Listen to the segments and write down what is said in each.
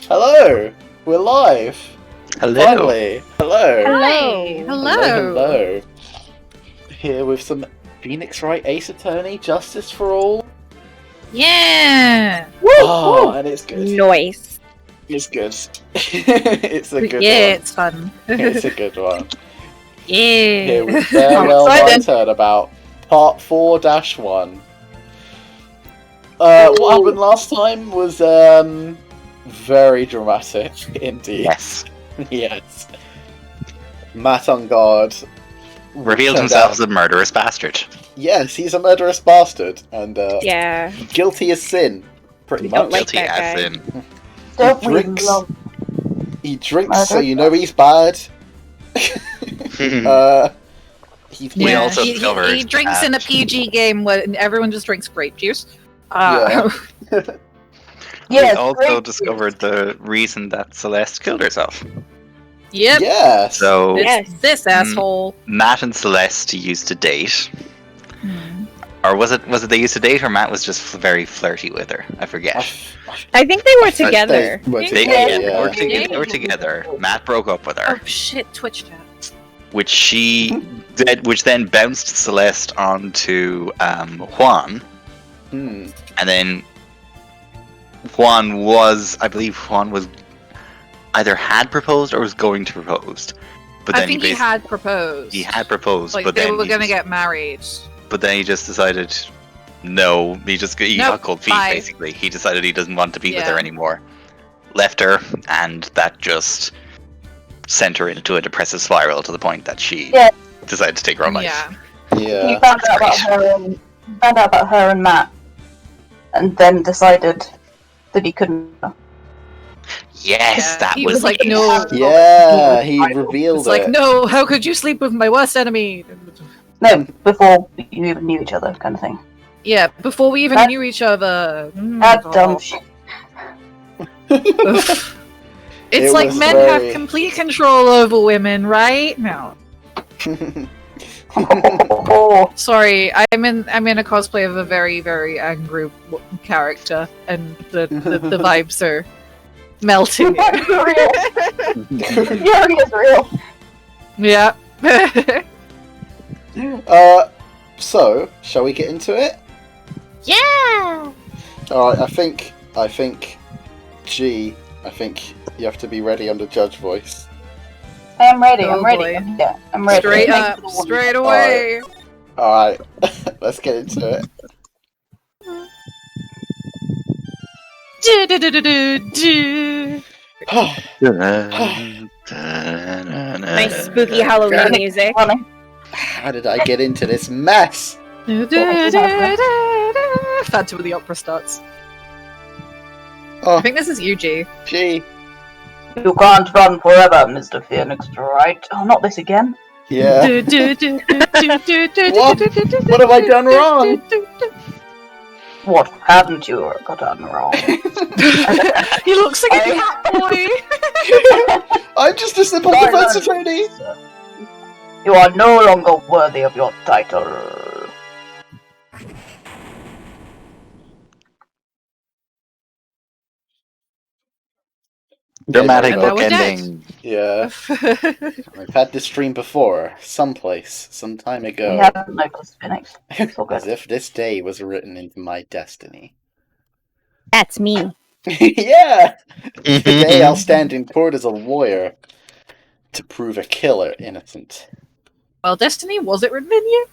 Hello! We're live! Hello! Finally! Hello! Hi. Hello! Here with some Phoenix Wright Ace Attorney, Justice for All. Yeah. Oh, and it's good. Noise. It's good. It's a good one. It's fun. It's a good one. Yeah. Here with Farewell I'm by excited. Turnabout, Part 4-1. What happened last time was very dramatic indeed. Yes. Yes. Matt on guard Revealed turned himself out- as a murderous bastard. Yes, he's a murderous bastard and Yeah. guilty as sin, pretty Don't much. like Guilty that as guy. in. Don't we drinks. love He drinks, so Murder. you know he's bad. He's We Yeah, also he discovered drinks in a that- PG game when everyone just drinks grape juice. Yeah. Yes, we also great. discovered the reason that Celeste killed herself. Yep. Yes. So It's Yes. this asshole. Matt and Celeste used to date, Hmm. or was it they used to date, or Matt was just very flirty with her? I forget. I think they were together. They were They- together, They yeah. were together. They were together. Matt broke up with her, Oh shit! Twitch chat. which she did, which then bounced Celeste onto Juan. Hmm. And then I believe Juan was either had proposed or was going to propose. But then I think he had proposed. he had proposed, Like but they then were he gonna just, get married. but then he just decided no. He Nope, got cold feet. bye. Basically, he decided he doesn't want to be with her Yeah. anymore. Left her, and that just sent her into a depressive spiral to the point that she Yeah. decided to take her own life. Yeah. He Yeah. found out about her and Matt, and then decided that he couldn't. Yes, Yeah, that he was was like, it. no. Yeah, he revealed It's like, it. no, how could you sleep with my worst enemy? No, before you even knew each other, kind of thing. Yeah, before we even That- knew each other. That dumb shit. It's It like was men very- have complete control over women, right? No. Oh, Sorry, I'm in a cosplay of a very, very angry character, and the vibes are melting. Fury is real. Yeah. So, shall we get into it? Yeah. Alright, I think, G, I think you have to be ready under judge voice. I'm ready. Oh, I'm ready. boy. Yeah, I'm ready. Straight Thanks up, for the warning. straight away. Alright, let's get into it. Du-du-du-du-du-du. Nice spooky Halloween music. Funny. How did I get into this mess? Du-du-du-du-du. Phantom of the Opera starts. Oh, I think this is UG. G. You can't run forever, Mr. Phoenix, right? Oh, not this again. Yeah. What What have I done wrong? What haven't you gotten wrong? He looks like a cat boy. I'm just a simple No, defense no. attorney. You are no longer worthy of your title. Dramatic And now book we're dead. ending. Yeah, I've had this dream before, someplace, some time We ago. haven't noticed Phoenix. It's all As good. if this day was written into my destiny. That's me. Yeah! Today I'll stand in court as a lawyer to prove a killer innocent. Well, Destiny, was it written in you?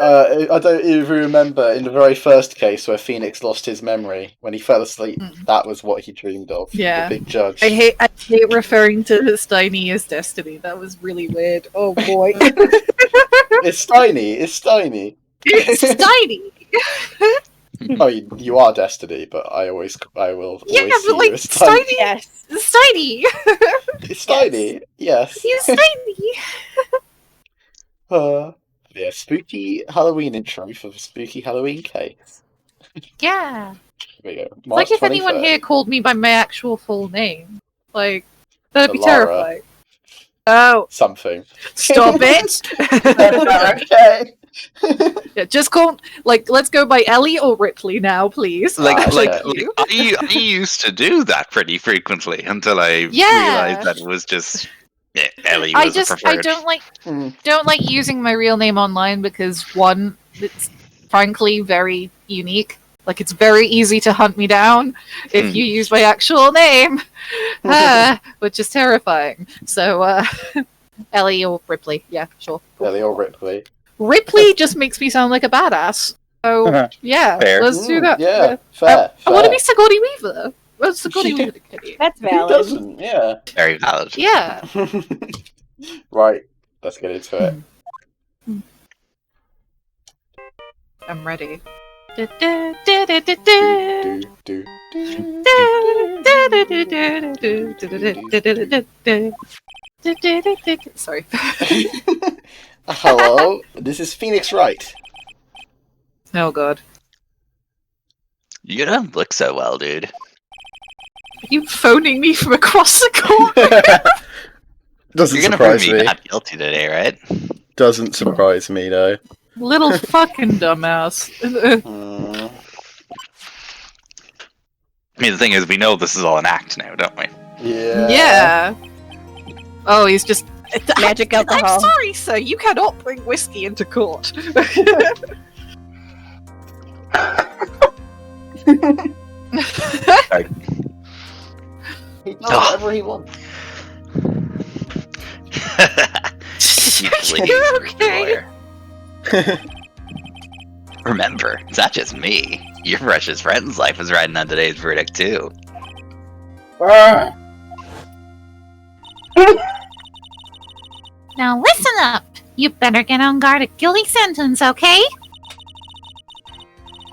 I don't even remember in the very first case where Phoenix lost his memory when he fell asleep. Mm. That was what he dreamed of. Yeah. The big judge. I hate referring to Steiny as Destiny. That was really weird. Oh boy. It's tiny. It's tiny. It's Steiny! Oh, you are Destiny, but I will Yeah, always see but you like as tiny. Steiny! Yes. Steiny! It's tiny. Yes. He's Steiny! Yeah, spooky Halloween intro for the spooky Halloween case. Yeah. Here we go. It's like if anyone here called me by my actual full name. Like, that'd be Elara. terrifying. Oh, Something. stop it! Okay. Yeah, just call let's go by Ellie or Ripley now, please. I used to do that pretty frequently until I realized that it was just Ellie was the preferred. I don't like using my real name online because one, it's frankly very unique. Like, it's very easy to hunt me down if you use my actual name, which is terrifying. So, Ellie or Ripley, yeah, sure. Ellie or Ripley. Ripley just makes me sound like a badass. So, yeah, Fair. let's do that. Yeah, fair. I want to be Sigourney Weaver. What's Sigourney Weaver kitty? That's Who valid. doesn't? Yeah. Very valid. Yeah. Right, let's get into it. I'm ready. Sorry. Hello, this is Phoenix Wright. Oh god. You don't look so well, dude. Are you phoning me from across the corner? Doesn't You're gonna surprise prove me me. not guilty today, right? Doesn't surprise me, no. Little fucking dumbass. I mean, the thing is, we know this is all an act now, don't we? Yeah. Yeah. Oh, he's just Magic alcohol. I'm sorry, sir. You cannot bring whiskey into court. He does whatever he wants. You're okay. Remember, it's not just me. Your precious friend's life is riding on today's verdict, too. Now listen up. You better get on guard at guilty sentence, okay?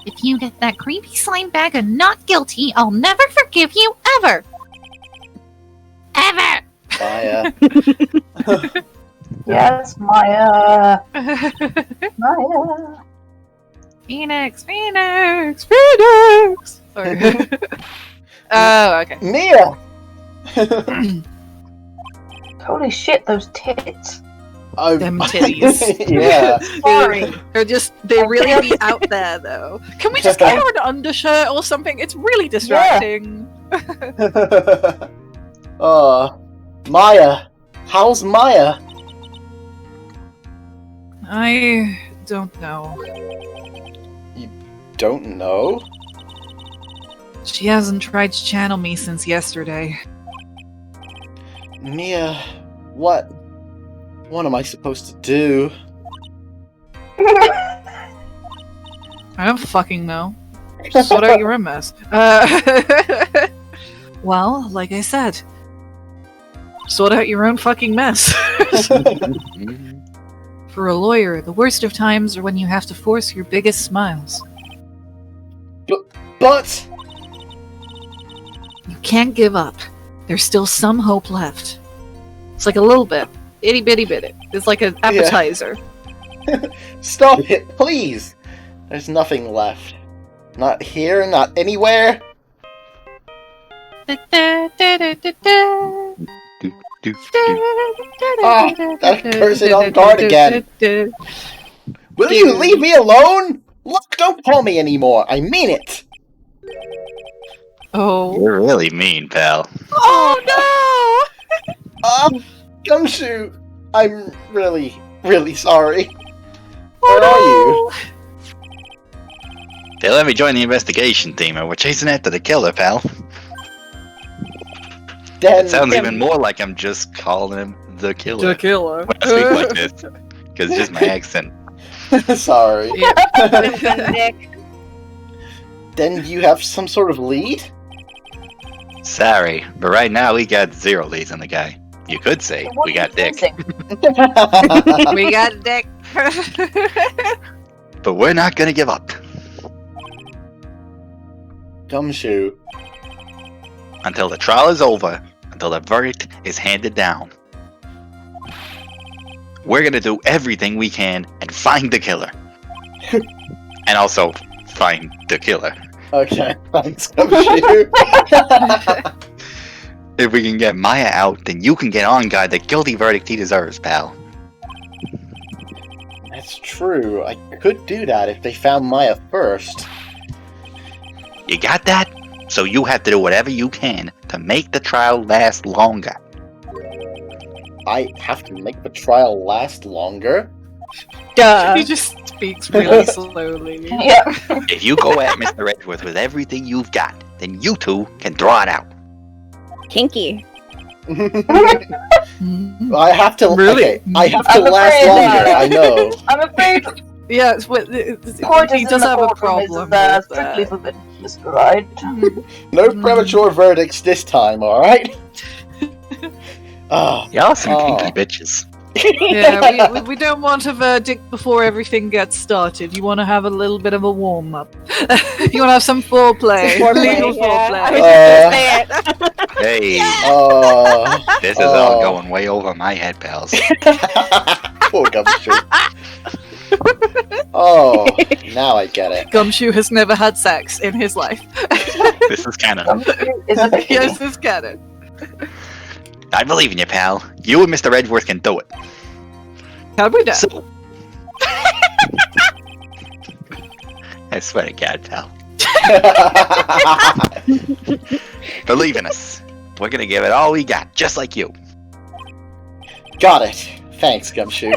If you get that creepy slime bag of not guilty, I'll never forgive you ever. Ever. Maya. Yes, Maya. Maya. Phoenix. Sorry. Oh, okay. Mia! Holy shit, those tits. Them titties. Yeah. Sorry. They really be out there, though. Can we just get her an undershirt or something? It's really distracting. Maya. How's Maya? I don't know. Don't know? She hasn't tried to channel me since yesterday. Mia, what am I supposed to do? I don't fucking know. Sort out your own mess. Well, like I said, sort out your own fucking mess. For a lawyer, the worst of times are when you have to force your biggest smiles. But You can't give up. There's still some hope left. It's like a little bit. Itty bitty bit. It's like an appetizer. stop it, please. There's nothing left. Not here, not anywhere. That person on guard again. Will you leave me alone? Look, don't call me anymore. I mean it. Oh. You're really mean, pal. Oh no! Gumshoe, I'm really, really sorry. Where are you? They let me join the investigation team and we're chasing after the killer, pal. Then It sounds even more like I'm just calling him the killer. The killer. When I speak like this, because it's just my accent. sorry. Dick. Then you have some sort of lead? Sorry, but right now we got 0 leads on the guy. You could say So what we are got you Dick, using? We got Dick. but we're not gonna give up Gumshoe. until the trial is over, until the verdict is handed down. We're gonna do everything we can and find the killer, and also find the killer. Okay, thanks, Gumshoe. If we can get Maya out, then you can get on guy the guilty verdict he deserves, pal. That's It's true. I could do that if they found Maya first. You got that? So you have to do whatever you can to make the trial last longer. I have to make the trial last longer? Duh. He just speaks really slowly. Yeah. If you go at Mr. Edgeworth with everything you've got, then you two can draw it out. Kinky. I have to. Really? Okay, I have to I'm last afraid, longer. I know. I'm afraid Yeah, he does have a problem with strictly that. forbidden from this ride. No premature verdicts this time. All right. Ah. Y'all some Oh. kinky bitches. Yeah, we don't want a verdict before everything gets started. You want to have a little bit of a warm up. You want to have some foreplay, legal foreplay. Hey, this is all going way over my head, pals. Poor Gumshoe. Oh, now I get it. Gumshoe has never had sex in his life. This is canon. Is a bit Yes, it's canon. I believe in you, pal. You and Mr. Edgeworth can do it. Can we do? So, I swear to God, pal. Believe in us. We're gonna give it all we got, just like you. Got it. Thanks, Gumshoe.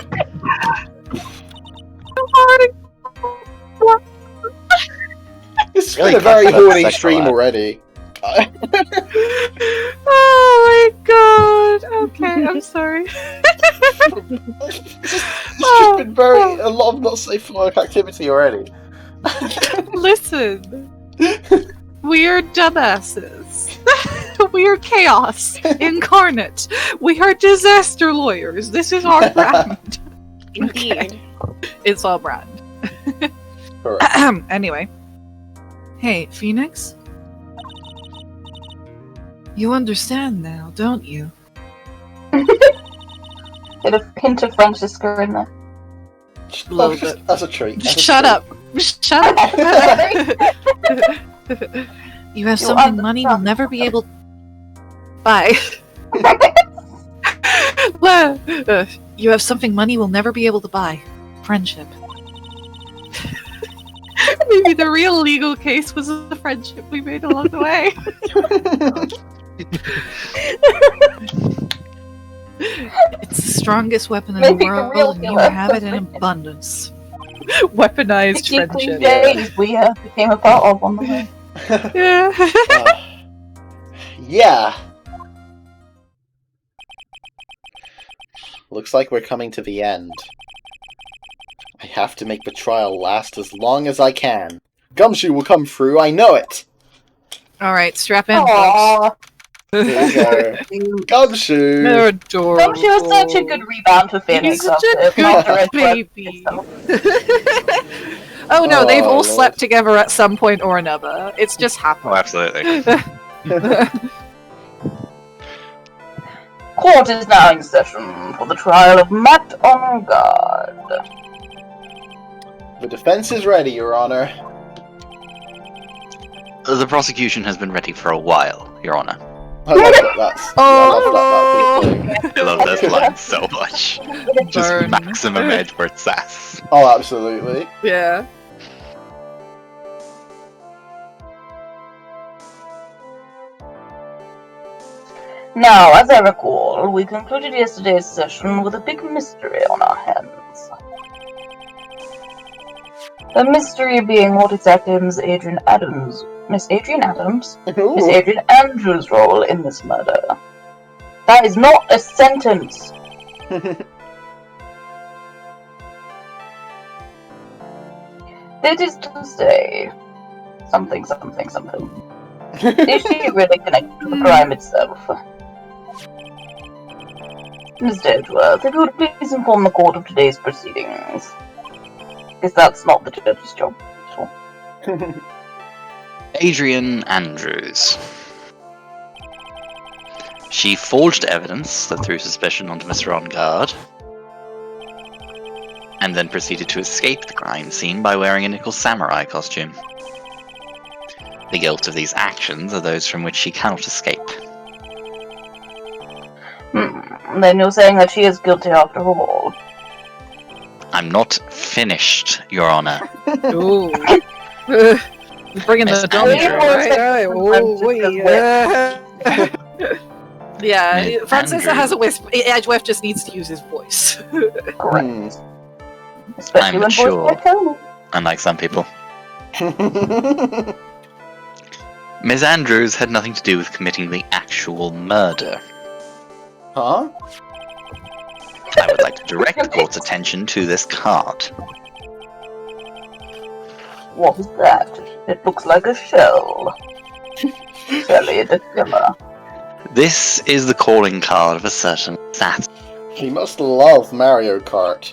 This has Really been a very cut that horny sex a stream lot. already. Oh my god. Okay, I'm sorry. It's just been a lot of not safe for work activity already. Listen. We are dumbasses. We are chaos incarnate. We are disaster lawyers. This is our brand. Indeed. It's our brand. Correct. Anyway. Hey, Phoenix? You understand now, don't you? Get a hint of Francisca in there. Little bit. As a treat. as a Shut treat. up! Shut up! You have something money will never be able. Bye. Well, you have something money will never be able to buy. Friendship. Maybe the real legal case was the friendship we made along the way. It's the strongest weapon in Maybe the the world, real and you killer. have it in abundance. Weaponized 50 friendship. days we became a part of on the way. Yeah. Yeah. Looks like we're coming to the end. I have to make the trial last as long as I can. Gumshoe will come through, I know it! All right, strap in, folks. Aww. Here we go. Gumshoe! They're adorable. Gumshoe was such a good rebound for Phoenix. He's such a after good Red baby. Oh no, they've all Lord. slept together at some point or another. It's just happened. Oh, absolutely. Court is now in session for the trial of Matt on guard. The defense is ready, Your Honor. The prosecution has been ready for a while, Your Honor. I love that. That's, Oh. I love that. I love this line so much. Just Burn. maximum Edgeworth sass. Oh, absolutely. Yeah. Now, as I recall, we concluded yesterday's session with a big mystery on our hands. The mystery being what exactly Miss Adrian Adams' Adrian Andrews' role in this murder. That is not a sentence. That is to say, something. Is she really connected to the crime itself? Mr. Edgeworth, if you would please inform the court of today's proceedings. Because that's not the judge's job. So. Adrian Andrews. She forged evidence that threw suspicion onto Mr. On Guard, and then proceeded to escape the crime scene by wearing a nickel samurai costume. The guilt of these actions are those from which she cannot escape. Then you're saying that she is guilty after all. I'm not finished, Your Honor. Ooh. Bringing Miss the dummy Andrews. right? Yeah, Miss Francis Andrews. has a wisp. Edgeworth just needs to use his voice. Correct. Especially when voiced by Conan. Unlike some people. Ms. Andrews had nothing to do with committing the actual murder. Huh? I would like to direct the court's attention to this card. What is that? It looks like a shell. Shelly the killer. This is the calling card of a certain assassin. He must love Mario Kart.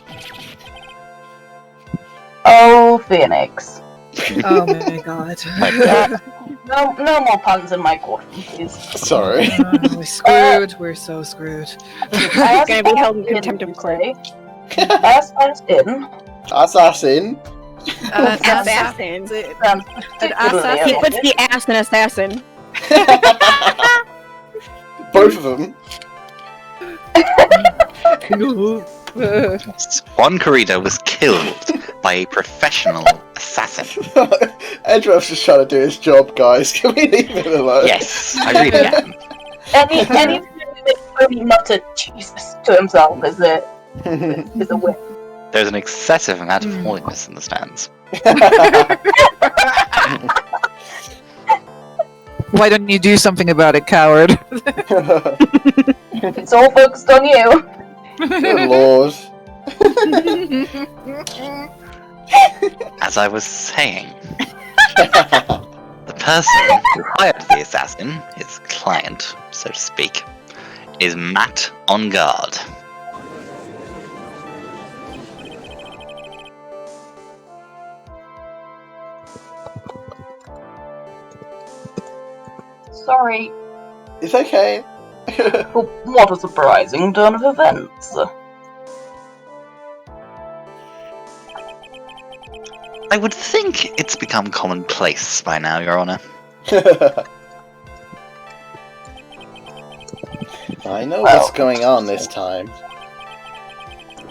Oh, Phoenix. Oh my god. No more puns in my courtroom, please. Sorry. We're screwed. We're so screwed. As Gonna be held in in, contempt of court. As in, Assassin. Assassin. sounds particularly He puts erotic. the ass in assassin. Both of them. Juan Corrido was killed by a professional assassin. Edgeworth's just trying to do his job, guys. Can we leave him alone? Yes, I really am. Any really mutter Jesus to himself is a win. There's an excessive amount of holiness in the stands. Why don't you do something about it, coward? It's all focused on you. Good lord. As I was saying, the person who hired the assassin, his client, so to speak, is Matt on guard. Sorry, It's okay. but what a surprising turn of events. I would think it's become commonplace by now, Your Honor. I know what's going on this time.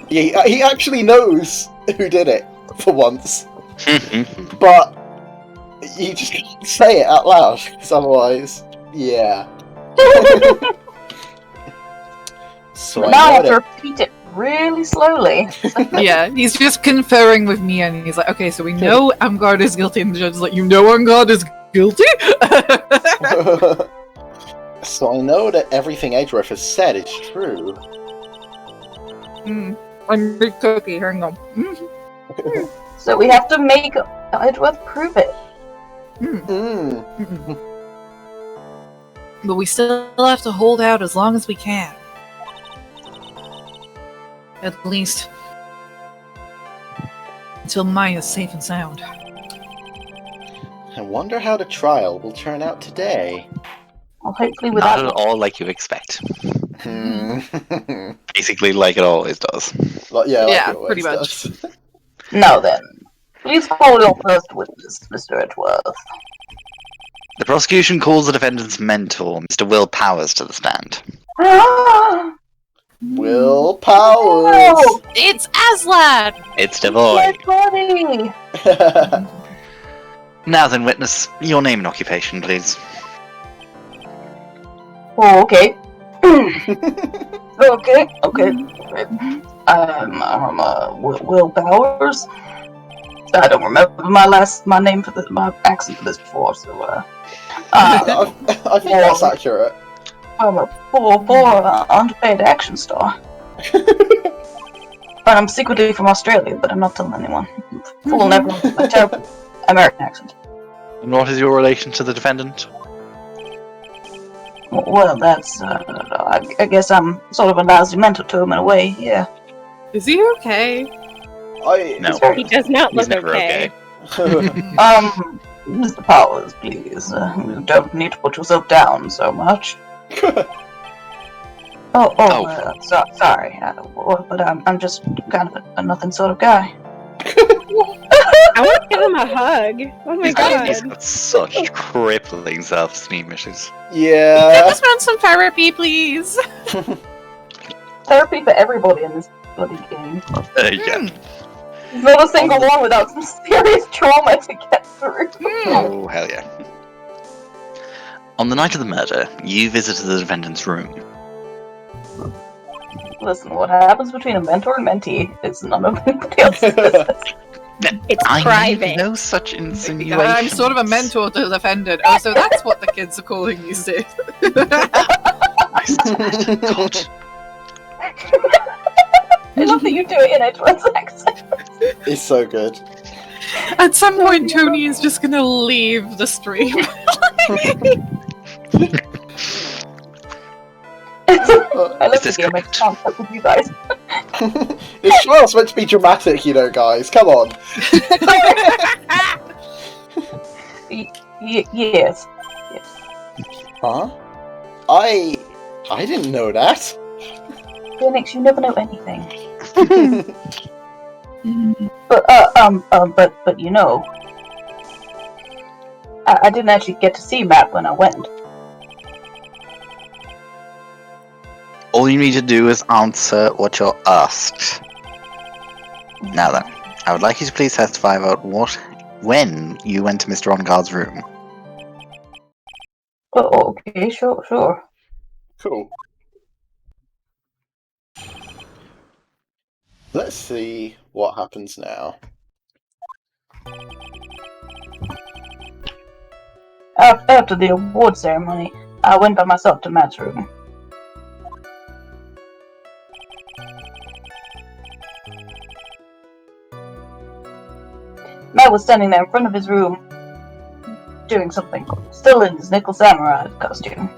He actually knows who did it, for once. But you just can't say it out loud, because otherwise, yeah. So But now I I have to know repeat it really slowly. Yeah, he's just conferring with me, and he's like, "Okay, so we know Amgard is guilty," and the judge is like, "You know Amgard is guilty?" that. So I know that everything Edgeworth has said is true. I'm big cookie. Hang on. So we have to make Edgeworth prove it. But we still have to hold out as long as we can. At least until Maya's safe and sound. I wonder how the trial will turn out today. Well, hopefully Not without at all like you expect. Like, Basically, like it always does. Yeah, it always pretty much. does. Now then, please call your first witness, Mr. Edgeworth. The prosecution calls the defendant's mentor, Mr. Will Powers, to the stand. Will Powers! It's Aslan! It's the boy. Buddy. Now then, witness, your name and occupation, please. Oh, okay. okay. Will Powers. I don't remember my name for my accent for this before, so I think that's accurate. I'm a 4 underpaid action star. But I'm secretly from Australia, but I'm not telling anyone. Fooling everyone with my terrible American accent. And what is your relation to the defendant? Well, that's, I guess I'm sort of a lousy mentor to him in a way, yeah. Is he okay? No. He does not He's look never okay. Mr. Powers, please, you don't need to put yourself down so much. Sorry, but I'm just kind of a nothing sort of guy. I want to give him a hug. Oh my He's god. got such crippling self-esteem issues. Yeah. Just want some therapy, please. Therapy for everybody in this bloody game. Yeah. Not a single one without some serious trauma to get through. Oh, hell yeah. On the night of the murder, you visited the defendant's room. Listen, what happens between a mentor and mentee is none of anybody else's business. It's I private. made no such insinuation. I'm sort of a mentor to the defendant. Oh, so that's what the kids are calling these days. God. I love that you do it in Edward's accent. It's so good. At some point, Tony is just gonna leave the stream. I love Is the this game. I correct? can't fuck with you guys. It's well, it's meant to be dramatic, you know, guys. Come on. Yes. Huh? I didn't know that. Phoenix, you never know anything. Mm. But you know, I didn't actually get to see Matt when I went. All you need to do is answer what you're asked. Now then, I would like you to please testify about when you went to Mr. On-Guard's room. Oh, okay, sure. Cool. Let's see what happens now. After the award ceremony, I went by myself to Matt's room. Matt was standing there in front of his room, doing something, still in his nickel samurai costume.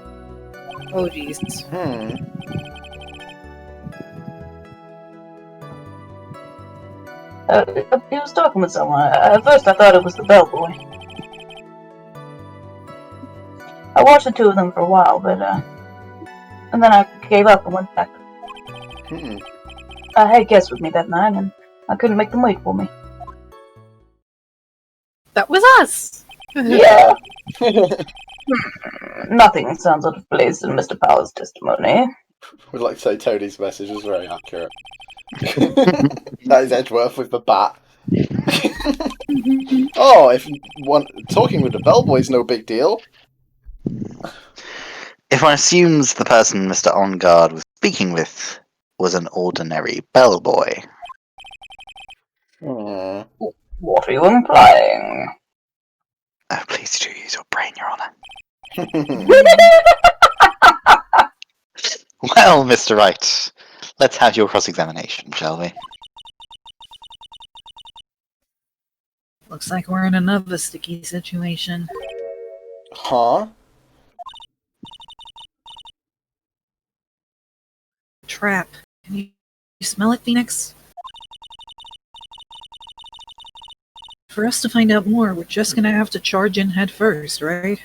Oh, jeez. He was talking with someone. At first I thought it was the bellboy. I watched the two of them for a while, but and then I gave up and went back. I had guests with me that night, and I couldn't make them wait for me. That was us! Yeah. Nothing sounds out of place in Mr. Powell's testimony. Would like to say Tony's message was very accurate. That is Edgeworth with the bat. Oh, talking with the bellboy's no big deal. If one assumes the person Mr. On-Guard was speaking with was an ordinary bellboy. What are you implying? Oh, please do use your brain, Your Honor. Well, Mr. Wright, let's have your cross-examination, shall we? Looks like we're in another sticky situation. Huh? Trap. Can you smell it, Phoenix? For us to find out more, we're just gonna have to charge in head first, right?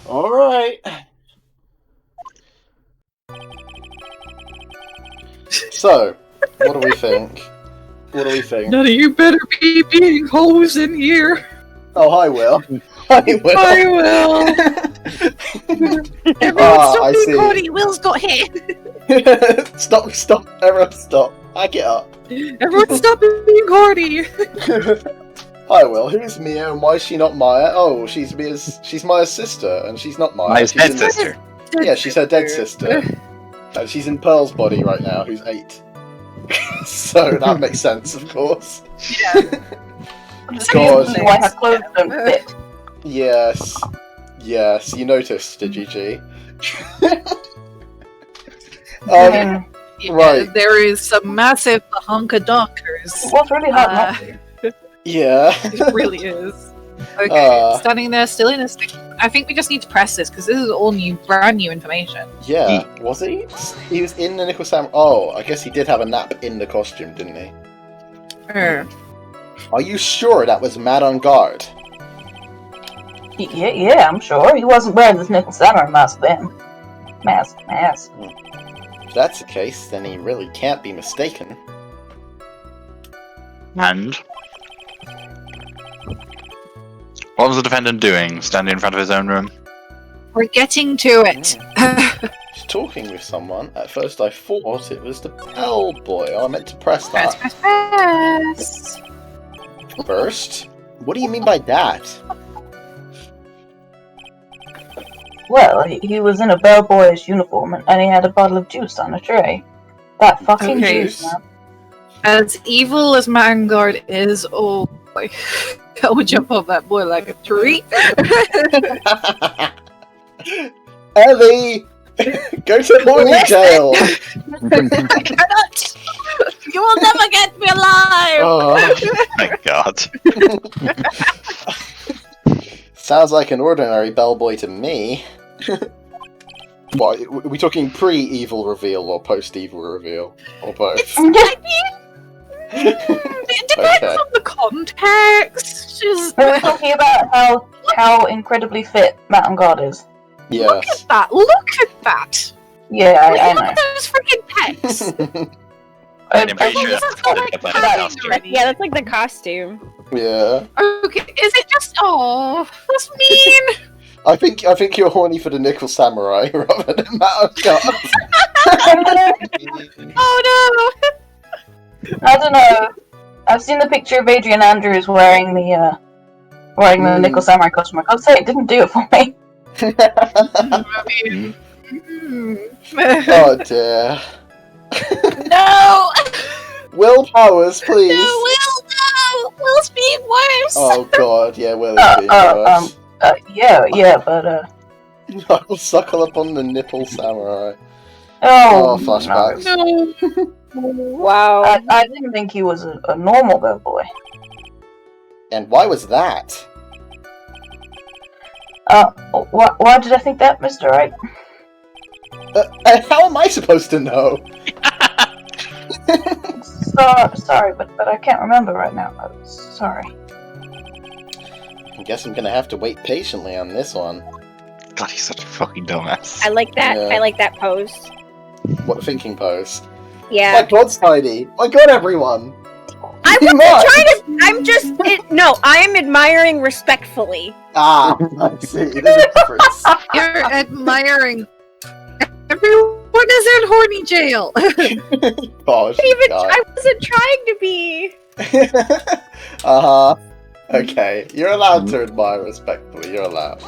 Alright. So, what do we think? What do we think? None of you better be being hoes in here! Oh, I will. I will. I will! Everyone I stop see. recording. Will's got hit. Stop. Everyone stop. Back it up. Everyone stop being horny! I will. Who's Mia and why is she not Maya? Oh, she's Maya's sister and she's not Maya. Maya's She's dead in- sister. Yeah, she's her dead sister. And she's in Pearl's body right now, who's 8. So that makes sense, of course. God. Why her clothes don't fit. Yes. Yes, you noticed, did you, G? I mean, Right. There is some massive honkadonkers. it was really hard not to. Yeah. It really is. Okay, Uh. standing there, still in a stick. I think we just need to press this because this is all new, brand new information. Yeah. Was he? He was in the Nickel Sam. Oh, I guess he did have a nap in the costume, didn't he? Are you sure that was Mad on Guard? Yeah, I'm sure. He wasn't wearing this nickel samurai mask then. Mask. If that's the case, then he really can't be mistaken. And? What was the defendant doing, standing in front of his own room? We're getting to it. talking with someone, at first I thought it was the bellboy. I meant to press Press, that press, press. first. What do you mean by that? Well, he was in a bellboyish uniform and he had a bottle of juice on a tray. That fucking Okay. juice, man. As evil as Mangard is, oh boy. I would jump off that boy like a tree. Ellie! Go to horny jail! You will never get me alive! Oh, Oh my god. sounds like an ordinary bellboy to me. What, are we talking pre-evil reveal or post-evil reveal? Or both? It depends Okay. on the context. Just We were talking about how incredibly fit Matt and God is. look Yes. at that. Look at that. Yeah, I Look know. at those freaking pecs. I'm pretty sure think that's it's like about padding costume. already. Yeah, that's like the costume. Yeah. Okay, is it just? Oh, that's mean. I think you're horny for the Nickel Samurai rather than Matt of God. Oh I don't know. I've seen the picture of Adrian Andrews wearing the Nickel Samurai costume. I can't say it didn't do it for me. no. I mean, Oh dear. no. Will Powers, please. No! Will's being worse! Oh god, yeah, Will is being worse. Yeah, but I will suckle up on the Nipple Samurai. oh, Flashbacks. No. Wow. I didn't think he was a normal bellboy. And why was that? Why did I think that, Mr. Wright? How am I supposed to know? Sorry, but I can't remember right now. Sorry. I guess I'm gonna have to wait patiently on this one. God, he's such a fucking dumbass. I like that. Yeah. I like that pose. What thinking post? Yeah. My god, Heidi! My god, everyone! I You wasn't must. trying to. I'm just. No, I am admiring respectfully. Ah, I see. There's a difference. You're admiring. Everyone is in horny jail. Gosh, Even God. I wasn't trying to be. Uh-huh. Okay, you're allowed to admire respectfully. You're allowed.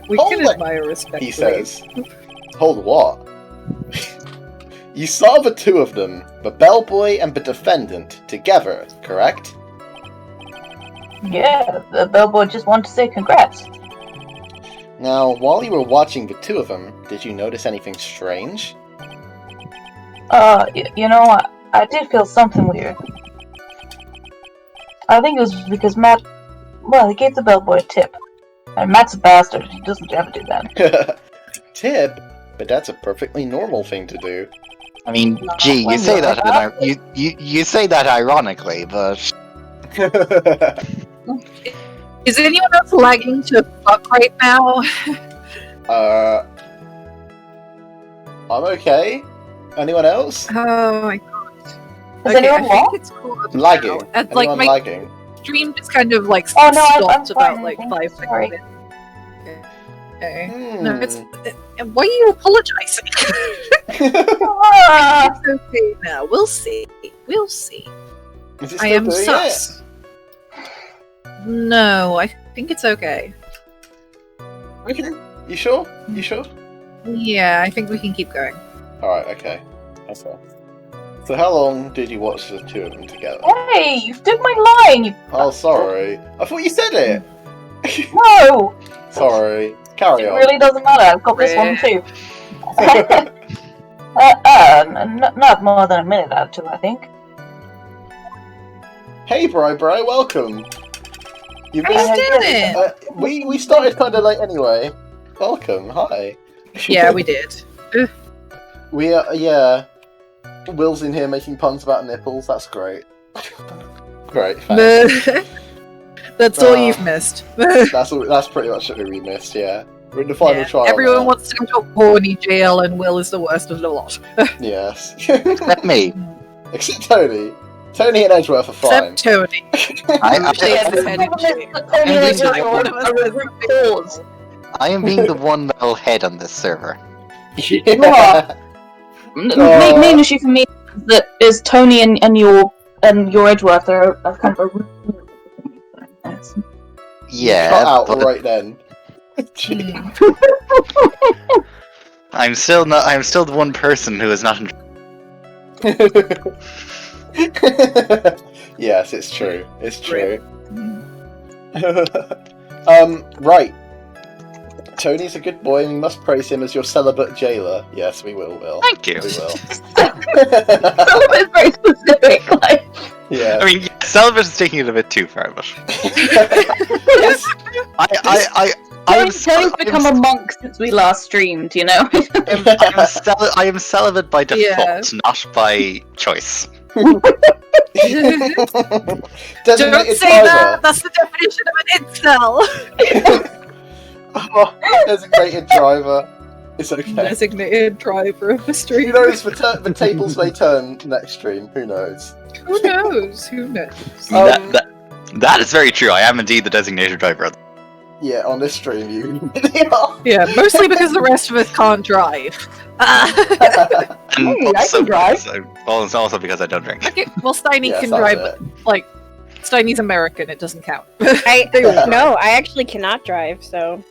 We Hold can it, admire respectfully. He says. Hold what? You saw the two of them, the bellboy and the defendant, together, correct? Yeah, the bellboy just wanted to say congrats. Now, while you were watching the two of them, did you notice anything strange? You know, I did feel something weird. I think it was because Matt, well, he gave the bellboy a tip. And Matt's a bastard, he doesn't ever do that. Tip? But that's a perfectly normal thing to do. I mean, gee, you say that you say that ironically, but Is anyone else lagging to fuck right now? I'm okay. Anyone else? Oh my god. Is anyone I what? think it's cool. Lagging. And, like, Anyone my lagging? stream just kind of like Oh, no, I'm stopped about fine, like thank 5 you, seconds. sorry. Okay. Hmm. No, it's. Why are you apologizing? Ah, It's okay now. We'll see. We'll see. Is it I still am doing sus. No, I think it's okay. it? Okay. You sure? You sure? Yeah, I think we can keep going. Alright, okay. That's all. So how long did you watch the two of them together? hey, you took my line, you... Oh, sorry. I thought you said it! No! Sorry. Carry It on. really doesn't matter, I've got this one too. Not more than a minute out of two, I think. Hey, Bri, welcome! You've How you doing? we started kind of late anyway. Welcome, hi. Yeah, we did. We yeah. Will's in here making puns about nipples. That's great. Great, thanks. That's all you've missed. That's pretty much what we missed. Yeah, we're in the final trial. Everyone now. wants to go to a horny jail, and Will is the worst of the lot. Yes, except me. except Tony. Tony and Edgeworth are fine. Except Tony. I, Yeah, The head problem and is shake. that Tony Every is time just one of us a has root a cause. I am being the one metal head on this server. Yeah. Main issue for me is Tony and your Edgeworth are kind of a Yeah, Cut out but right then. I'm still the one person who is not. Yes, it's true. It's true. Right. Tony's a good boy, and we must praise him as your celibate jailer. Yes, we will, Will. Thank you. We will. it's very specific. Like, Yeah. I mean, celibate is taking it a bit too far, but Yes. Tony's become a monk since we last streamed. You know. I am celibate by default, Yeah. not by choice. Don't Designated say that! driver. That's the definition of an incel! Oh, designated driver. It's okay. Designated driver of the stream. Who knows? The tables may turn next stream. Who knows? Who knows? Who knows? That is very true. I am indeed the designated driver. Yeah, on this stream, you really are. Yeah, mostly because the rest of us can't drive. And Hey, I can drive. Also because I don't drink. Okay, well, Steiny Yes, can that's drive, it. but, like, Steiny's American, it doesn't count. No, I actually cannot drive, so...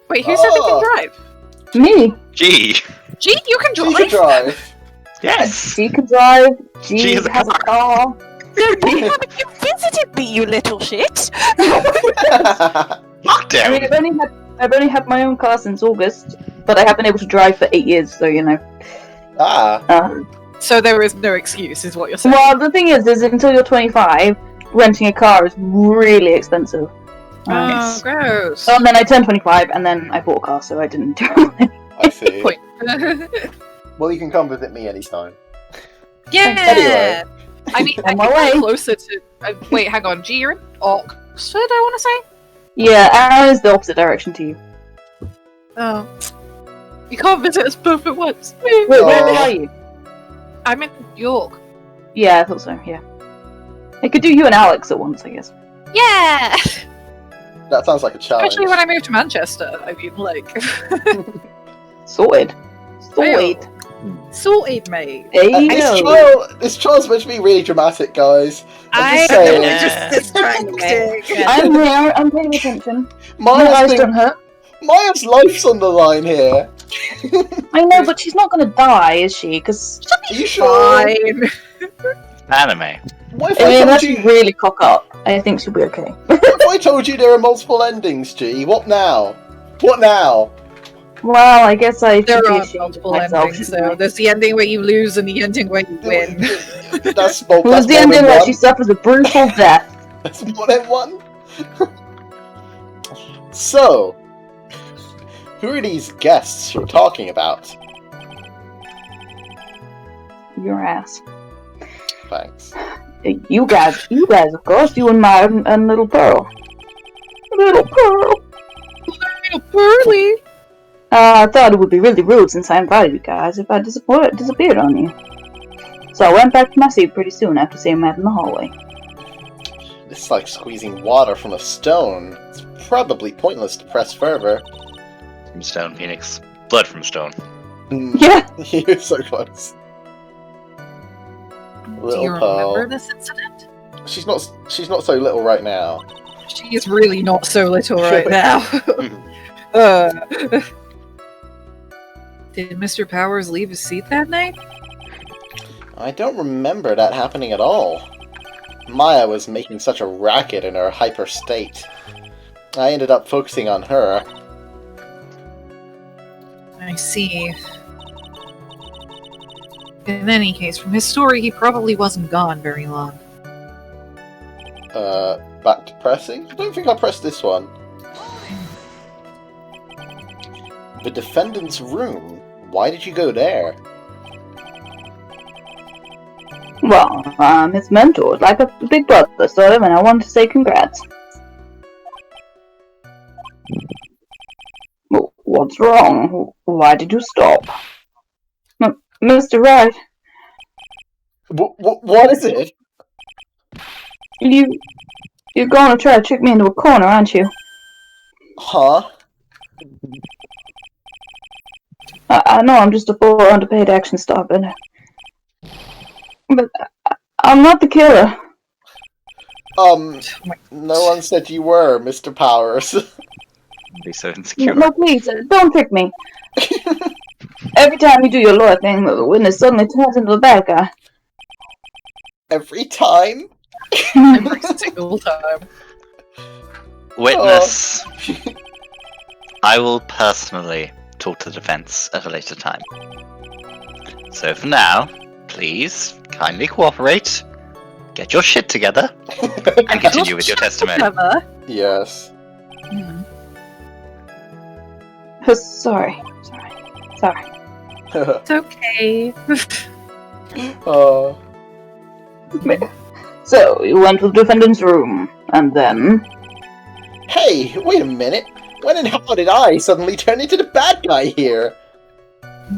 Wait, who said they can drive? Me. Gee, Gee, you can You drive! can drive. yes. She can drive. She She has a has a car. Haven't you visited me, you little shit? I Lockdown. mean, I've only had my own car since August, but I have been able to drive for 8 years, so you know. Ah. So there is no excuse, is what you're saying. Well, the thing is until you're 25, renting a car is really expensive. Oh, gross. And then I turned 25, and then I bought a car, so I didn't do it. I see. Point. Well, you can come visit me anytime. Yeah! Anyway. I mean, I On my think way. we're closer to... wait, hang on. Gee, you're in Oxford, I want to say? Yeah, Aaron is the opposite direction to you. Oh. You can't visit us both at once. Wait, where Oh. are you? I'm in York. Yeah, I thought so, yeah. I could do you and Alex at once, I guess. Yeah! That sounds like a challenge. Especially when I moved to Manchester. I mean, like... Sorted. Sorted. Sorted, mate. There you This go. trial, this trial's meant to be really dramatic, guys. I'm just saying. I'm here, I'm paying attention. My Maya's, eyes been- don't hurt. Maya's life's on the line here. I know, but she's not gonna die, is she? Because, Are you sure? Fine. Anime. What if I I mean, told unless you? you really cock up, I think she'll be okay. What if I told you there are multiple endings, G? What now? What now? Well, I guess I should There be are ashamed of multiple myself, endings, shouldn't so I? there's the ending where you lose and the ending where you win. That's It was the more ending than where one. she suffers a brutal death. That's more than one. So, who are these guests you're talking about? Your ass. Thanks. You guys, of course, you and my and little Pearl. Little Pearl. Pearly. I thought it would be really rude since I invited you guys if I disappeared on you. So I went back to my seat pretty soon after seeing Matt in the hallway. This is like squeezing water from a stone. It's probably pointless to press further. From stone, Phoenix. Blood from stone. Yeah. You're so close. Do Little you Pearl. remember this incident? She's not so little right now. She is really not so little right now. Did Mr. Powers leave his seat that night? I don't remember that happening at all. Maya was making such a racket in her hyper state. I ended up focusing on her. I see. In any case, from his story, he probably wasn't gone very long. Back to pressing? I don't think I pressed this one. The defendant's room. Why did you go there? Well, I'm his mentor, like a big brother, sort of, and I wanted to say congrats. What's wrong? Why did you stop? Mr. Wright, What is it? you're gonna try to trick me into a corner, aren't you? Huh? I know I'm just a poor underpaid action star, but I'm not the killer. No one said you were, Mr. Powers. Be so insecure. No, please, don't trick me. Every time you do your lawyer thing, the witness suddenly turns into the bad guy. Every time? Every single time. Witness. I will personally talk to the defense at a later time. So for now, please kindly cooperate, get your shit together, and continue with your testimony. Clever. Yes. Sorry. It's okay. So, you went to the defendant's room, and then... Hey, wait a minute. When and how did I suddenly turn into the bad guy here?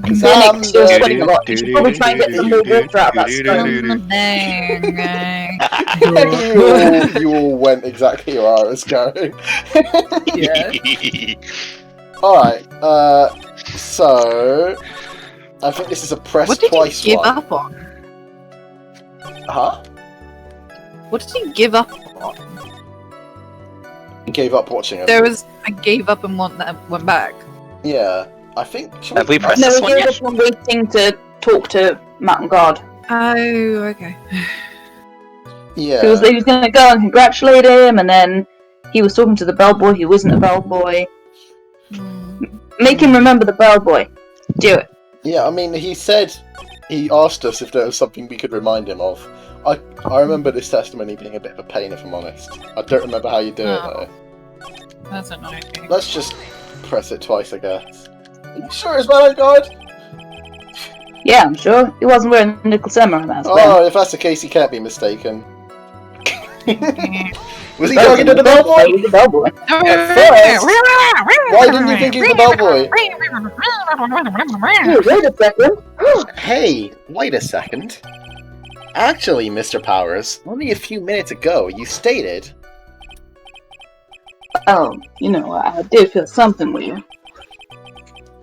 Phoenix, you're sweating a lot. You should probably try and get some more water out of that stone. You all went exactly where I was going. Yeah. Alright, so... I think this is a press What did twice he give one. up on? Huh? What did he give up on? He gave up watching it. There was I gave up and went back. Yeah, I think... Have we pressed No, this he one gave yet? up on waiting to talk to Matt and God. Oh, okay. Yeah. He was going to go and congratulate him, and then he was talking to the bellboy who isn't a bellboy. Make him remember the bellboy. Do it. Yeah, I mean, he said... He asked us if there was something we could remind him of. I remember this testimony being a bit of a pain, if I'm honest. I don't remember how you do it, though. That's annoying. Let's just press it twice, I guess. Are you sure it's valid, God? Yeah, I'm sure. He wasn't wearing the nickel samurai mask. Oh, if that's the case, he can't be mistaken. Was he talking to the bellboy? The bellboy. Why didn't you think he was the bellboy? Hey, wait a second. Hey, wait a second. Actually, Mr. Powers, only a few minutes ago, you stated... Oh, I did feel something weird.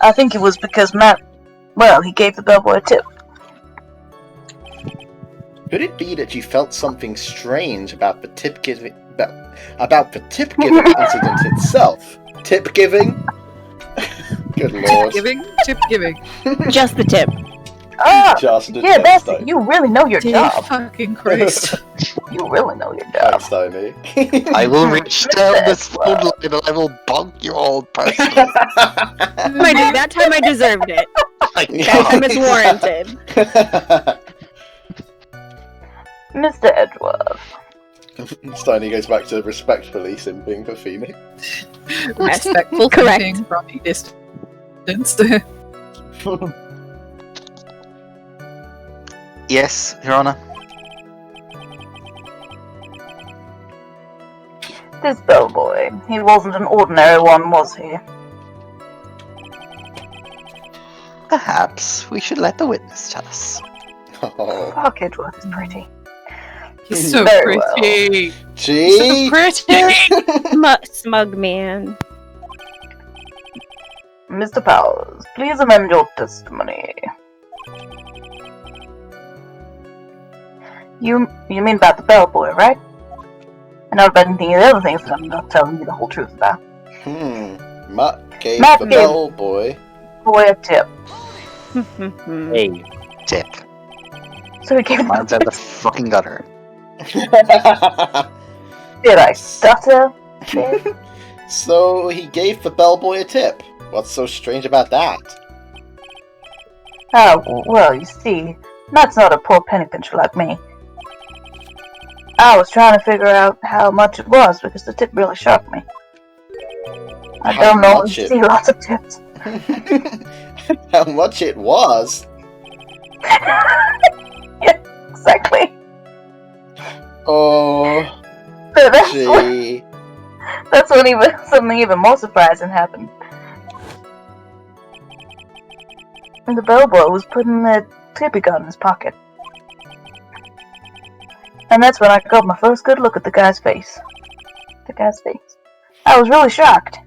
I think it was because Matt, he gave the bellboy a tip. Could it be that you felt something strange about the tip giving... about the tip giving incident itself? Tip giving? Good lord. Tip giving. Just the tip. Ah, Just a yeah, tip, that's Stoney. it. You really know your Dear job. fucking Christ. You really know your job. Thanks, Stoney. I will reach down this phone line and I will bonk you all personally. That time I deserved it. That time it's warranted. Mr. Edgeworth. Stoney goes back to respectfully simping for Phoenix. Respectful Correct. thing from a distance. Yes, Your Honor. This bellboy, he wasn't an ordinary one, was he? Perhaps we should let the witness tell us. Oh. Fuck, Edgeworth is pretty. He's so Very pretty. Gee! So pretty. Smug man. Mr. Powers, please amend your testimony. You mean about the bellboy, right? And not about anything of the other things that I'm not telling you the whole truth about. Matt gave Matt the gave- bellboy. Boy, a tip. Hey, tip. So he gave Mine's out the fucking gutter. Did I stutter? So he gave the bellboy a tip. What's so strange about that? Oh, well, you see, Matt's not a poor penny pincher like me. I was trying to figure out how much it was because the tip really shocked me. I How don't know, much you it- see lots of tips. How much it was? Yeah, exactly. Oh, But gee. that's when something even more surprising happened. And the bellboy was putting the tip he got in his pocket. And that's when I got my first good look at the guy's face. I was really shocked.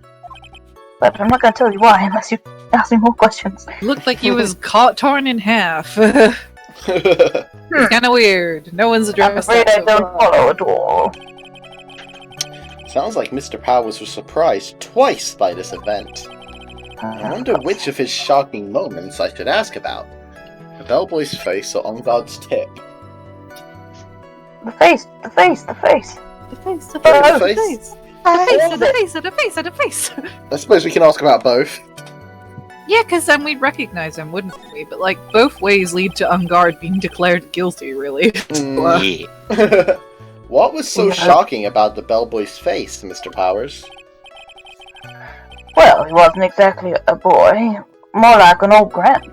But I'm not gonna tell you why unless you ask me more questions. Looked like he was torn in half. It's kind of weird. No one's I'm addressed afraid that I don't follow at all. Sounds like Mr. Powers was surprised twice by this event. I wonder which of his shocking moments I should ask about. The bellboy's face or Onguard's tip? The face, the face, the face. The face, the Oh, face, the the face. The face, the face, the face, the face. I suppose we can ask about both. Yeah, because then we'd recognize him, wouldn't we? But, like, both ways lead to Ungard being declared guilty, really. Yeah. What was so shocking about the bellboy's face, Mr. Powers? Well, he wasn't exactly a boy. More like an old grandpa.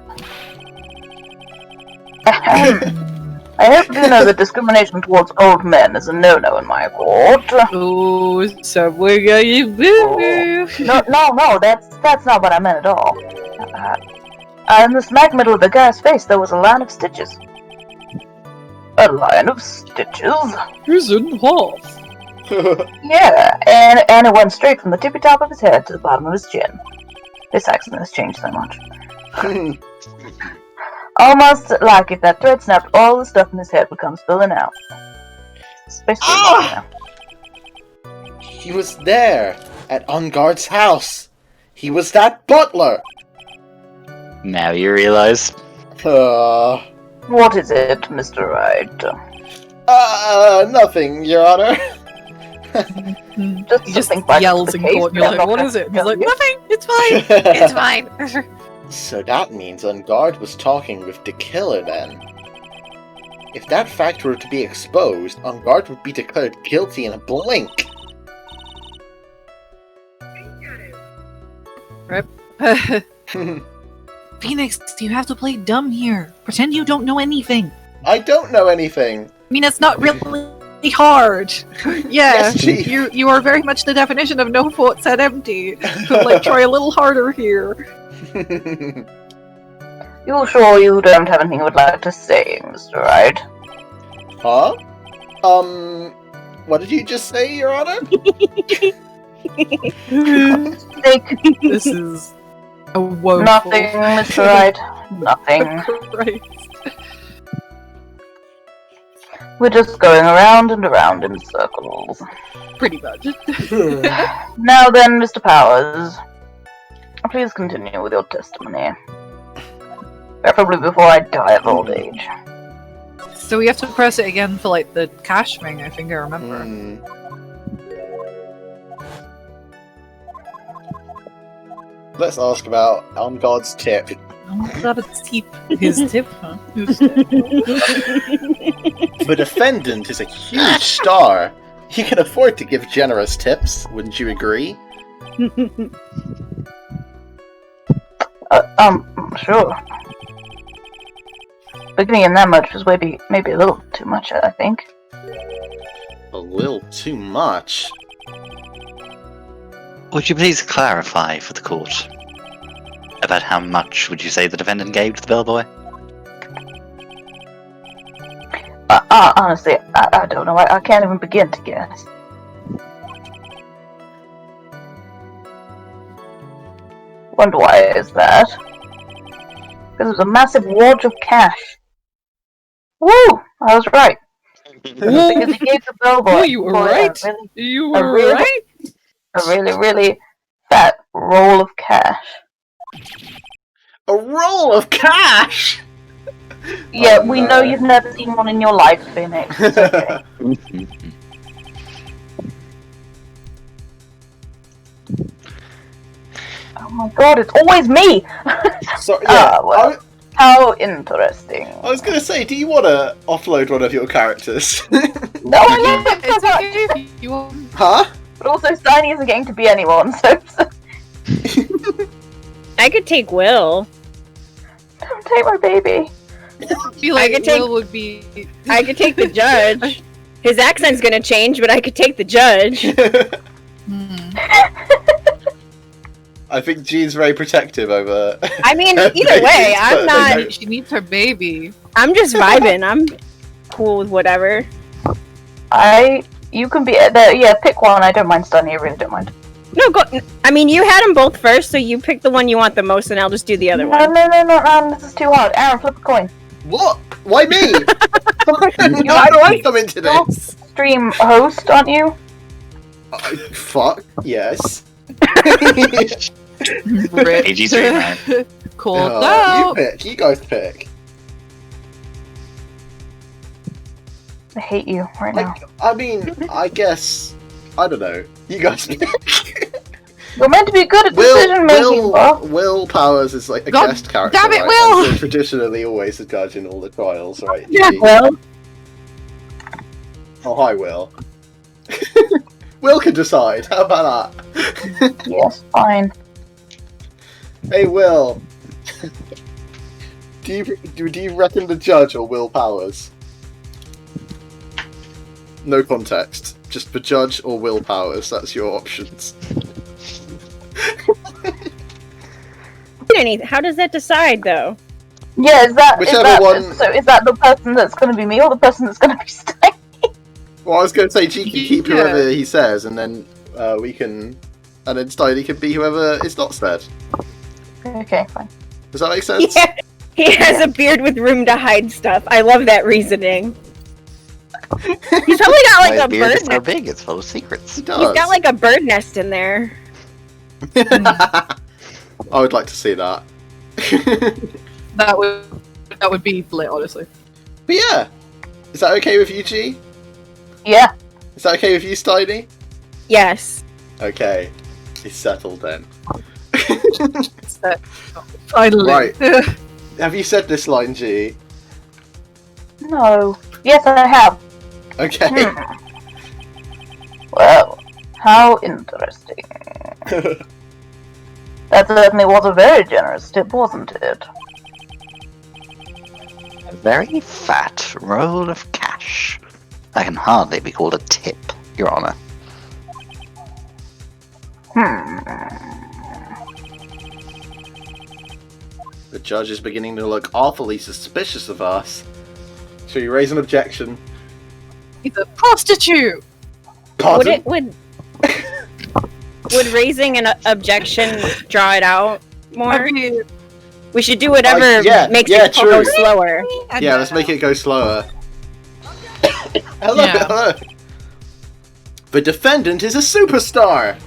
I hope you know that discrimination towards old men is a no-no in my court. Oh, Subway got you boo-boo. No, that's not what I meant at all. In the smack middle of the guy's face, there was a line of stitches. A line of stitches? He's in half. Yeah, and it went straight from the tippy top of his head to the bottom of his chin. This accent has changed so much. Almost like if that thread snapped, all the stuff in his head would come spilling out. Especially now. He was there, at Onguard's house. He was that butler. Now you realize. What is it, Mr. Wright? Nothing, Your Honor. Just He just something by yells in court, and you're like, what is it? And he's like, nothing, it's fine, it's fine. So that means Onguard was talking with the killer then. If that fact were to be exposed, Onguard would be declared guilty in a blink. Phoenix, you have to play dumb here. Pretend you don't know anything. I don't know anything. I mean, it's not really hard. Yeah, Yes, Chief. you are very much the definition of no fort set empty. But, like, try a little harder here. You sure you don't have anything you would like to say, Mr. Wright? Huh? What did you just say, Your Honor? This is a woeful... Nothing, Mr. Wright. Nothing. Right. We're just going around and around in circles. Pretty much. Now then, Mr. Powers, please continue with your testimony. Preferably before I die of old age. So we have to press it again for, like, the cash thing, I think I remember. Let's ask about Onguard's tip. Oh, that his tip, huh? The defendant is a huge star. He can afford to give generous tips, wouldn't you agree? Sure. But giving him that much was maybe a little too much, I think. A little too much. Would you please clarify for the court about how much would you say the defendant gave to the bellboy? Honestly, I don't know. I can't even begin to guess. Wonder why is that? Because it was a massive wad of cash. Woo! I was right. Because he gave the bellboy. Oh, you were right. You were right. A really, really fat roll of cash. A roll of cash! Yeah, we know you've never seen one in your life, Phoenix. It's okay. Oh my god, it's always me! So, yeah, well, how interesting. I was gonna say, do you want to offload one of your characters? No, I love it so much! You want... Huh? But also, Steiny isn't getting to be anyone, so... I could take Will. Don't take my baby. I feel like Will would be... I could take the judge. His accent's gonna change, but I could take the judge. I think Jean's very protective over... I mean, either way, I'm not... She needs her baby. I'm just vibing. I'm cool with whatever. You can be... yeah, pick one. I don't mind Steiny, I really don't mind. No, go. I mean, you had them both first, so you pick the one you want the most, and I'll just do the other one. No, this is too hard. Aaron, flip a coin. What? Why me? You How do are I come into this? stream host, aren't you? Fuck, yes. AG's dream, man. Called You out. pick. You guys pick. I hate you right now. I mean, I guess... I don't know. You guys pick. You're meant to be good at decision making, bro. Will Powers is like a God guest character, damn it, right? Will! And so traditionally always the judge in all the trials, right? Yeah, G? Well, Oh, hi, Will. Will can decide. How about that? Yes, fine. Hey, Will. Do you reckon the judge or Will Powers? No context. Just the judge or Will Powers. That's your options. how does that decide, though? Yeah, is that Whichever so? Is that the person that's going to be me or the person that's going to be Stein? Well, I was going to say G can keep Yeah. whoever he says, and then we can, and then Steiny can be whoever is not said. Okay, fine. Does that make sense? Yeah, he has a beard with room to hide stuff. I love that reasoning. He's probably got like My a beard is bird. so big, it's full of secrets. He does. He's got like a bird nest in there. I would like to see that. That would be lit, honestly. But yeah, is that okay with you, G? Yeah. Is that okay with you, Steiny? Yes. Okay, it's settled then. So, finally. Right. Have you said this line, G? No. Yes, I have. Okay. Well, how interesting. That certainly was a very generous tip, wasn't it? A very fat roll of cash. That can hardly be called a tip, Your Honor. The judge is beginning to look awfully suspicious of us. Shall you raise an objection? He's a prostitute! Pardon? Would raising an objection draw it out more? I mean, We should do whatever yeah, makes yeah, it go true. slower. Yeah, let's make it go slower. Hello, Yeah. hello. The defendant is a superstar!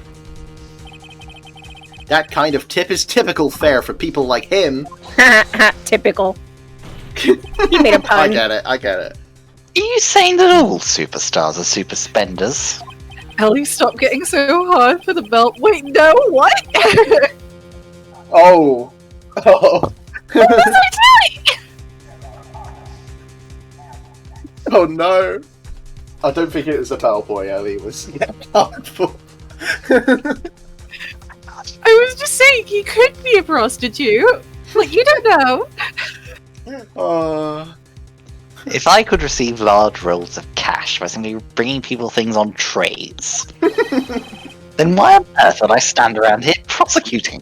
That kind of tip is typical fare for people like him. Typical. He made a I pun. get it. Are you saying that all superstars are super spenders? Ellie, stop getting so hard for the belt. Wait, no, what? Oh. Oh. What was I doing? Oh no. I don't think it was a bellboy Ellie was powerful. I was just saying he could be a prostitute. Like, you don't know. If I could receive large rolls of cash by simply bringing people things on trays, then why on earth would I stand around here prosecuting?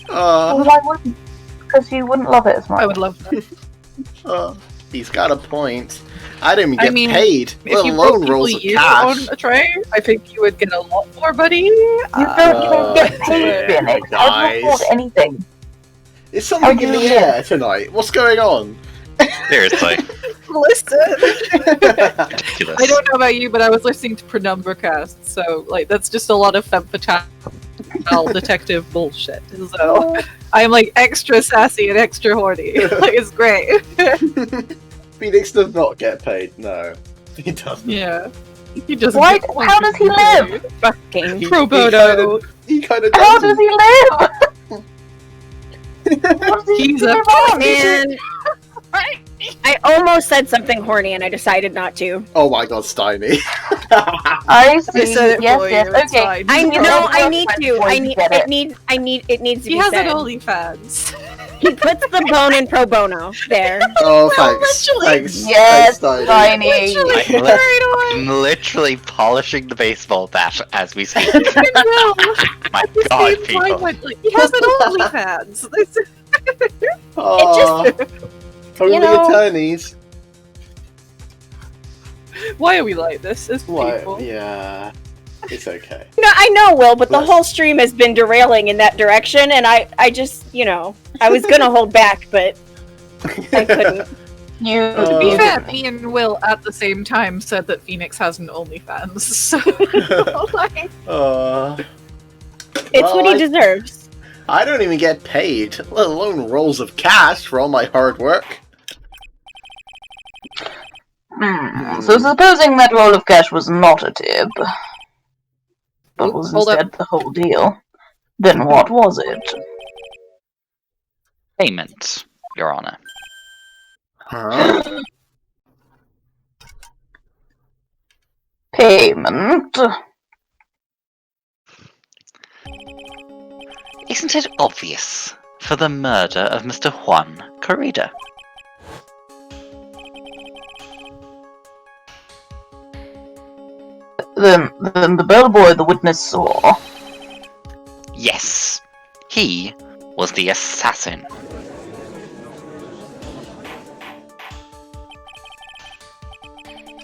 Well, I wouldn't. Because you wouldn't love it as much. I would love that. He's got a point. I didn't even get I mean, paid, If let you alone brought rolls people of you cash. on a tray, I think you would get a lot more, buddy. You don't get paid, Phoenix. I don't afford guys. anything. Is something in the air tonight? What's going on? Seriously. Listen. Ridiculous. I don't know about you, but I was listening to Penumbercast, so like that's just a lot of femme fatale detective bullshit. So I'm like extra sassy and extra horny. Like it's great. Phoenix does not get paid. No, he doesn't. Yeah. He doesn't. Why? get How does he live? Fucking. Pro bono. He kind of How does. does he live? What does he He's live a on? Man, I almost said something horny and I decided not to. Oh my god, Steiny. I see. I said it Yes, for yes. you. It's Okay. fine. I You know. know, I need to. before I you need. get It it. needs. I need. It needs to He be has said. an OnlyFans. He puts the bone in pro bono. There. Oh, thanks. literally. Thanks. Yes, Thanks, Steiny. Tiny. I'm, Right on. literally polishing the baseball bat as we speak. No. My At the god, same people. time, like, he has an OnlyFans. Aw, only know- attorneys. Why are we like this as What? people? Yeah. It's okay. No, I know, Will, but the Bless. whole stream has been derailing in that direction, and I just, I was gonna hold back, but I couldn't. To be Uh, fair, me and Will at the same time said that Phoenix has an OnlyFans, so like, It's what he deserves. I don't even get paid, let alone rolls of cash for all my hard work. So supposing that roll of cash was not a tip, but was hold instead the whole deal, then what was it? Payment, Your Honor. Huh? Payment? Isn't it obvious for the murder of Mr. Juan Corrida? Then the bellboy the witness saw. Yes, he was the assassin.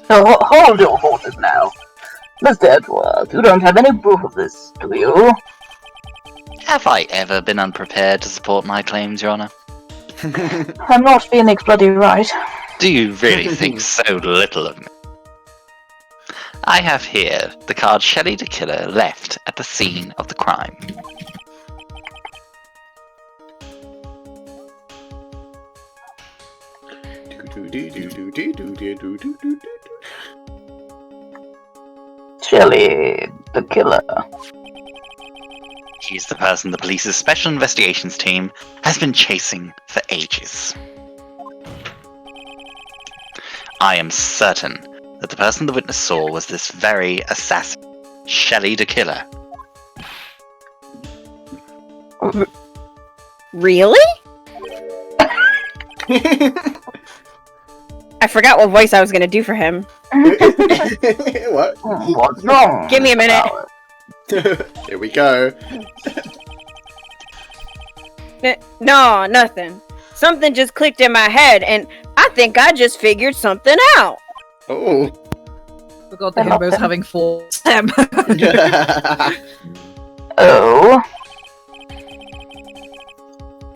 So hold your horses now. Mr. Edwards, you don't have any proof of this, do you? Have I ever been unprepared to support my claims, Your Honor? I'm not Phoenix bloody right. Do you really think so little of me? I have here the card Shelley the Killer left at the scene of the crime. Shelley, the killer. He's the person the police's special investigations team has been chasing for ages. I am certain that the person the witness saw was this very assassin, Shelley the Killer. Really? I forgot what voice I was gonna do for him. What? What's wrong? Give me a minute. Here we go. No, nothing. Something just clicked in my head, and I think I just figured something out. Oh. forgot the himbo's having four stem. Oh.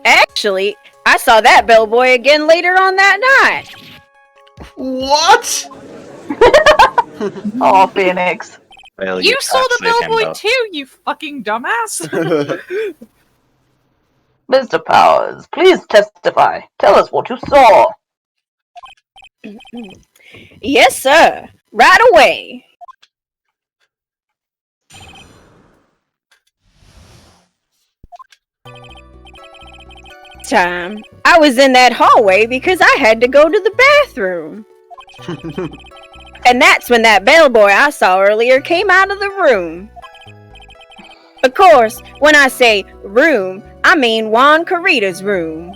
Actually, I saw that bellboy again later on that night. What? Oh, Phoenix. Well, You saw the absolute bellboy himbo. too, you fucking dumbass. Mr. Powers, please testify. Tell us what you saw. Yes, sir. Right away. Time. I was in that hallway because I had to go to the bathroom. And that's when that bellboy I saw earlier came out of the room. Of course, when I say room, I mean Juan Corrida's room.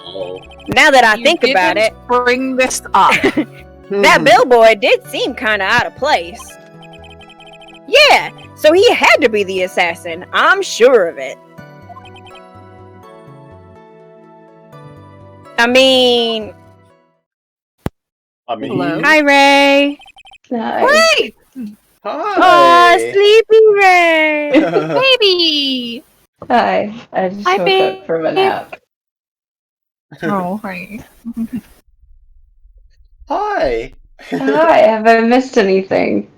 Oh. Now that I You think about it, didn't bring this up. that bellboy did seem kinda out of place. Yeah, so he had to be the assassin. I'm sure of it. I mean... Hello? Hi, Ray. Wait! Aw, Hi. Sleepy Ray. Baby! Hi, I just Hi, woke babe. up from a nap. Oh, right. Hi. Hi, have I missed anything?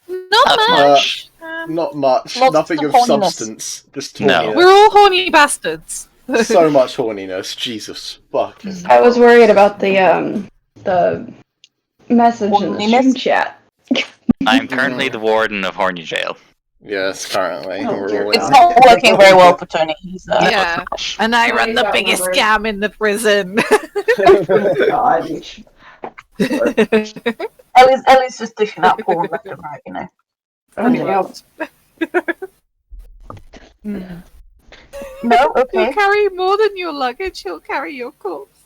Not much. Not much. Lots Nothing of of horniness. substance. Just No. horniness. We're all horny bastards. So much horniness. Jesus fucking. I was worried about the message in the stream Horniness? chat. I'm currently the warden of Horny Jail. Yes, currently. Oh, We're dear all It's in- not working very well for Tony. He's Yeah. And I run the biggest scam in the prison. Oh, God. Ellie's just dishing out porn left and right, you know. Oh, Mm. No, He'll okay. carry more than your luggage, he'll carry your corpse.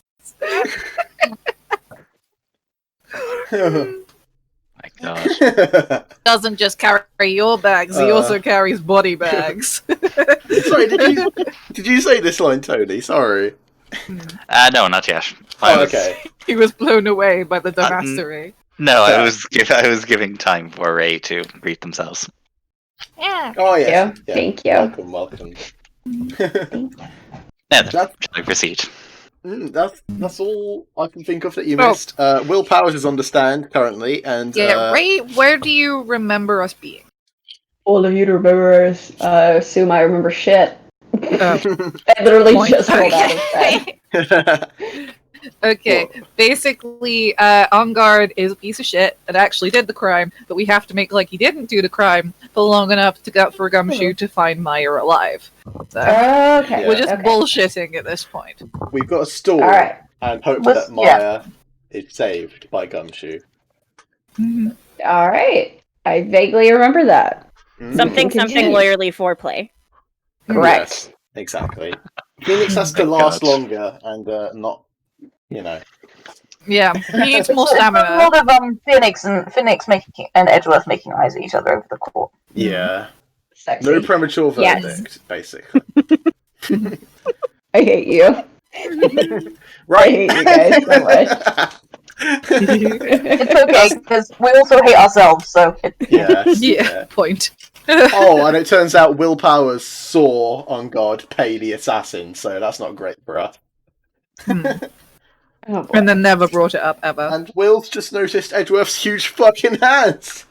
My God. Doesn't just carry your bags, he also carries body bags. Sorry, did you say this line, Tony? Sorry. No, not yet. Oh, okay. He was blown away by the dumbassery. No, I was giving time for Ray to greet themselves. Yeah. Oh yes. Yeah, thank you. Welcome. Now then, That- shall we proceed? That's all I can think of that you missed. Will Powers is on the stand currently, and Yeah, Ray, where do you remember us being? All of you to remember is, assume I remember shit. Oh. I literally Point. just rolled out of bed. Okay, basically, On Guard is a piece of shit and actually did the crime, but we have to make like he didn't do the crime for long enough to get for Gumshoe to find Meyer alive. So, Okay. we're just okay. bullshitting at this point. We've got a story Alright. and hope Let's- that Maya is saved by Gumshoe. Alright. I vaguely remember that. Something Continue. lawyerly foreplay. Correct. Yes, exactly. Phoenix has to Thank last God. longer and not, you know. Yeah, he needs more It's a stamina. lot of Phoenix making and Edgeworth making eyes at each other over the court. Yeah. Sexy. No premature Yes. verdict, basically. I hate you. I hate you guys so much. It's okay because we also hate ourselves, so Yes. Yeah, point. Oh, and it turns out Will Powers saw On Guard pay the assassin, so that's not great for us. Oh, boy. And then never brought it up ever. And Will's just noticed Edgeworth's huge fucking hands.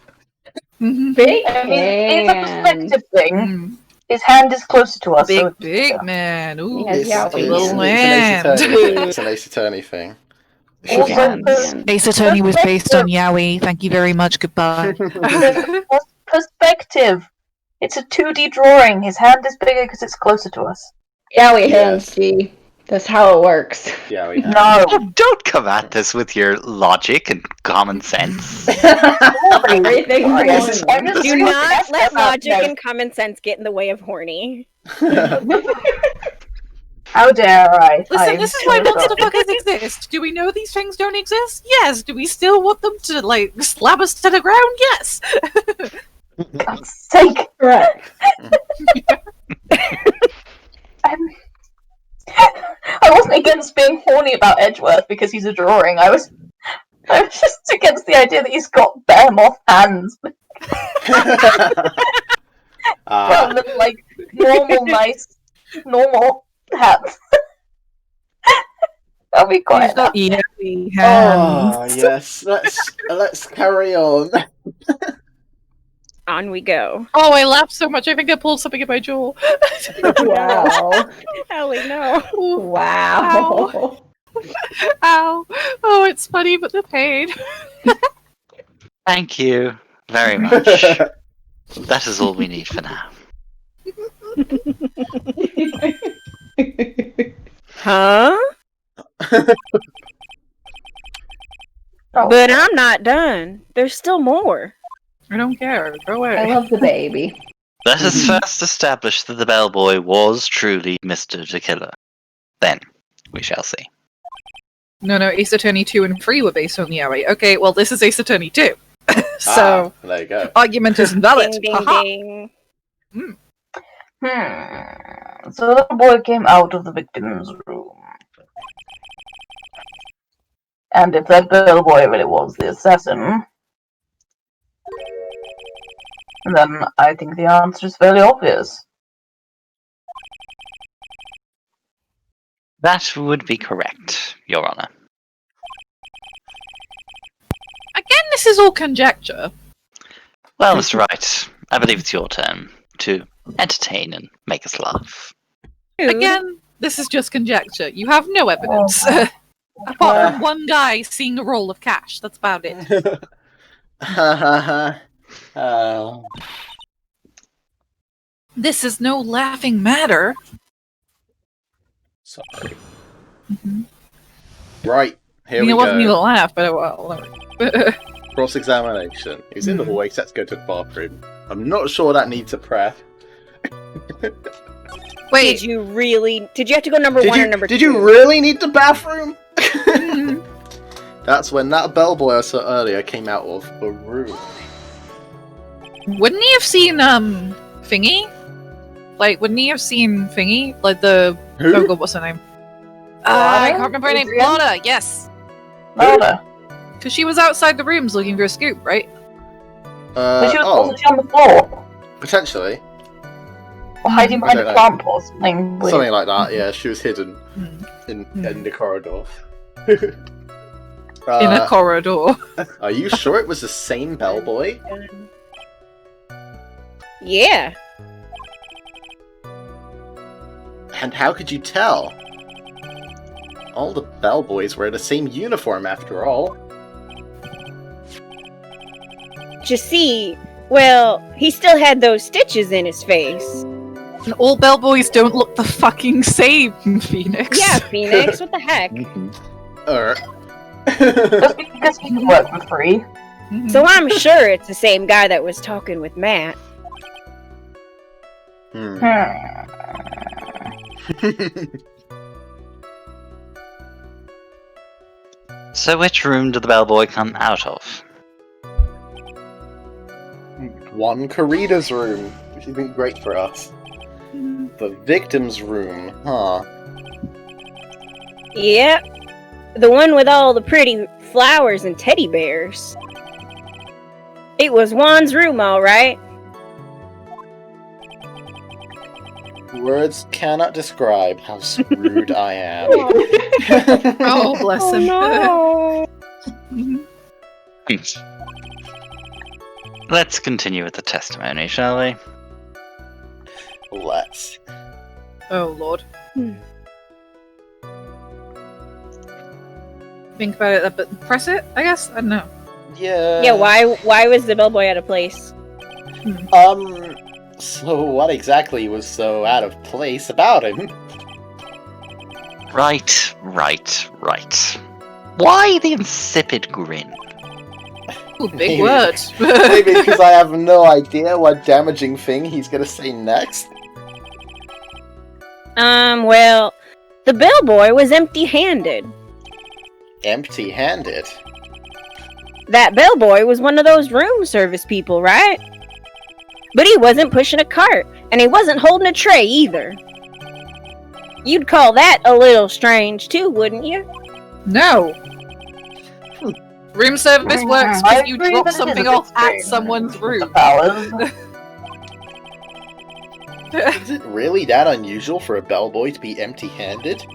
Big I mean, it's a hand. perspective thing. Mm. His hand is closer to us, so Big man. Ooh, Yes, yeah, a little It's land. an Ace Attorney thing. Also, Man, pers- man. Ace Attorney was based on Yowie. Thank you very much. Goodbye. perspective. It's a 2D drawing. His hand is bigger because it's closer to us. Yeah, we Yes. hands, G. That's how it works. Yeah, we have. No. Oh, don't come at this with your logic and common sense. Everything Sorry, horny. I'm just Do saying not that's let about logic no. and common sense get in the way of horny. How dare I? Listen, I'm this is why so monster sorry. fuckers exist. Do we know these things don't exist? Yes. Do we still want them to, like, slap us to the ground? Yes. God's sake. Correct. I wasn't against being horny about Edgeworth because he's a drawing. I was just against the idea that he's got bare moth hands rather than like normal, nice, normal hands. That'll be quite He's got Yowie Oh hands. yes, let's carry on. On we go. Oh, I laughed so much. I think I pulled something in my jaw. Wow. Ellie, no. Wow. Ow. Oh, it's funny, but the pain. Thank you very much. That is all we need for now. Huh? Oh. But I'm not done. There's still more. I don't care. Go away. I love the baby. Let us first establish that the bellboy was truly Mr. the Killer. Then we shall see. No, Ace Attorney 2 and 3 were based on Yowie. Okay, well, this is Ace Attorney 2. So, there you go. argument is invalid. Ding, ding, Haha. ding. So the little boy came out of the victim's room. And if that bellboy really was the assassin, then I think the answer is fairly obvious. That would be correct, Your Honor. Again, this is all conjecture. Well, Mr. Wright, I believe it's your turn to entertain and make us laugh. Again, this is just conjecture. You have no evidence. Apart from one guy seeing a roll of cash. That's about it. Oh. This is no laughing matter. Sorry. Right, here I mean, we it wasn't even a go. laugh, but well. Cross-examination. He's in the hallway, so let's go to the bathroom. I'm not sure that needs a prayer. Wait, Did you have to go number one or number two? Did you really need the bathroom? That's when that bellboy I saw earlier came out of the room. wouldn't he have seen Thingy? Like, wouldn't he have seen Thingy? Like the Who? oh god, what's her name? I can't remember her name. Adrian? Lana, yes. Murder. Because she was outside the rooms looking for a scoop, right? But she was Oh. also on the floor. Potentially. Or hiding behind a don't know. plant pot or something weird. Something like that, yeah. She was hidden in the corridor. In a corridor. Are you sure it was the same bellboy? Yeah. And how could you tell? All the bellboys wear the same uniform after all. You see, well, he still had those stitches in his face. And all bellboys don't look the fucking same, Phoenix. Yeah, Phoenix, what the heck? Just because he can work for free. So I'm sure it's the same guy that was talking with Matt. So which room did the bellboy come out of? One Karita's room, which has been great for us. The victim's room, huh? Yep. The one with all the pretty flowers and teddy bears. It was Juan's room, alright. Words cannot describe how screwed I am. Oh, bless him. No. Let's continue with the testimony, shall we? Let's. Oh, Lord. Think about it, but press it, I guess? I don't know. Yeah. Yeah, why was the bellboy out of place? So what exactly was so out of place about him? Right. Why the insipid grin? Ooh, big word. Maybe because I have no idea what damaging thing he's gonna say next? Well, the bellboy was empty-handed. Empty-handed? That bellboy was one of those room service people, right? But he wasn't pushing a cart, and he wasn't holding a tray either. You'd call that a little strange too, wouldn't you? No. Room service works I because you agree drop that it is something a bit off at strange, someone's Mr. room. Powers. Is it really that unusual for a bellboy to be empty-handed?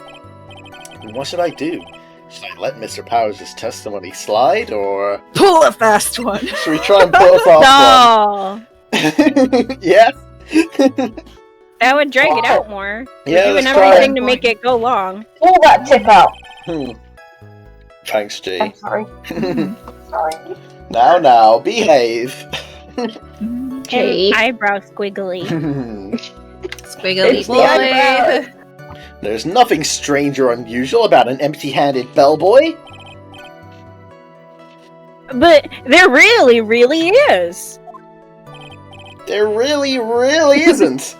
What should I do? Should I let Mr. Powers' testimony slide, or Pull a fast one. should we try and pull a fast No, one? Yes? that would drag it out more. Yeah, You're doing let's try everything it. to make it go long. Pull that tip out. Thanks, G. I'm sorry. Sorry. Now, behave. Hey. Eyebrow squiggly. Squiggly It's the eyebrows. boy. There's nothing strange or unusual about an empty-handed bellboy. But there really, really is. There really isn't.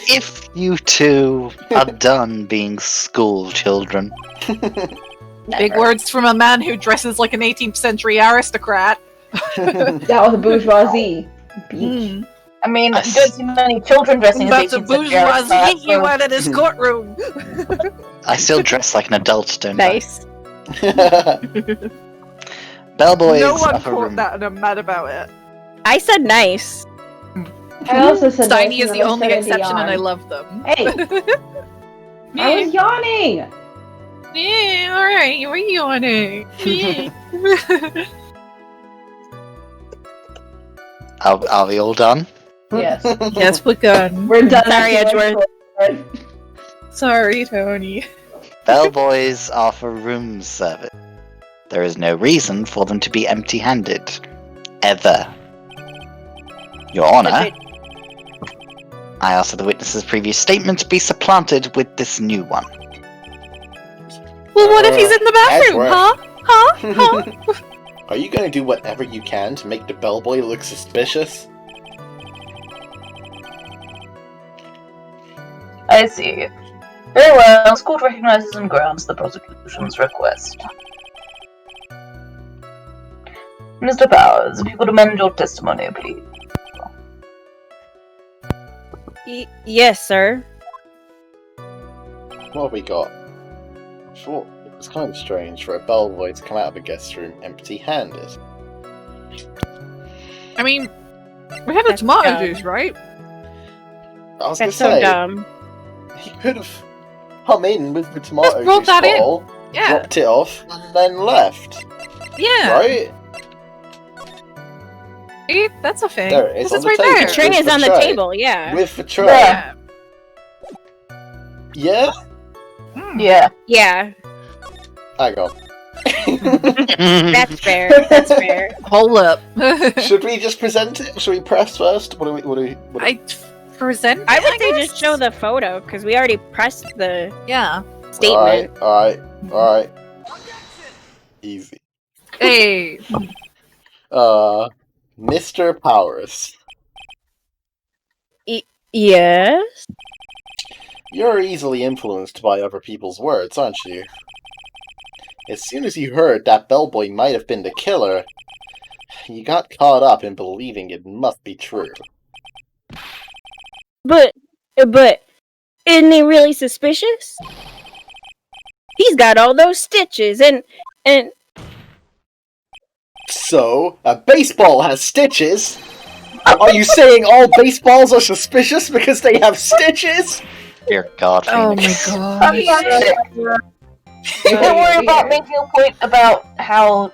If you two are done being school children, Big words from a man who dresses like an 18th century aristocrat. That was bourgeoisie. Beach. I mean, you don't see many children dressing But as the 18th century bourgeoisie aristocrats, you so- out of this courtroom. I still dress like an adult, don't Nice. I? Bellboys No one offer caught room. that and I'm mad about it. I said nice. I also said Steiny nice is and the I only started to exception and I yawn. love them. Hey, I was yawning. Yeah, alright, you were yawning. Are we all done? Yes, Yes, we're done. we're done. Sorry, Edgeworth. Sorry, Tony. Bellboys offer room service. There is no reason for them to be empty-handed. Ever. Your Honor, I ask that the witness's previous statement be supplanted with this new one. Well, what if he's in the bathroom, Edgeworth. huh? Huh? Are you going to do whatever you can to make the bellboy look suspicious? I see. Very well. This court recognizes and grants the prosecution's request. Mr. Powers, if you could amend your testimony, please. Yes, sir. What have we got? Sure, it was kind of strange for a bellboy to come out of a guest room empty-handed. I mean, we had a That's tomato dumb. juice, right? I was gonna That's so say, dumb. he could have come in with the tomato brought juice that in. bottle, Yeah. dropped it off, and then left. Yeah. Right? See? That's a thing. There it is, 'Cause on it's the right table. there. Tray With is the on the tray. table, yeah. With the tray. Yeah. Yeah? Hmm. Yeah. Yeah, Hang on. that's fair. That's fair. Hold up. Should we just present it? Should we press first? What do we... I present. I would say guess? just show the photo, because we already pressed the Yeah. statement. Alright. Easy. Hey. Mr. Powers. Yes? You're easily influenced by other people's words, aren't you? As soon as you heard that bellboy might have been the killer, you got caught up in believing it must be true. But, isn't he really suspicious? He's got all those stitches, and So, a baseball has stitches? Are you saying all baseballs are suspicious because they have stitches? Dear God, Oh my Phoenix. god. You don't worry about making a point about how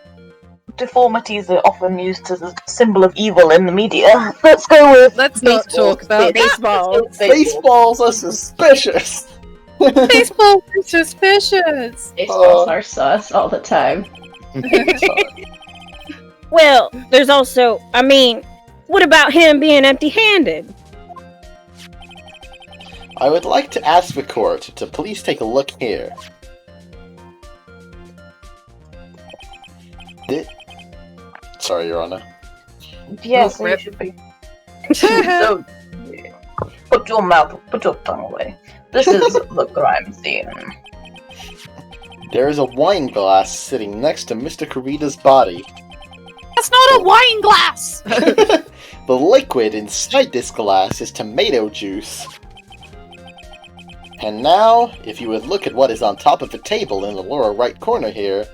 deformities are often used as a symbol of evil in the media. Let's go with Let's not talk about that. baseball. Baseballs are suspicious! Baseball is suspicious. Baseballs are sus all the time. Well, there's also, I mean, what about him being empty-handed? I would like to ask the court to please take a look here. Sorry, Your Honor. Yes, Oh, you rip. should be. So, put your tongue away. This is the crime scene. There is a wine glass sitting next to Mr. Kurita's body. That's not a wine glass. The liquid inside this glass is tomato juice. And now, if you would look at what is on top of the table in the lower right corner here,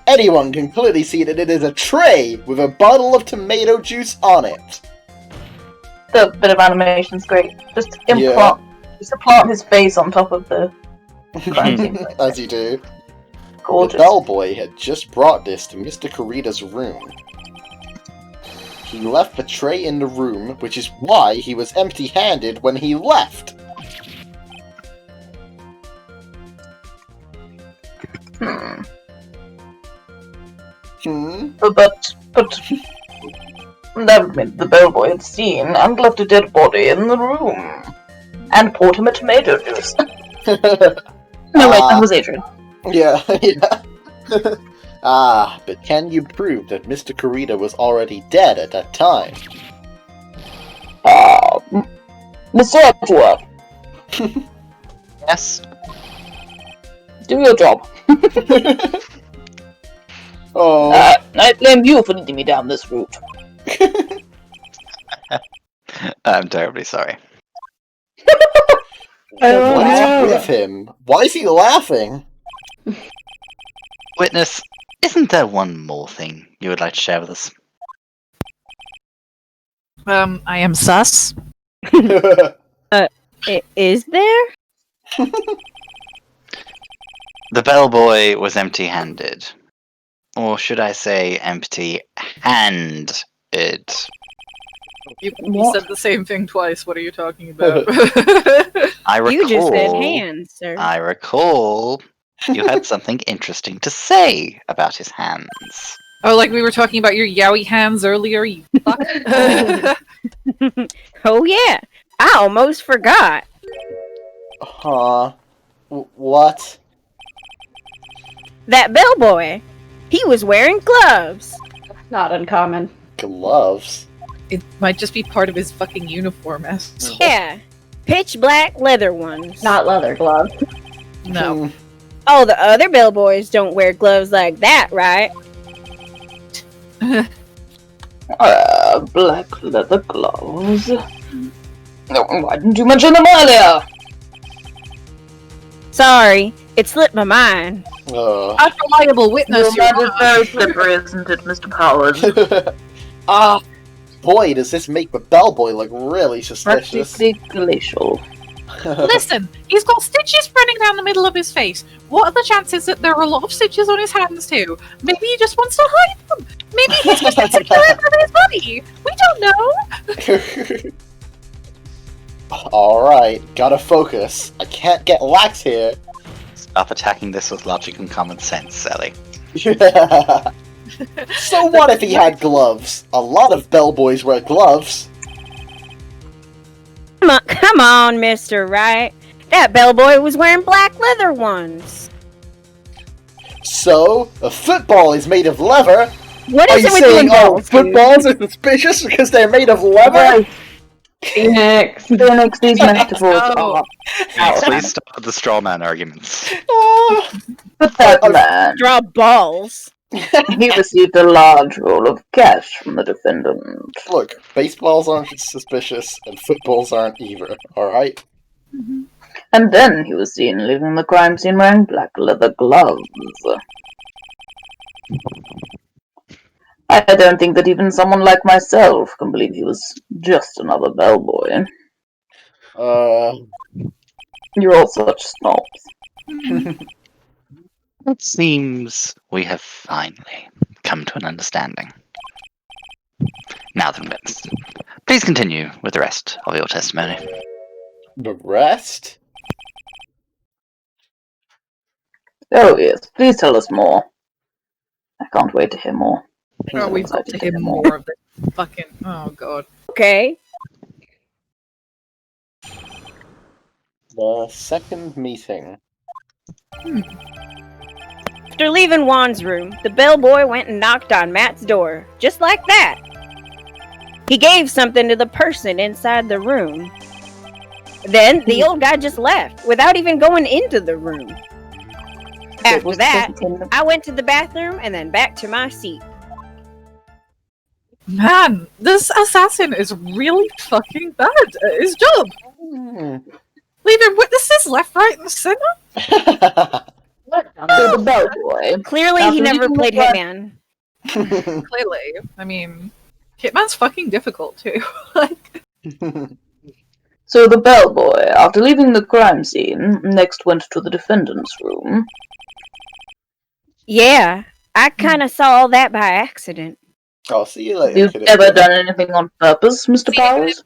anyone can clearly see that it is a tray with a bottle of tomato juice on it. The bit of animation's great. Just implant his face on top of the crime scene. As you do. Gorgeous. The bellboy had just brought this to Mr. Kurita's room. He left the tray in the room, which is why he was empty-handed when he left. Hmm. Hmm? But never mind, the bellboy had seen and left a dead body in the room. And poured him a tomato juice. No, wait, that was Adrian. Yeah. But can you prove that Mr. Kurita was already dead at that time? Mr. Edgeworth, Yes? do your job. Oh. I blame you for leading me down this route. I'm terribly sorry. What is with him? Why is he laughing? Witness, isn't there one more thing you would like to share with us? I am sus. Is there? The bellboy was empty-handed. Or should I say empty-handed? You What? said the same thing twice. What are you talking about? I recall... You just said hands, sir. I recall you had something interesting to say about his hands. Oh, like we were talking about your yowie hands earlier, you fuck. Oh yeah, I almost forgot. Huh? What? That bellboy, he was wearing gloves. Not uncommon. Gloves? It might just be part of his fucking uniform, asshole. Yeah, pitch black leather ones. Not leather gloves. No. Oh, the other bellboys don't wear gloves like that, right? Black leather gloves. No, why didn't you mention them earlier? Sorry, It slipped my mind. Unreliable witness, Your Your mind is Honor. very slippery, isn't it, Mr. Powers? Ah, boy, does this make the bellboy look really suspicious. Practically glacial. Listen, he's got stitches running down the middle of his face. What are the chances that there are a lot of stitches on his hands too? Maybe he just wants to hide them. Maybe he's just insecure about his body. We don't know. Alright, gotta focus. I can't get lax here. Stop attacking this with logic and common sense, Sally. So what if he had gloves? A lot of bellboys wear gloves. Come on, Mr. Wright. That bellboy was wearing black leather ones. So, a football is made of leather? What Are is you it with you saying, and oh, balls, dude? footballs are suspicious because they're made of leather? Right, Phoenix. Phoenix, these metaphors Oh. are Yes, please stop with the straw man arguments. Ah. But that man, Draw balls. he received a large roll of cash from the defendant. Look, baseballs aren't suspicious, and footballs aren't either, alright? And then he was seen leaving the crime scene wearing black leather gloves. I don't think that even someone like myself can believe he was just another bellboy. You're all such snobs. It seems we have finally come to an understanding. Now then, Vince, please continue with the rest of your testimony. The rest? Oh yes, please tell us more. I can't wait to hear more. Oh, we've got to hear more of this fucking. Oh god. Okay. The second meeting. After leaving Juan's room, the bellboy went and knocked on Matt's door, just like that. He gave something to the person inside the room. Then the old guy just left, without even going into the room. After that, I went to the bathroom and then back to my seat. Man, this assassin is really fucking bad at his job. Leaving witnesses left, right, and center. So the bellboy. Clearly, he After never leaving played the Hitman. Clearly, I mean, Hitman's fucking difficult too. Like, So the bellboy, after leaving the crime scene, next went to the defendant's room. Yeah, I kind of saw all that by accident. I'll see you later. You've never done anything on purpose, Mr. Powers?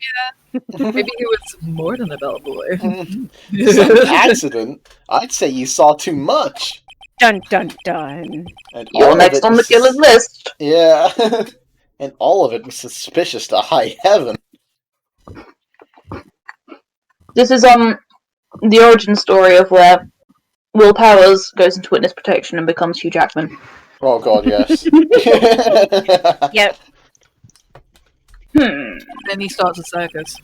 maybe he was more than a bellboy. Some accident? I'd say you saw too much. Dun dun dun. And all You're of next it on the was- killer's list. Yeah. And all of it was suspicious to high heaven. This is the origin story of where Will Powers goes into witness protection and becomes Hugh Jackman. Oh god, yes. Yep. Then he starts a circus.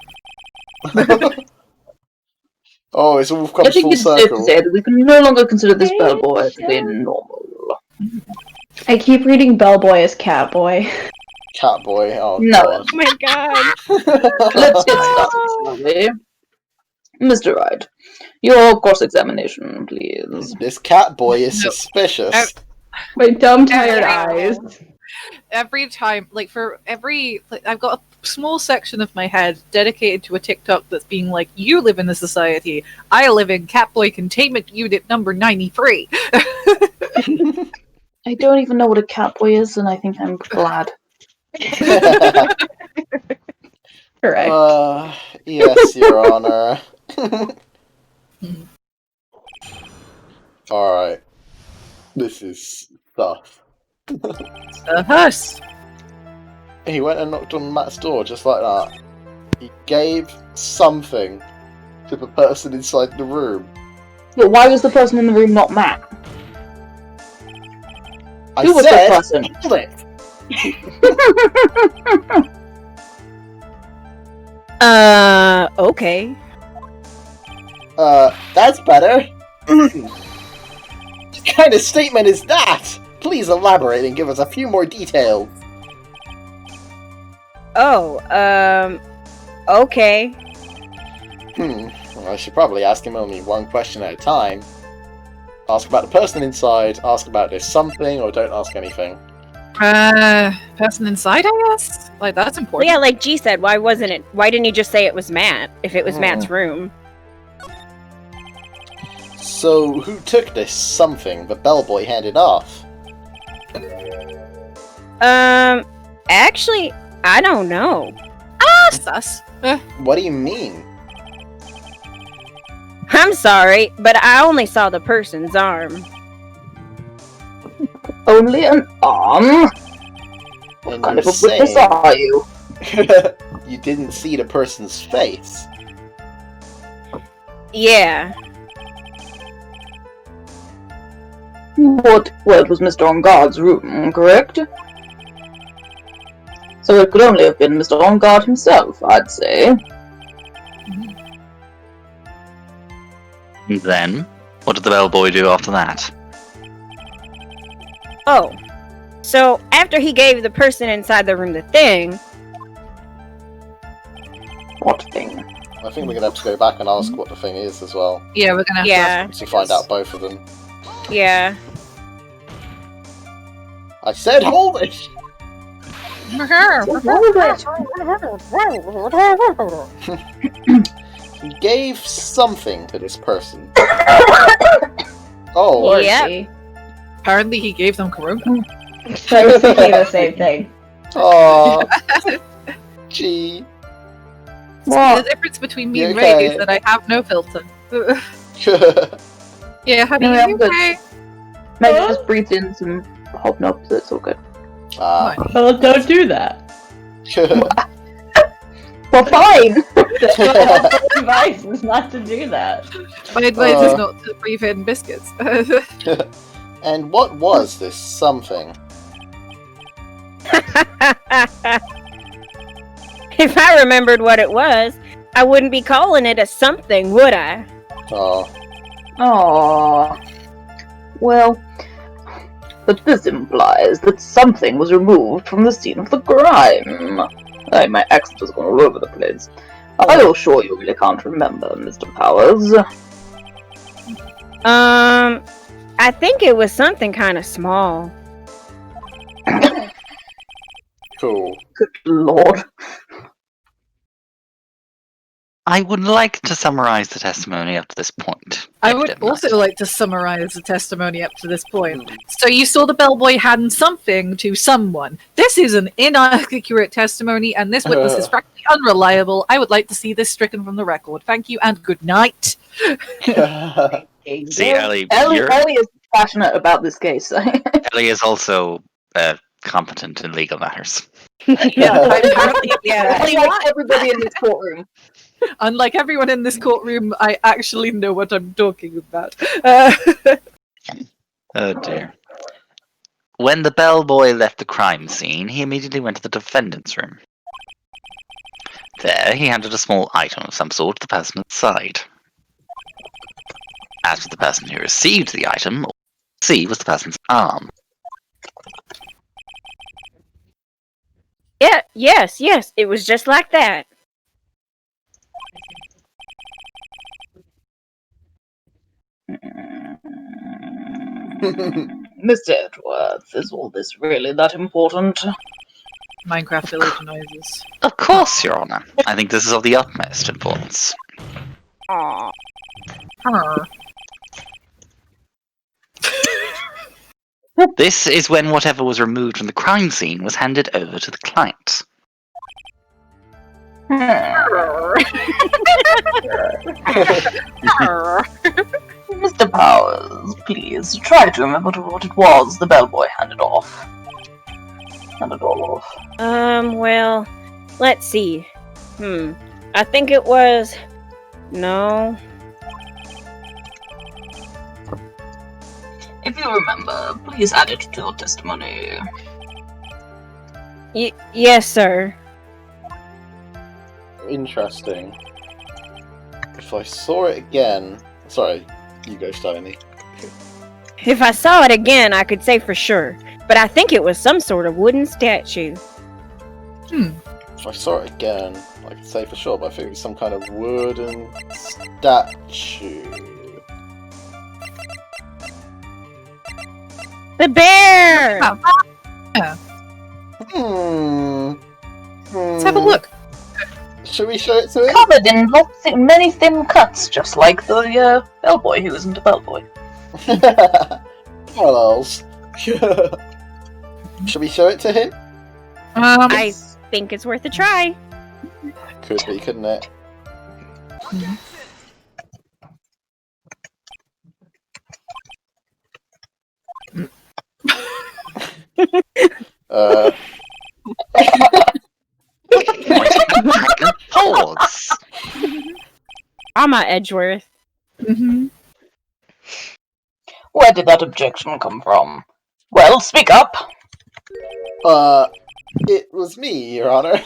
Oh, it's all come I think full it's safe to circle. say that we can no longer consider this bellboy to be normal. I keep reading Bellboy as Catboy. Catboy, oh No. god. Oh my god. Let's get started, shall we? Mr. Wright, your cross-examination, please. This Catboy is No. suspicious. My dumb, tired eyes. Every time, like I've got a small section of my head dedicated to a TikTok that's being like, you live in the society, I live in Catboy Containment Unit number 93. I don't even know what a catboy is, and I think I'm glad. Correct. Yes, Your Honor. Alright. This is stuff. A hearse. He went and knocked on Matt's door just like that. He gave something to the person inside the room. But why was the person in the room not Matt? I Who was the said, person? kill it. Okay. That's better. What kind of statement is that? Please elaborate and give us a few more details. Oh, okay. Well, I should probably ask him only one question at a time. Ask about the person inside, ask about this something, or don't ask anything. Person inside, I guess? Like, that's Well, important. yeah, like G said, why didn't he just say it was Matt, if it was Matt's room? So, who took this something the bellboy handed off? Actually, I don't know. That's us. What do you mean? I'm sorry, but I only saw the person's arm. Only an arm? What And kind of you're a witness saying are you? you didn't see the person's face. Yeah. Well, it was Mr. On Guard's room, correct? So it could only have been Mr. On Guard himself, I'd say. And then, what did the bellboy do after that? Oh. So, after he gave the person inside the room the thing... What thing? I think we're gonna have to go back and ask what the thing is as well. Yeah, we're gonna have Yeah. To find out both of them. Yeah. I said hold it! He gave something to this person. Oh, Or Yep. she. Apparently he gave them corona. I was thinking the same thing. oh, gee. The difference between me You and Ray okay? is that I have no filter. Yeah, honey, No, I'm you good. okay? Maybe just breathed in some hobnob, so it's all good. Ah. Well, don't do that. Well, fine! The advice is not to do that. My advice is not to breathe in biscuits. And what was this something? If I remembered what it was, I wouldn't be calling it a something, would I? Oh, Aww. Well, but this implies that something was removed from the scene of the crime. My accent is going all over the place. Are you sure you really can't remember, Mr. Powers? I think it was something kind of small. cool. Good lord. I would like to summarize the testimony up to this point. I if you would don't also mind. like to summarize the testimony up to this point. So you saw the bellboy handing something to someone. This is an inaccurate testimony, and this witness is frankly unreliable. I would like to see this stricken from the record. Thank you, and good night. See, Ellie, Ellie is passionate about this case. Ellie is also competent in legal matters. Apparently, yeah. Unlike everybody in this courtroom. Unlike everyone in this courtroom, I actually know what I'm talking about. Oh dear. When the bellboy left the crime scene, he immediately went to the defendant's room. There, he handed a small item of some sort to the person inside. As for the person who received the item, all C was the person's arm. Yeah, yes, it was just like that. Mr. Edwards, is all this really that important? Minecraft Village noises. Of course, Your Honor. I think this is of the utmost importance. Aw. This is when whatever was removed from the crime scene was handed over to the client. Mr. Powers, please try to remember what it was the bellboy handed off. Handed all off. Well, let's see. I think it was... No. If you remember, please add it to your testimony. Yes, sir. Interesting. If I saw it again... Sorry, you go, Steiny. If I saw it again, I could say for sure. But I think it was some sort of wooden statue. If I saw it again, I could say for sure, but I think it was some kind of wooden statue. The bear! Let's have a look. Should we show it to him? Covered in many thin cuts, just like the bellboy who isn't a bellboy. Parallels. Should we show it to him? I think it's worth a try. Could be, couldn't it? Pause. I'm at Edgeworth. Where did that objection come from? Well, speak up! It was me, Your Honor.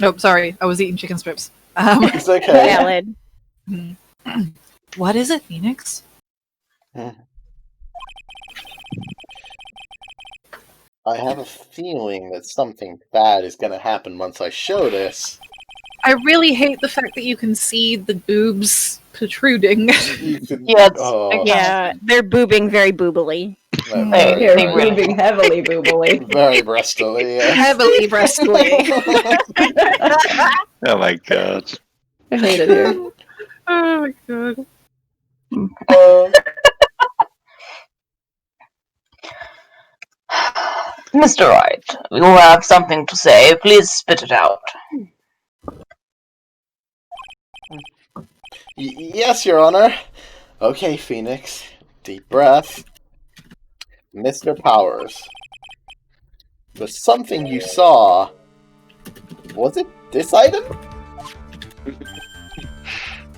Oh, sorry. I was eating chicken strips. It's okay. Valid. What is it, Phoenix? I have a feeling that something bad is gonna happen once I show this. I really hate the fact that you can see the boobs protruding. You could, Yeah, Yeah, they're boobing very boobily. They're they really- moving heavily, boobily. Very breastily, yeah. Heavily breastly. Oh my god. I hate it here. Oh my god. Mr. Wright, you have something to say. Please spit it out. Yes, Your Honor. Okay, Phoenix. Deep breath. Mr. Powers. The something you saw... Was it this item?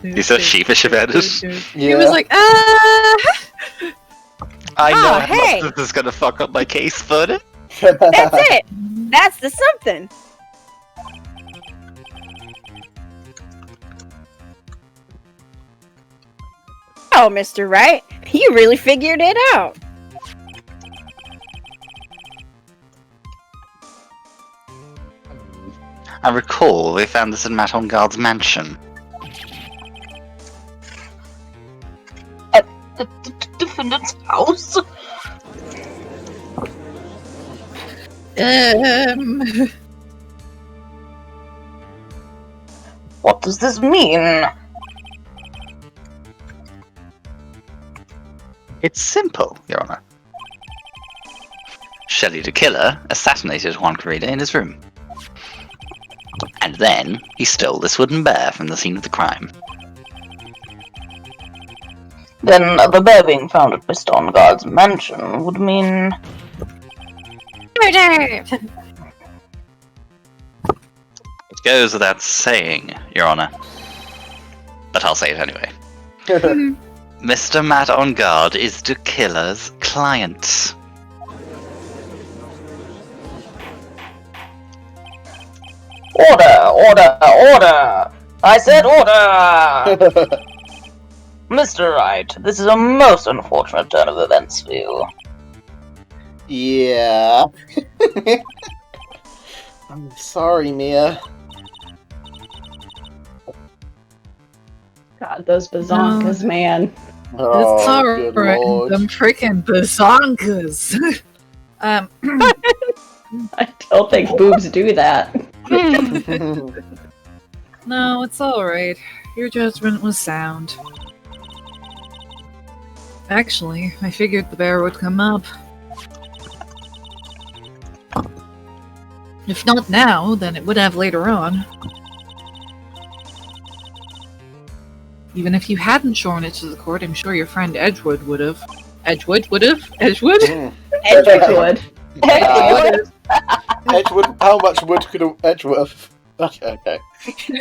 He's so sheepish about it. He was like, I know Oh, how hey. much this is gonna fuck up my case further. That's it! That's the something! Oh, Mr. Wright, you really figured it out. I recall they found this in Matt on Guard's mansion. At the defendant's house? What does this mean? It's simple, Your Honor. Shelley the killer assassinated Juan Corrida in his room. And then he stole this wooden bear from the scene of the crime. Then the bear being found at Mr. Onguard's mansion would mean... Murder! It goes without saying, Your Honor. But I'll say it anyway. Mr. Matt on Guard is the killer's client. Order! Order! Order! I said order! Mr. Wright, this is a most unfortunate turn of events for you. Yeah. I'm sorry, Mia. God, those bazonkas, man. Oh, It's good alright. lord. Them freaking bazonkas. I don't think boobs do that. No, it's alright. Your judgment was sound. Actually, I figured the bear would come up. If not now, then it would have later on. Even if you hadn't shown it to the court, I'm sure your friend Edgewood would have. Edgewood would have? Edgewood? Edgewood. Edgewood, how much wood could Edgewood? Okay. Okay.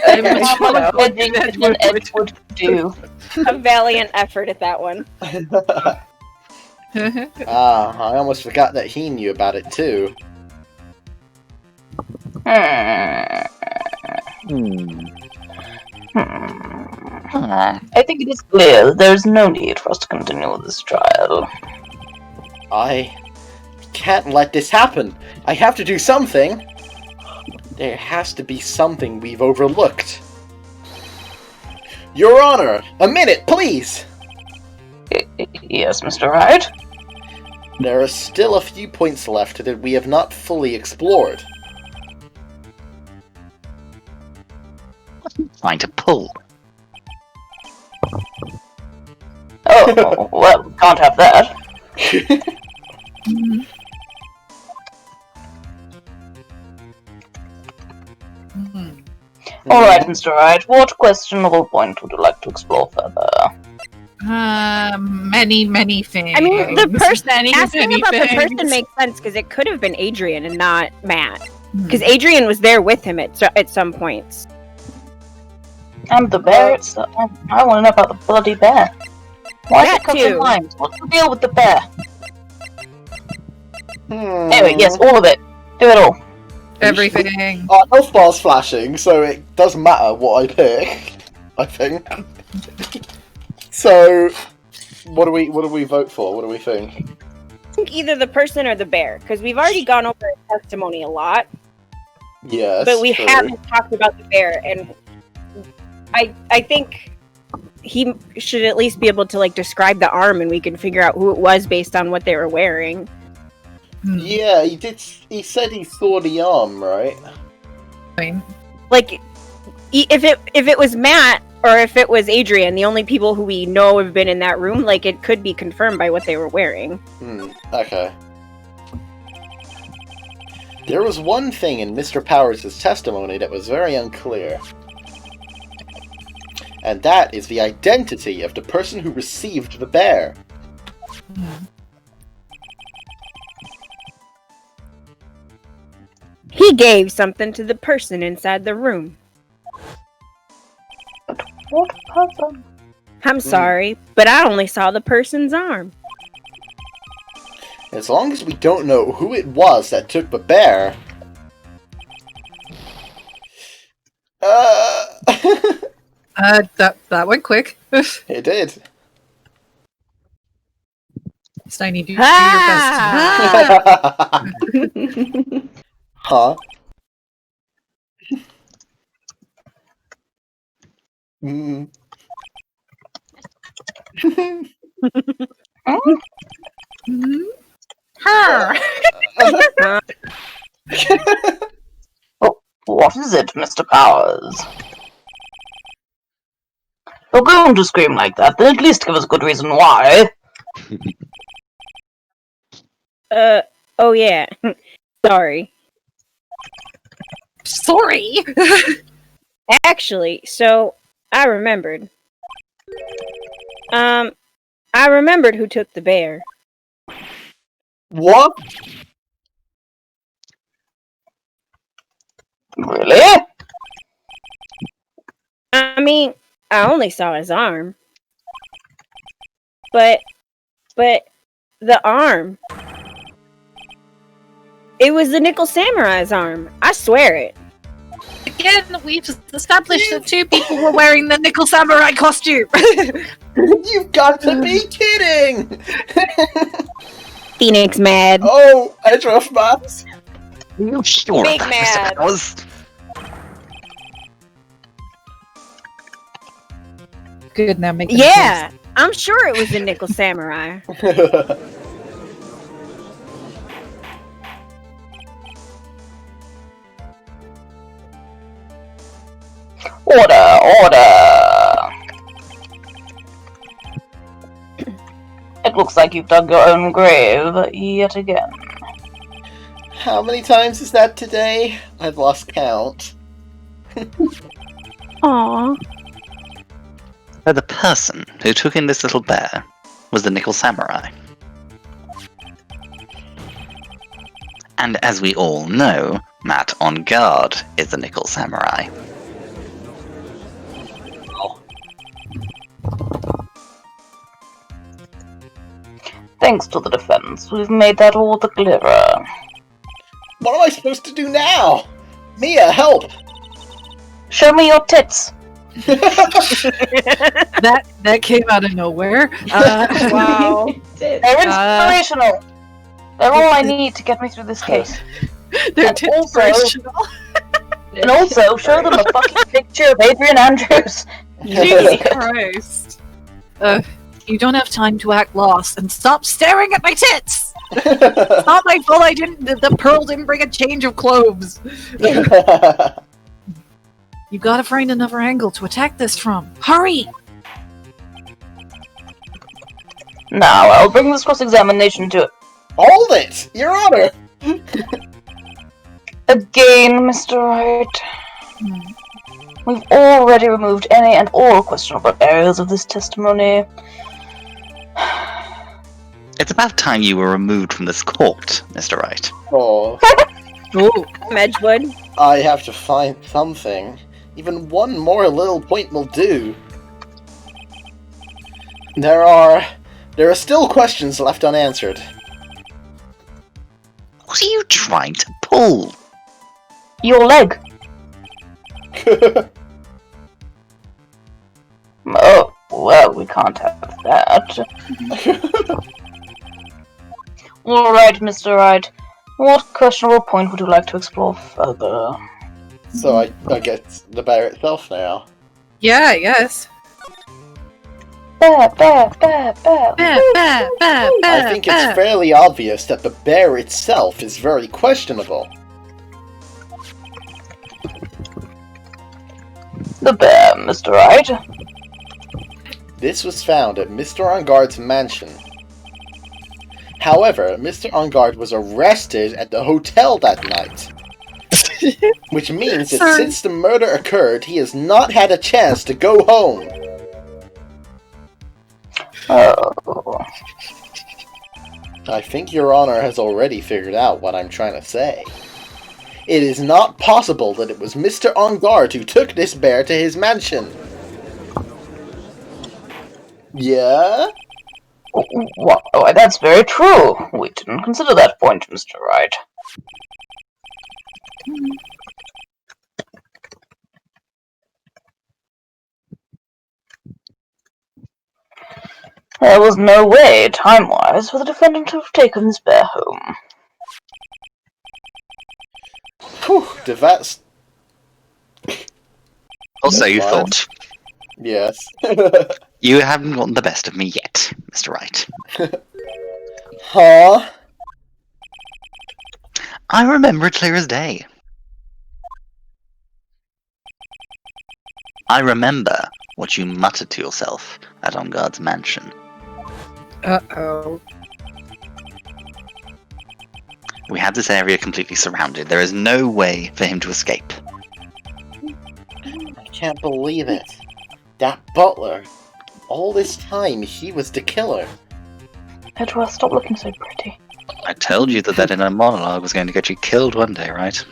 How much edging can Edgewood do? A valiant effort at that one. I almost forgot that he knew about it too. I think it is clear that there is no need for us to continue with this trial. I can't let this happen. I have to do something. There has to be something we've overlooked. Your Honor, a minute, please! Yes, Mr. Wright? There are still a few points left that we have not fully explored. Trying to pull. Oh, well, can't have that. Alright, Mr. Wright, what questionable point would you like to explore further? Many things. I mean, the person Many, asking many about the person things. makes sense because it could have been Adrian and not Matt. Because Adrian was there with him at some points. And the bear itself. I want to know about the bloody bear. Why is That it covered too. in limes? What's the deal with the bear? Hmm. Anyway, yes, all of it. Do it all. Everything. Our health bar's flashing, so it doesn't matter what I pick, I think. So, what do we vote for? What do we think? I think either the person or the bear, because we've already gone over his testimony a lot, Yes, but we true. haven't talked about the bear, and I think he should at least be able to like describe the arm, and we can figure out who it was based on what they were wearing. Yeah, he did. He said he saw the arm, right? Like, if it was Matt or if it was Adrian, the only people who we know have been in that room, like it could be confirmed by what they were wearing. Okay. There was one thing in Mr. Powers' testimony that was very unclear. And that is the identity of the person who received the bear. He gave something to the person inside the room. What person? I'm sorry, but I only saw the person's arm. As long as we don't know who it was that took the bear... That went quick. It did. So I need you to do your best. Huh? Mm. Her. What is it, Mr. Powers? If you're going to scream like that, then at least give us a good reason why. Oh yeah. Sorry. Sorry. Actually, so I remembered. I remembered who took the bear. What? Really? I mean, I only saw his arm. But the arm. It was the Nickel Samurai's arm. I swear it. Again, we've established that two people were wearing the Nickel Samurai costume. You've got to be kidding! Phoenix mad. Oh, edge of maps. Are you sure Big that, mad. Mr. Powers? Good, now make Yeah, I'm sure it was the Nickel Samurai. Order! It looks like you've dug your own grave yet again. How many times is that today? I've lost count. Aww. So the person who took in this little bear was the Nickel Samurai. And as we all know, Matt on guard is the Nickel Samurai. Thanks to the defense, we've made that all the clearer. What am I supposed to do now? Mia, help! Show me your tits! That came out of nowhere. Wow. They're inspirational! They're all I need to get me through this case. They're And also- inspirational. And also, show them a fucking picture of Adrian Andrews! Jesus Christ. You don't have time to act lost, and stop staring at my tits! It's not my fault the pearl didn't bring a change of clothes. You gotta find another angle to attack this from. Hurry! Now, I'll bring this cross-examination to... Hold it! Your Honor! Again, Mr. Wright. We've already removed any and all questionable areas of this testimony. It's about time you were removed from this court, Mr. Wright. Oh, Ooh, Edgewood. I have to find something. Even one more little point will do. There are still questions left unanswered. What are you trying to pull? Your leg. Oh, well, we can't have that. Alright, Mr. Wright. What questionable point would you like to explore further? So I guess the bear itself now. Yeah, yes. Bear. I think it's fairly obvious that the bear itself is very questionable. The bear, Mr. Wright. This was found at Mr. Engarde's mansion. However, Mr. Engarde was arrested at the hotel that night. Which means that since the murder occurred, he has not had a chance to go home. Oh. I think Your Honor has already figured out what I'm trying to say. It is not possible that it was Mr. Engarde who took this bear to his mansion. Yeah? Why, that's very true. We didn't consider that point, Mr. Wright. There was no way, time-wise, for the defendant to have taken this bear home. Whew, that's... Also, you Fine. thought. Yes. You haven't gotten the best of me yet, Mr. Wright. Huh? I remember it clear as day. I remember what you muttered to yourself at Engarde's mansion. Uh-oh. We had this area completely surrounded. There is no way for him to escape. I can't believe it. That butler. All this time, he was the killer. Edgeworth, stop looking so pretty. I told you that inner monologue was going to get you killed one day, right?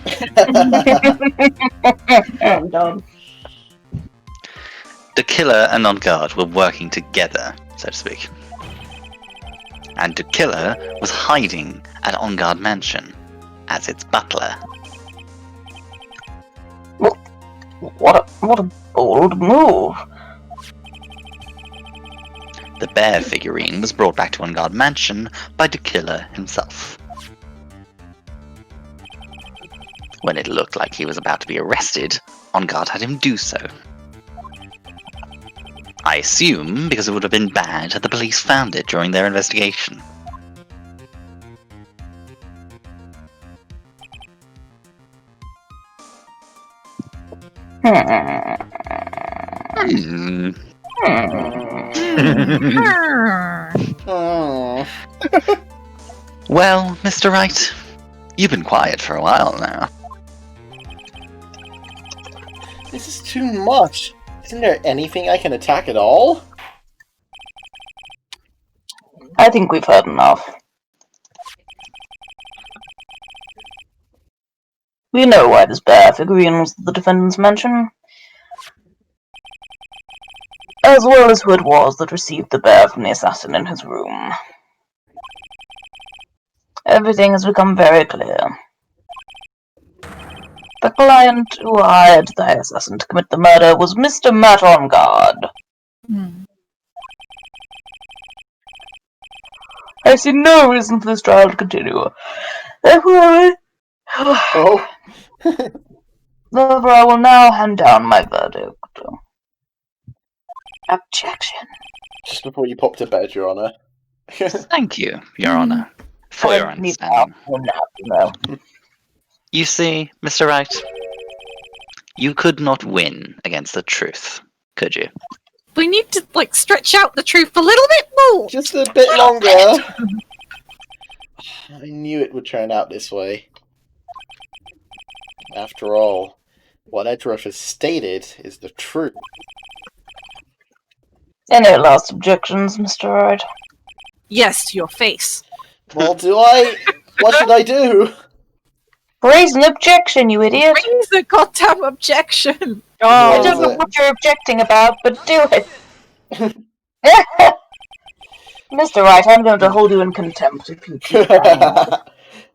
I'm done. The killer and Engarde were working together, so to speak. And the killer was hiding at Engarde Mansion as its butler. What a bold move. The bear figurine was brought back to Engarde Mansion by the killer himself. When it looked like he was about to be arrested, Engarde had him do so. I assume because it would have been bad had the police found it during their investigation. Hmm. Oh. Well, Mr. Wright, you've been quiet for a while now. This is too much. Isn't there anything I can attack at all? I think we've heard enough. We know why this bear figurine was at the defendant's mansion, as well as who it was that received the bear from the assassin in his room. Everything has become very clear. The client who hired the assassin to commit the murder was Mr. Matt Engarde. I see no reason for this trial to continue. Therefore, Oh. Therefore, I will now hand down my verdict. Objection. Just before you pop to bed, Your Honor. Thank you, Your Honor, for your understanding. You see, Mr. Wright, you could not win against the truth, could you? We need to, stretch out the truth a little bit more! Just a bit longer. I knew it would turn out this way. After all, what Edgeworth has stated is the truth. Any last objections, Mr. Wright? Yes, to your face. Well, do I? What should I do? Raise an objection, you idiot! Raise a goddamn objection! I What don't is know it? what you're objecting about, but do it! Mr. Wright, I'm going to hold you in contempt if you keep crying.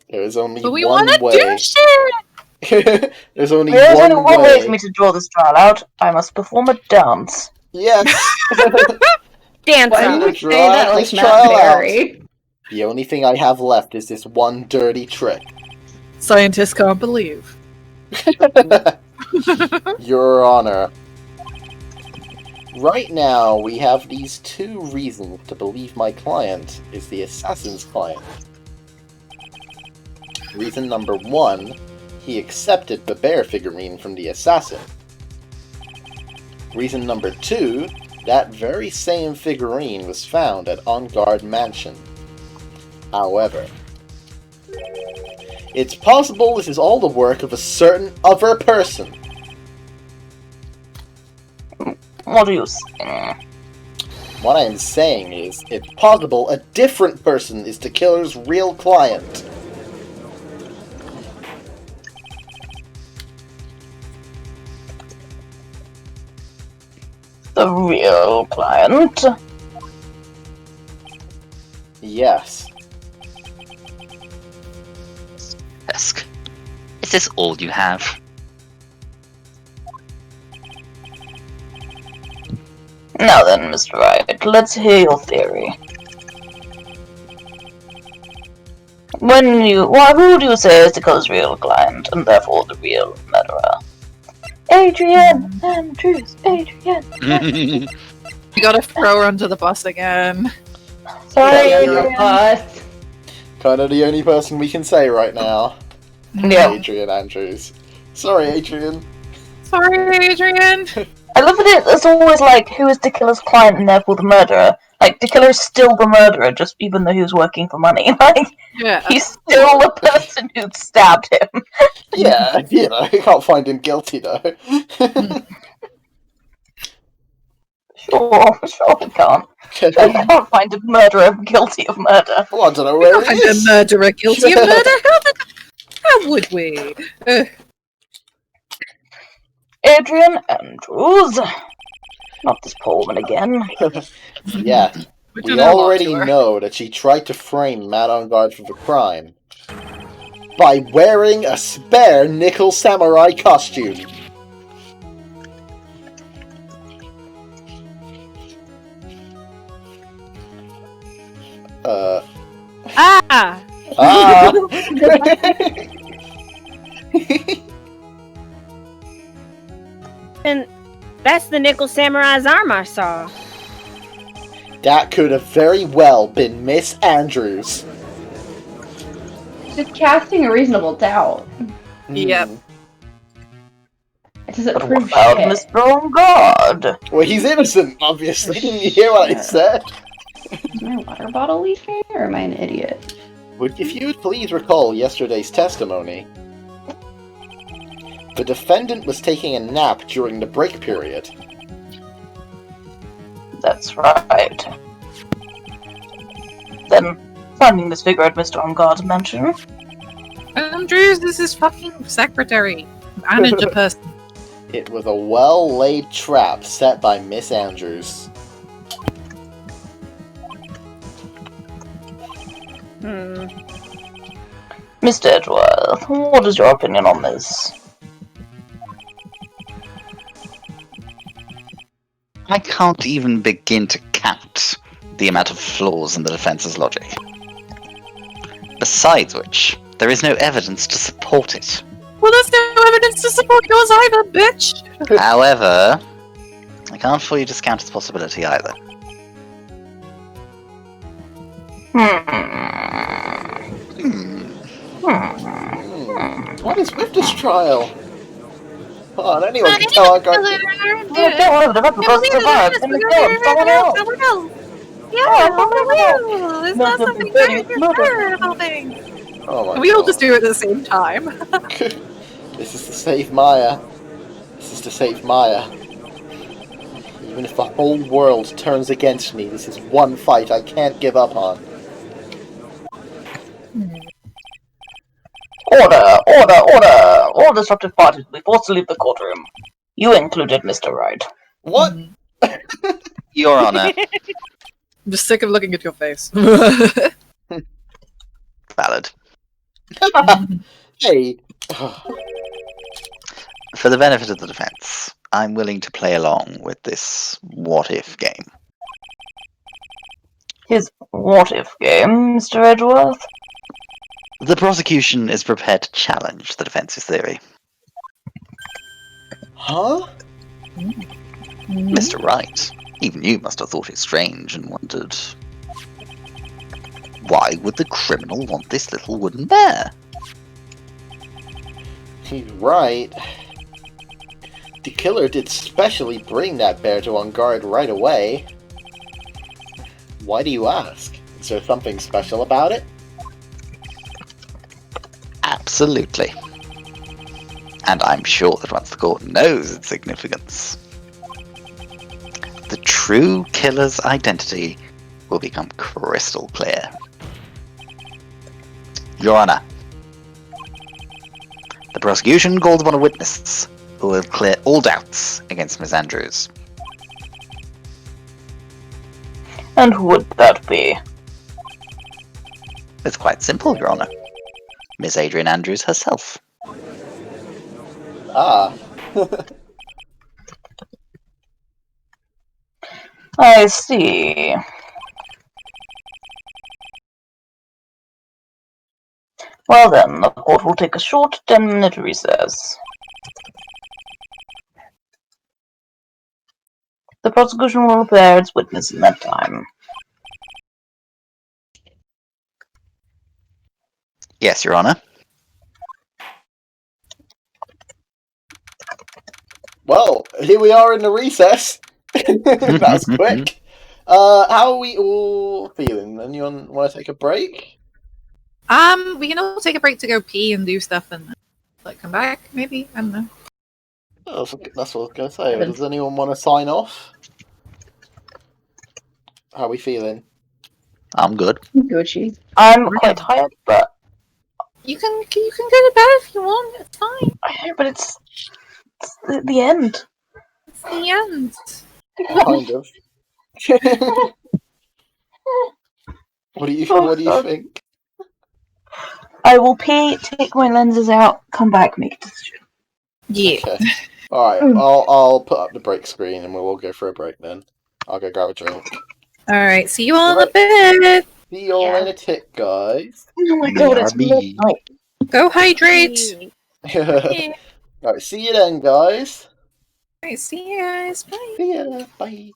There is only But we one wanna way. do shit! There's only There's only one one way way. for me to draw this trial out. I must perform a dance. Yes. Dance Why Well, do out. you say that like let's Matt try it out. Berry? The only thing I have left is this one dirty trick. Scientists can't believe. Your Honor. Right now, we have these two reasons to believe my client is the assassin's client. Reason number one, he accepted the bear figurine from the assassin. Reason number two, that very same figurine was found at On Guard Mansion. However, it's possible this is all the work of a certain other person. What are you saying? What I am saying is, it's possible a different person is the killer's real client. The real client? Yes. Desk. Is this all you have? Now then, Mr. Wright, let's hear your theory. Who do you say is the killer's real client, and therefore the real murderer? Adrian! Andrews! Adrian! You gotta throw her under the bus again. Sorry, Yeah, You're a Adrian. bust. Kind of the only person we can say right now. Yeah. Adrian Andrews. Sorry, Adrian. Sorry, Adrian. I love that it's always like, who is the killer's client and therefore the murderer? Like, the killer's still the murderer, just even though he was working for money. Like, Yeah. he's still the person who stabbed him. Yeah, you know, I can't find him guilty though. Sure we can't. I can't find a murderer guilty of murder. Well, I don't know where Find he a is. murderer guilty of murder? How would we? Adrian Andrews. Not this poor woman again. Yeah, We we don't know already what to her. know that she tried to frame Matt on guard for the crime by wearing a spare nickel samurai costume. Ah! Ah! And that's the Nickel Samurai's arm I saw. That could have very well been Miss Andrews. Just casting a reasonable doubt. Yep. It doesn't But what prove about shit. Mr. On Guard? Well, he's innocent, obviously. Didn't you hear what I said? Is my water bottle leaking, or am I an idiot? If you would please recall yesterday's testimony, the defendant was taking a nap during the break period. That's right. Then, finding this figure at Mr. On Guard's mansion. Andrews, this is fucking secretary. Manager person. It was a well-laid trap set by Miss Andrews. Mr. Edgeworth, what is your opinion on this? I can't even begin to count the amount of flaws in the defense's logic. Besides which, there is no evidence to support it. Well, there's no evidence to support yours either, bitch! However, I can't fully discount its possibility either. What is with this trial? Come on, anyone Come can on, tell our anyone guard. can Yeah, don't live the Yeah, because survive. Then we kill someone else. Yeah, Unbelievable. it's not Murder, something Betty, terrible murder. thing. Oh my We all just god. do it at the same time. This is to save Maya. This is to save Maya. Even if the whole world turns against me, this is one fight I can't give up on. Order, order, order. All disruptive parties will be forced to leave the courtroom. You included, Mr. Wright. What? Your Honor. I'm just sick of looking at your face. Valid. Hey. For the benefit of the defense, I'm willing to play along with this what-if game. His what-if game, Mr. Edgeworth? The prosecution is prepared to challenge the defense's theory. Huh? Mr. Wright, even you must have thought it strange and wondered, why would the criminal want this little wooden bear? He's right. The killer did specially bring that bear to on guard right away. Why do you ask? Is there something special about it? Absolutely. And I'm sure that once the court knows its significance, the true killer's identity will become crystal clear. Your Honor, the prosecution calls upon a witness who will clear all doubts against Miss Andrews. And who would that be? It's quite simple, Your Honor. Miss Adrian Andrews herself. Ah. I see. Well then, the court will take a short 10-minute recess. The prosecution will prepare its witness in that time. Yes, Your Honor. Well, here we are in the recess. That was quick. How are we all feeling? Anyone want to take a break? We can all take a break to go pee and do stuff and like come back, maybe. I don't know. Oh, that's what I was going to say. Does anyone want to sign off? How are we feeling? I'm good. Gucci. I'm quite tired, but You can go to bed if you want. It's fine. but it's the end. It's the end. Kind of. What do you think? I will pee, take my lenses out, come back, make a decision. Yeah. Okay. Alright, I'll put up the break screen and we'll all go for a break then. I'll go grab a drink. Alright, see you all in Right. the bed. See you all in a tick, guys. Oh my god, it's BRB. midnight. Go hydrate. Yeah. Alright, see you then, guys. Alright, see you guys. Bye. See ya. Bye.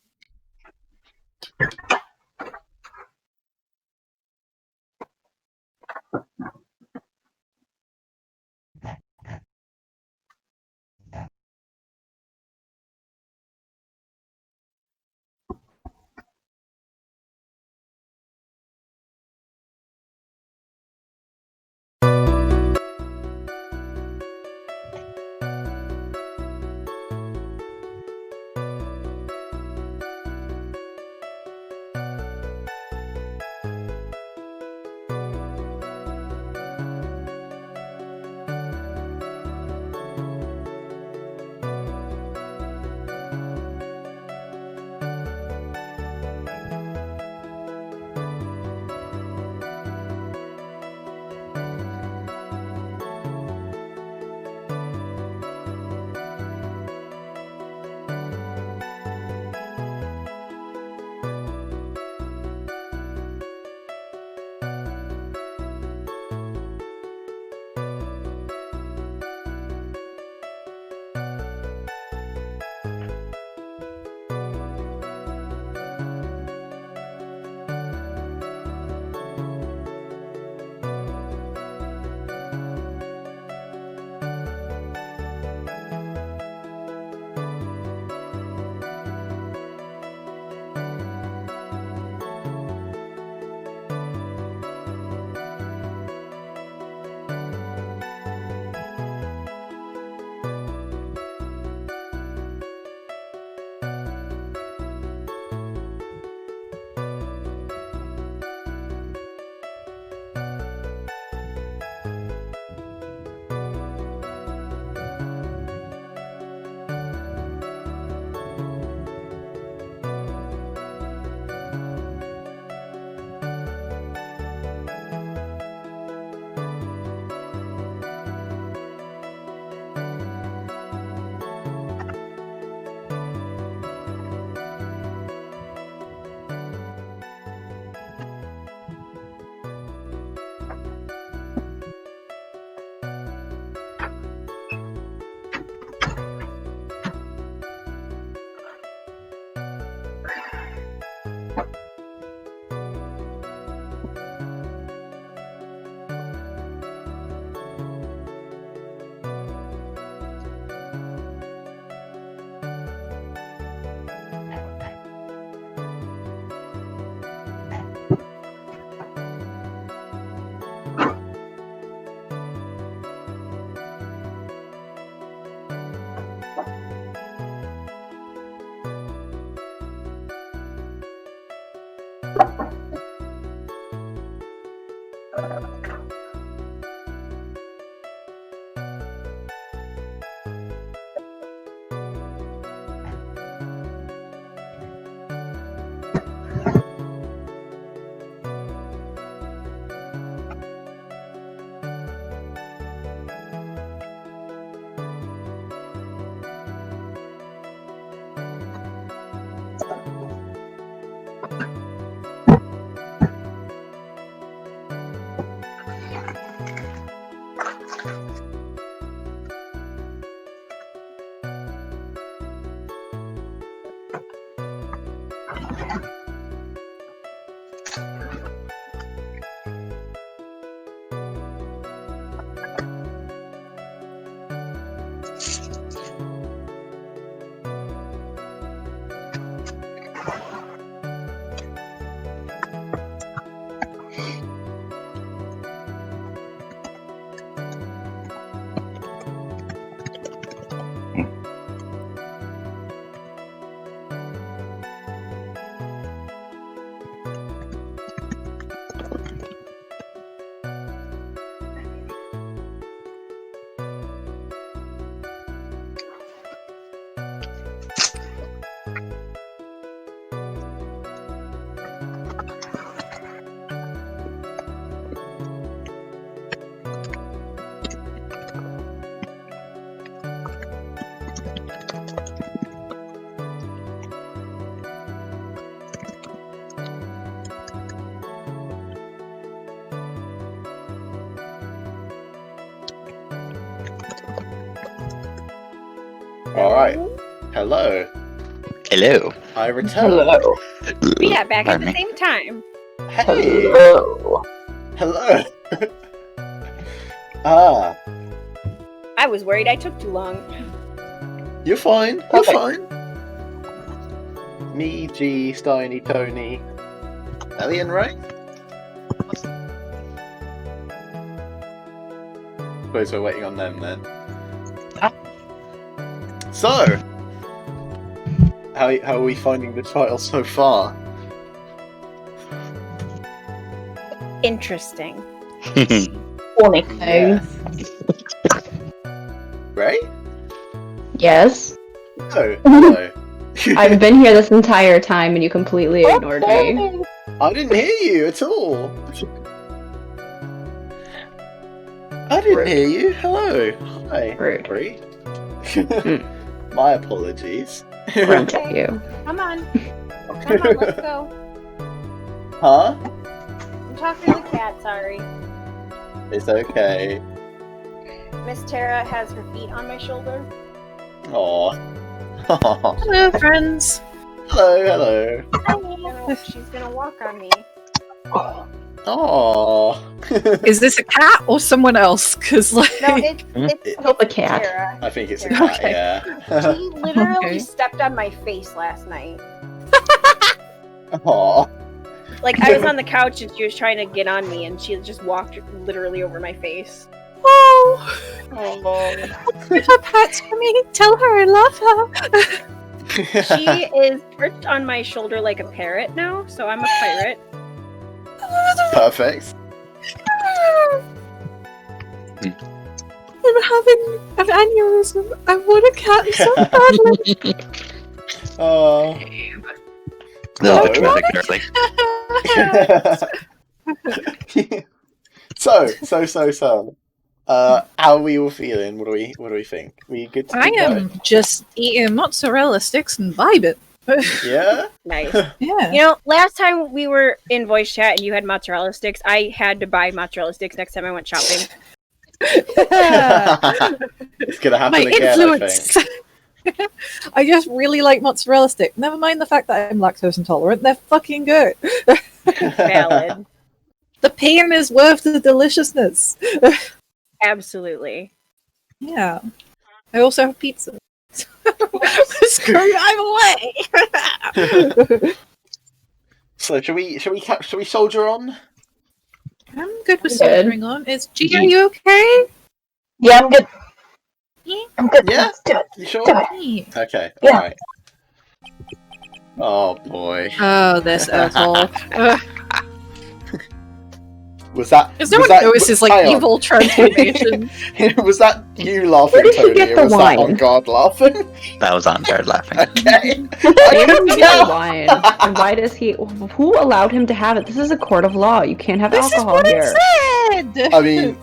Alright. Hello. Hello. I return. Hello. Yeah, back at Pardon the me. same time. Hey. Hello. Hello. Ah, I was worried I took too long. you're fine. You're Okay. fine. Me, G, Steiny, Tony. Alien, right? Suppose we're waiting on them then. Ah. So, how are we finding the title so far? Interesting. Funny. Right? Yes. Oh, hello. I've been here this entire time and you completely ignored me. I didn't hear you at all. I didn't Rude. hear you. Hello. Hi. Rude. Bree. My apologies. Grunt at you. Come on. Come on, let's go. Huh? I'm talking to the cat, sorry. It's okay. Miss Tara has her feet on my shoulder. Aw. Hello, friends. Hello. She's gonna walk on me. Aw. Is this a cat or someone else? Because like, No, it's Help a cat. Tara. I think it's a Tara. cat, Okay. yeah. She literally Okay. stepped on my face last night. Aw. Like, I was on the couch and she was trying to get on me and she just walked literally over my face. oh, Aw. her pet's for me. Tell her I love her. She is perched on my shoulder like a parrot now, so I'm a pirate. Perfect. I'm having an aneurysm. I want a cat so badly. Aw. Little bit No. dramatic, really. So. How are we all feeling? What do we think? We good to I go? am just eating mozzarella sticks and vibing. Yeah? Nice. Yeah. You know, last time we were in voice chat and you had mozzarella sticks, I had to buy mozzarella sticks next time I went shopping. It's gonna happen My again, influence. I just really like mozzarella stick. Never mind the fact that I'm lactose intolerant. They're fucking good. I think. Valid. The pain is worth the deliciousness. Absolutely. Yeah. I also have pizza. Screw it, I'm away. So shall we soldier on? I'm good with Good. soldiering on. Is G, are you okay? Yeah, I'm good. Yeah. I'm good. Yeah? Let's do it. You sure? Do it. Yeah. Okay, Yeah. alright. Oh boy. Oh, this asshole. Was that? Is no was one that, notices like hang on. evil transformation? Was that you laughing, Where did he Tony, get or the was wine? that on God laughing? That was on guard laughing. Okay. Where did he get the wine? And why does he? Who allowed him to have it? This is a court of law. You can't have This is alcohol what here. I said! I mean,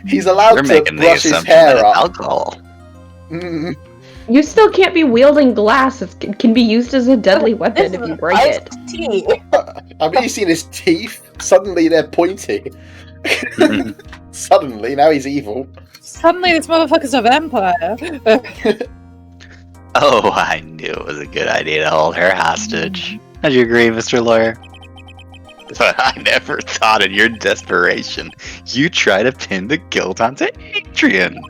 he's allowed You're to making the brush his assumption that hair it's up. alcohol. Mm. You still can't be wielding glass. It can be used as a deadly weapon if you break it. Tea. I mean, you've seen his teeth. Suddenly they're pointy. Suddenly, now he's evil. Suddenly this motherfucker's a vampire. Oh, I knew it was a good idea to hold her hostage. How'd you agree, Mr. Lawyer? But I never thought in your desperation you'd try to pin the guilt onto Adrian.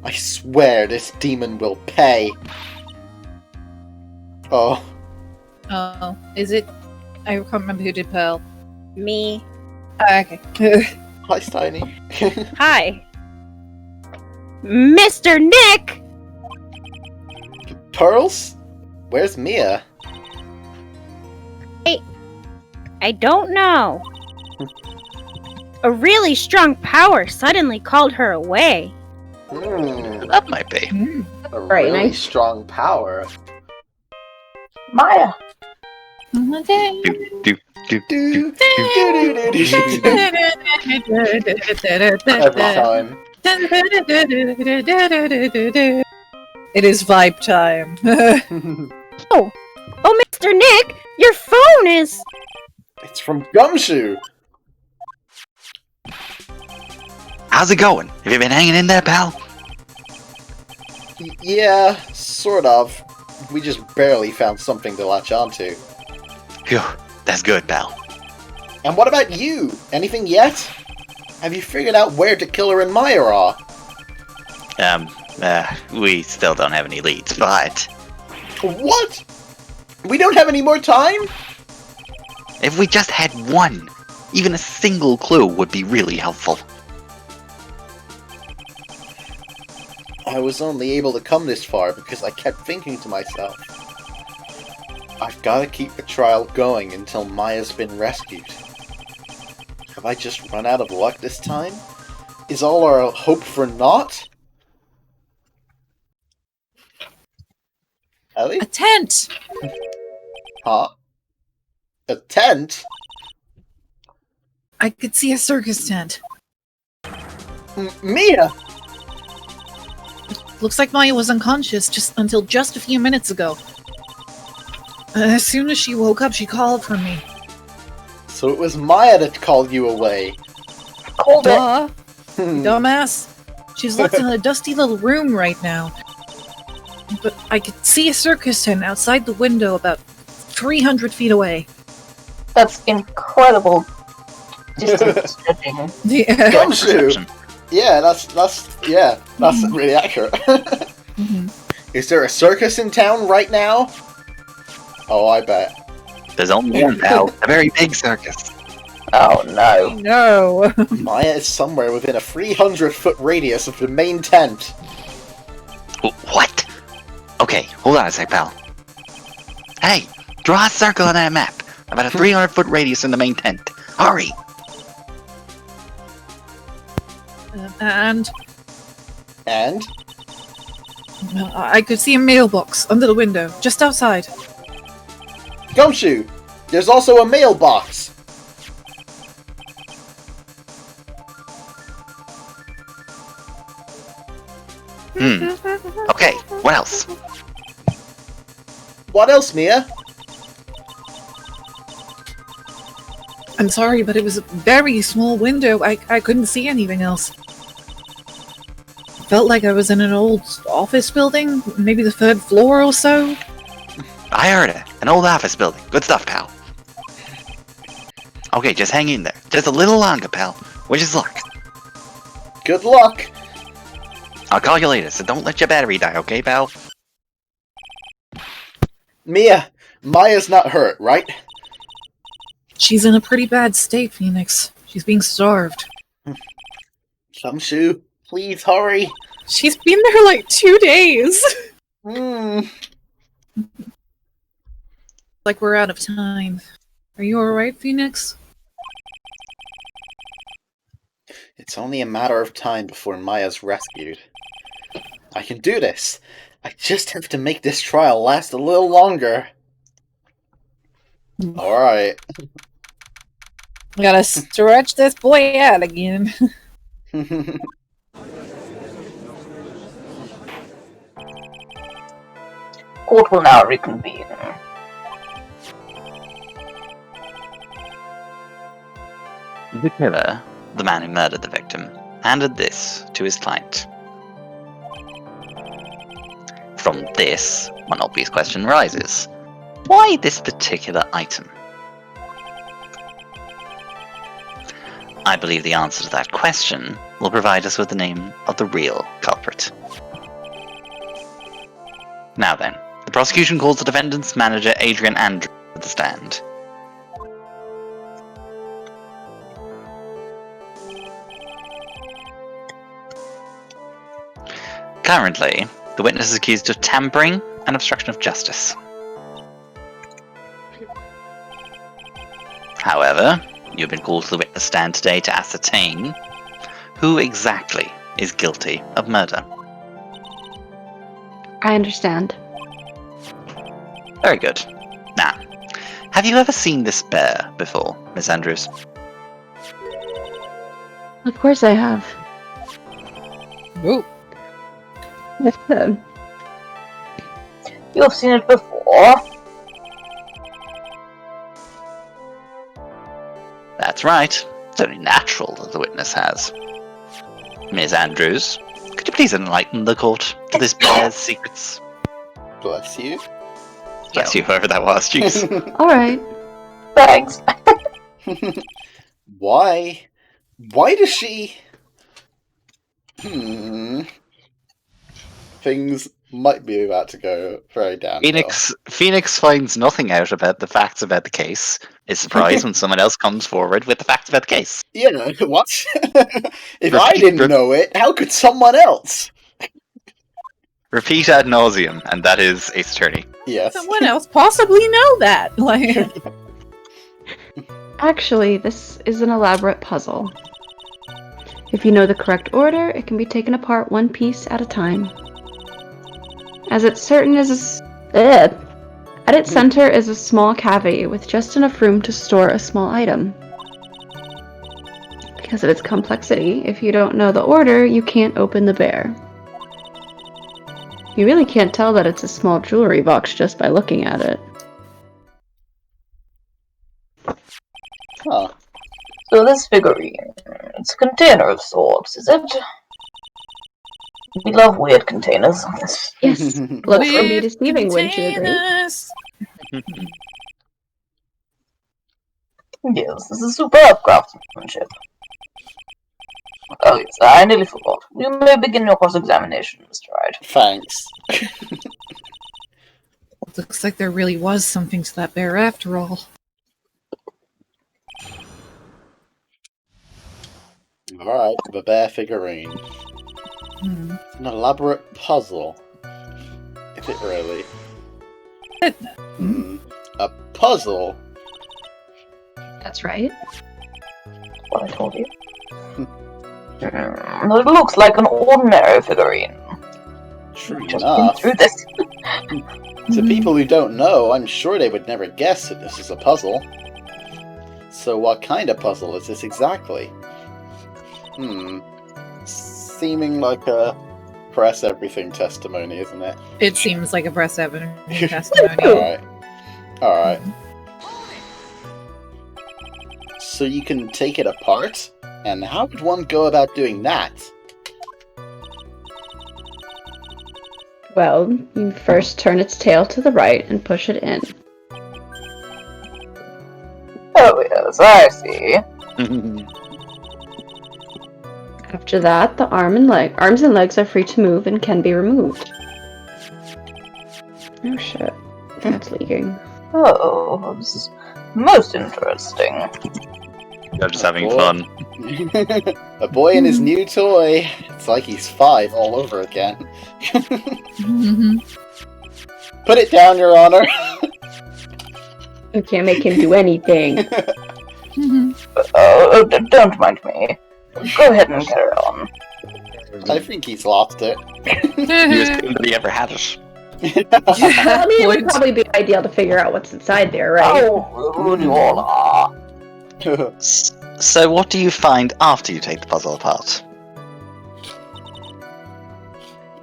I swear this demon will pay. Oh. Oh, is it? I can't remember who did Pearl. Me. Okay. Hi, Steiny. Hi. Mr. Nick! Pearls? Where's Mia? I don't know. A really strong power suddenly called her away. That might be. A Right, really nice. strong power. Maya. Do, do, do, Do, do. do, do, do, do, do. Every time. It is vibe time. Oh, Mr. Nick, your phone is... It's from Gumshoe. How's it going? Have you been hanging in there, pal? Yeah, sort of. We just barely found something to latch onto. Phew, that's good, pal. And what about you? Anything yet? Have you figured out where to Killer and Maya are? We still don't have any leads, but What? We don't have any more time? if we just had one, even a single clue would be really helpful. I was only able to come this far because I kept thinking to myself, I've got to keep the trial going until Maya's been rescued. Have I just run out of luck this time? Is all our hope for naught? Ellie? A tent! Huh? A tent? I could see a circus tent. Mia! Looks like Maya was unconscious until just a few minutes ago. As soon as she woke up, she called for me. So it was Maya that called you away. Called it. Duh! Dumbass! She's locked in a dusty little room right now. But I could see a circus tent outside the window about 300 feet away. That's incredible. Distance judging. Yeah. Gumshoe! Perception. Yeah, that's really accurate. Is there a circus in town right now? Oh, I bet. There's only one, pal. A very big circus. Oh no. No! Maya is somewhere within a 300-foot radius of the main tent. What? Okay, hold on a sec, pal. Hey, draw a circle on that map. About a 300-foot radius in the main tent. Hurry! And And? I could see a mailbox under the window, just outside. Gumshoe! There's also a mailbox! Okay, what else? What else, Mia? I'm sorry, but it was a very small window. I couldn't see anything else. Felt like I was in an old office building, maybe the 3rd floor or so. I heard it. An old office building. Good stuff, pal. Okay, just hang in there. Just a little longer, pal. Wish us luck. Good luck! I'll call you later, so don't let your battery die, okay, pal? Mia, Maya's not hurt, right? She's in a pretty bad state, Phoenix. She's being starved. Gumshoe, please hurry. She's been there like 2 days. Like we're out of time. Are you alright, Phoenix? It's only a matter of time before Maya's rescued. I can do this. I just have to make this trial last a little longer. Alright. We gotta stretch this boy out again. Court will now reconvene. The killer, the man who murdered the victim, handed this to his client. From this, one obvious question arises. Why this particular item? I believe the answer to that question will provide us with the name of the real culprit. Now then, the prosecution calls the defendant's manager Adrian Andrews to the stand. Currently, the witness is accused of tampering and obstruction of justice. However, you have been called to the witness stand today to ascertain who exactly is guilty of murder. I understand. Very good. Now, have you ever seen this bear before, Miss Andrews? Of course I have. Ooh. You have seen it before. That's right. It's only natural that the witness has. Miss Andrews, could you please enlighten the court to this bear's secrets? Bless you. Bless you, whoever that was, jeez. Alright. Thanks. Why? Why does she... Things might be about to go very downhill. Phoenix finds nothing out about the facts about the case. Is surprised when someone else comes forward with the facts about the case. Yeah, what? If I didn't know it, how could someone else? Repeat ad nauseum, and that is Ace Attorney. Yes. Someone else possibly know that. Like, Actually, this is an elaborate puzzle. If you know the correct order, it can be taken apart one piece at a time. As its at its center is a small cavity with just enough room to store a small item. Because of its complexity, if you don't know the order, you can't open the bear. You really can't tell that it's a small jewelry box just by looking at it. Huh. So this figurine, it's a container of sorts, is it? We love weird containers. Yes, looks can be deceiving, wouldn't you agree? Yes, this is superb craftsmanship. Oh yes, I nearly forgot. You may begin your cross-examination, Mr. Wright. Thanks. looks like there really was something to that bear after all. Alright, the bear figurine. An elaborate puzzle. Is it really? A puzzle? That's right. What I told you. It looks like an ordinary figurine. True Just enough. been through this. To people who don't know, I'm sure they would never guess that this is a puzzle. So what kind of puzzle is this exactly? Seeming like a press everything testimony, isn't it? It seems like a press evidence testimony. Alright. So you can take it apart? And how would one go about doing that? Well, you first turn its tail to the right and push it in. Oh yes, I see. After that, the arms and legs are free to move and can be removed. Oh shit, that's leaking. Oh, this is most interesting. You're just having fun. A boy and his new toy. It's like he's 5 all over again. Put it down, Your Honor. You can't make him do anything. Don't mind me. Go ahead and carry on. I think he's lost it. You assumed that he ever had it. I mean, it would probably be ideal to figure out what's inside there, right? Oh, rude you all are. So what do you find after you take the puzzle apart?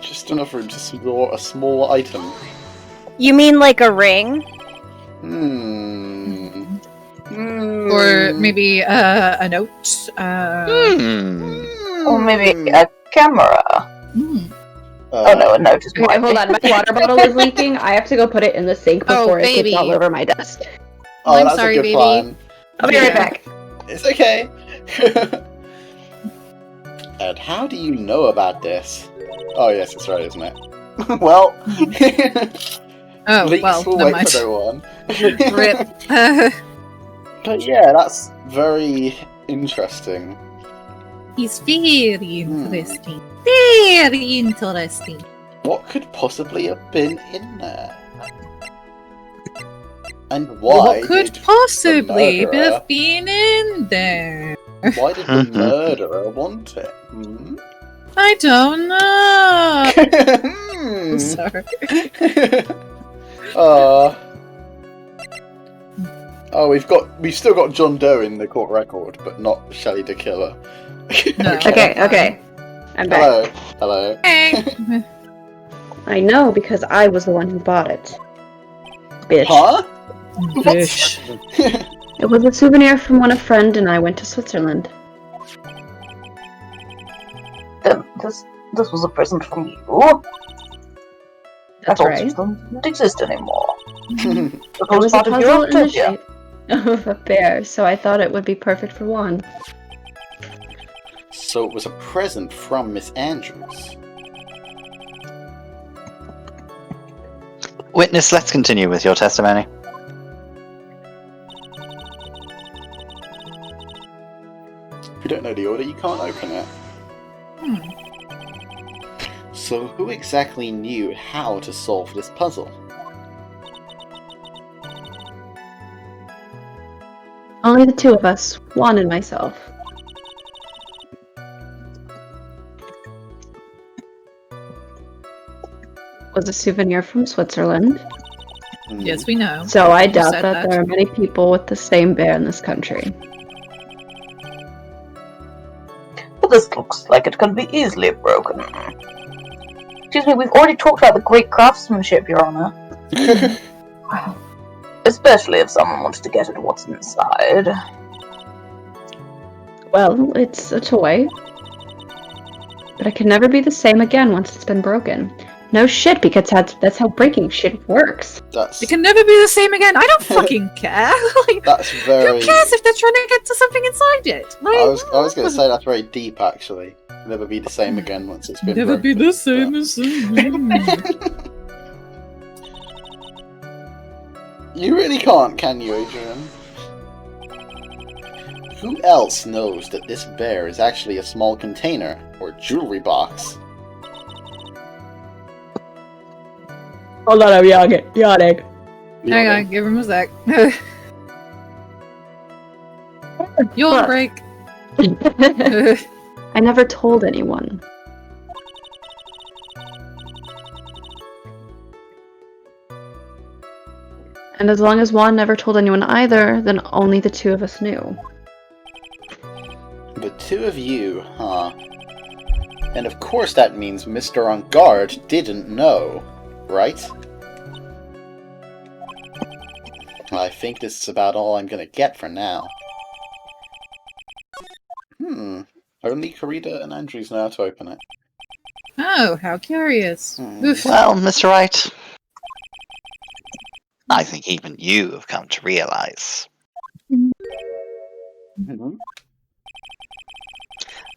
Just enough room to store a small item. You mean like a ring? Or maybe a note. Or maybe a camera. Oh no, a note is Okay, hold on. My water bottle is leaking. I have to go put it in the sink before it baby. gets all over my desk. Oh, I'm that's sorry, a good baby. plan. I'll be right back. It's okay. And how do you know about this? Oh yes, it's right, isn't it? Well, Oh, leaks well, will never wait mind. for no one. Rip. But yeah, that's very interesting. He's very interesting. Very interesting. What could possibly have been in there? And why What could did possibly the murderer- have been in there? Why did the murderer want it? I don't know. Hmm. Sorry. Oh, we've still got John Doe in the court record, but not Shelley the Killer. No. Okay. I'm back. Hello. Hey. I know because I was the one who bought it. Bitch. Huh? Fish. It was a souvenir from when a friend and I went to Switzerland. Then this was a present from you? That's I thought right. this doesn't exist anymore. It It was a part of puzzle your in the utopia. shape of a bear, so I thought it would be perfect for Juan. So it was a present from Miss Andrews. Witness, let's continue with your testimony. If you don't know the order, you can't open it. So who exactly knew how to solve this puzzle? Only the two of us, Juan and myself. It was a souvenir from Switzerland, Yes, we know. so I You doubt said that there are many people with the same bear in this country. But this looks like it can be easily broken. Excuse me, we've already talked about the great craftsmanship, Your Honor. Especially if someone wants to get at what's inside. Well, it's a toy. But it can never be the same again once it's been broken. No shit, because that's how breaking shit works. That's It can never be the same again. I don't fucking care. Like, that's very. who cares if they're trying to get to something inside it? Like, I was going to say that's very deep, actually. Never be the same again once it's been never be broken. the same as You really can't, can you, Adrian? Who else knows that this bear is actually a small container or jewelry box? Hold on, I'm yawning. Hang on, give him a sec. Yawn break. I never told anyone. And as long as Juan never told anyone either, then only the two of us knew. The two of you, huh? And of course that means Mr. On Guard didn't know, right? I think this is about all I'm gonna get for now. Only Karita and Andrews know how to open it. Oh, how curious. Oof. Well, Mr. Wright, I think even you have come to realize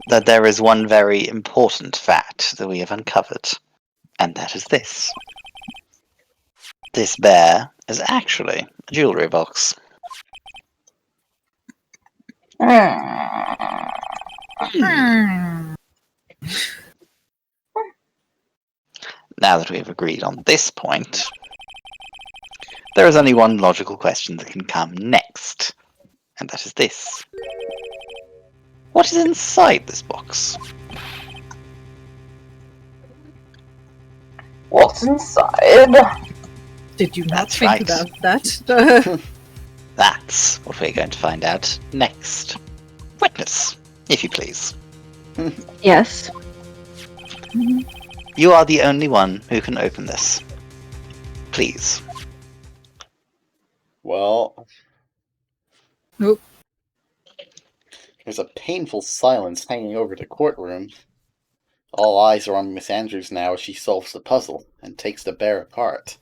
that there is one very important fact that we have uncovered, and that is this. This bear is actually a jewelry box. Hmm. Now that we have agreed on this point, there is only one logical question that can come next, and that is this. What is inside this box? What's inside? Did you not That's think right. about that? That's what we're going to find out next. Witness, if you please. Yes. You are the only one who can open this. Please. Well, Nope. there's a painful silence hanging over the courtroom. All eyes are on Miss Andrews now as she solves the puzzle and takes the bear apart.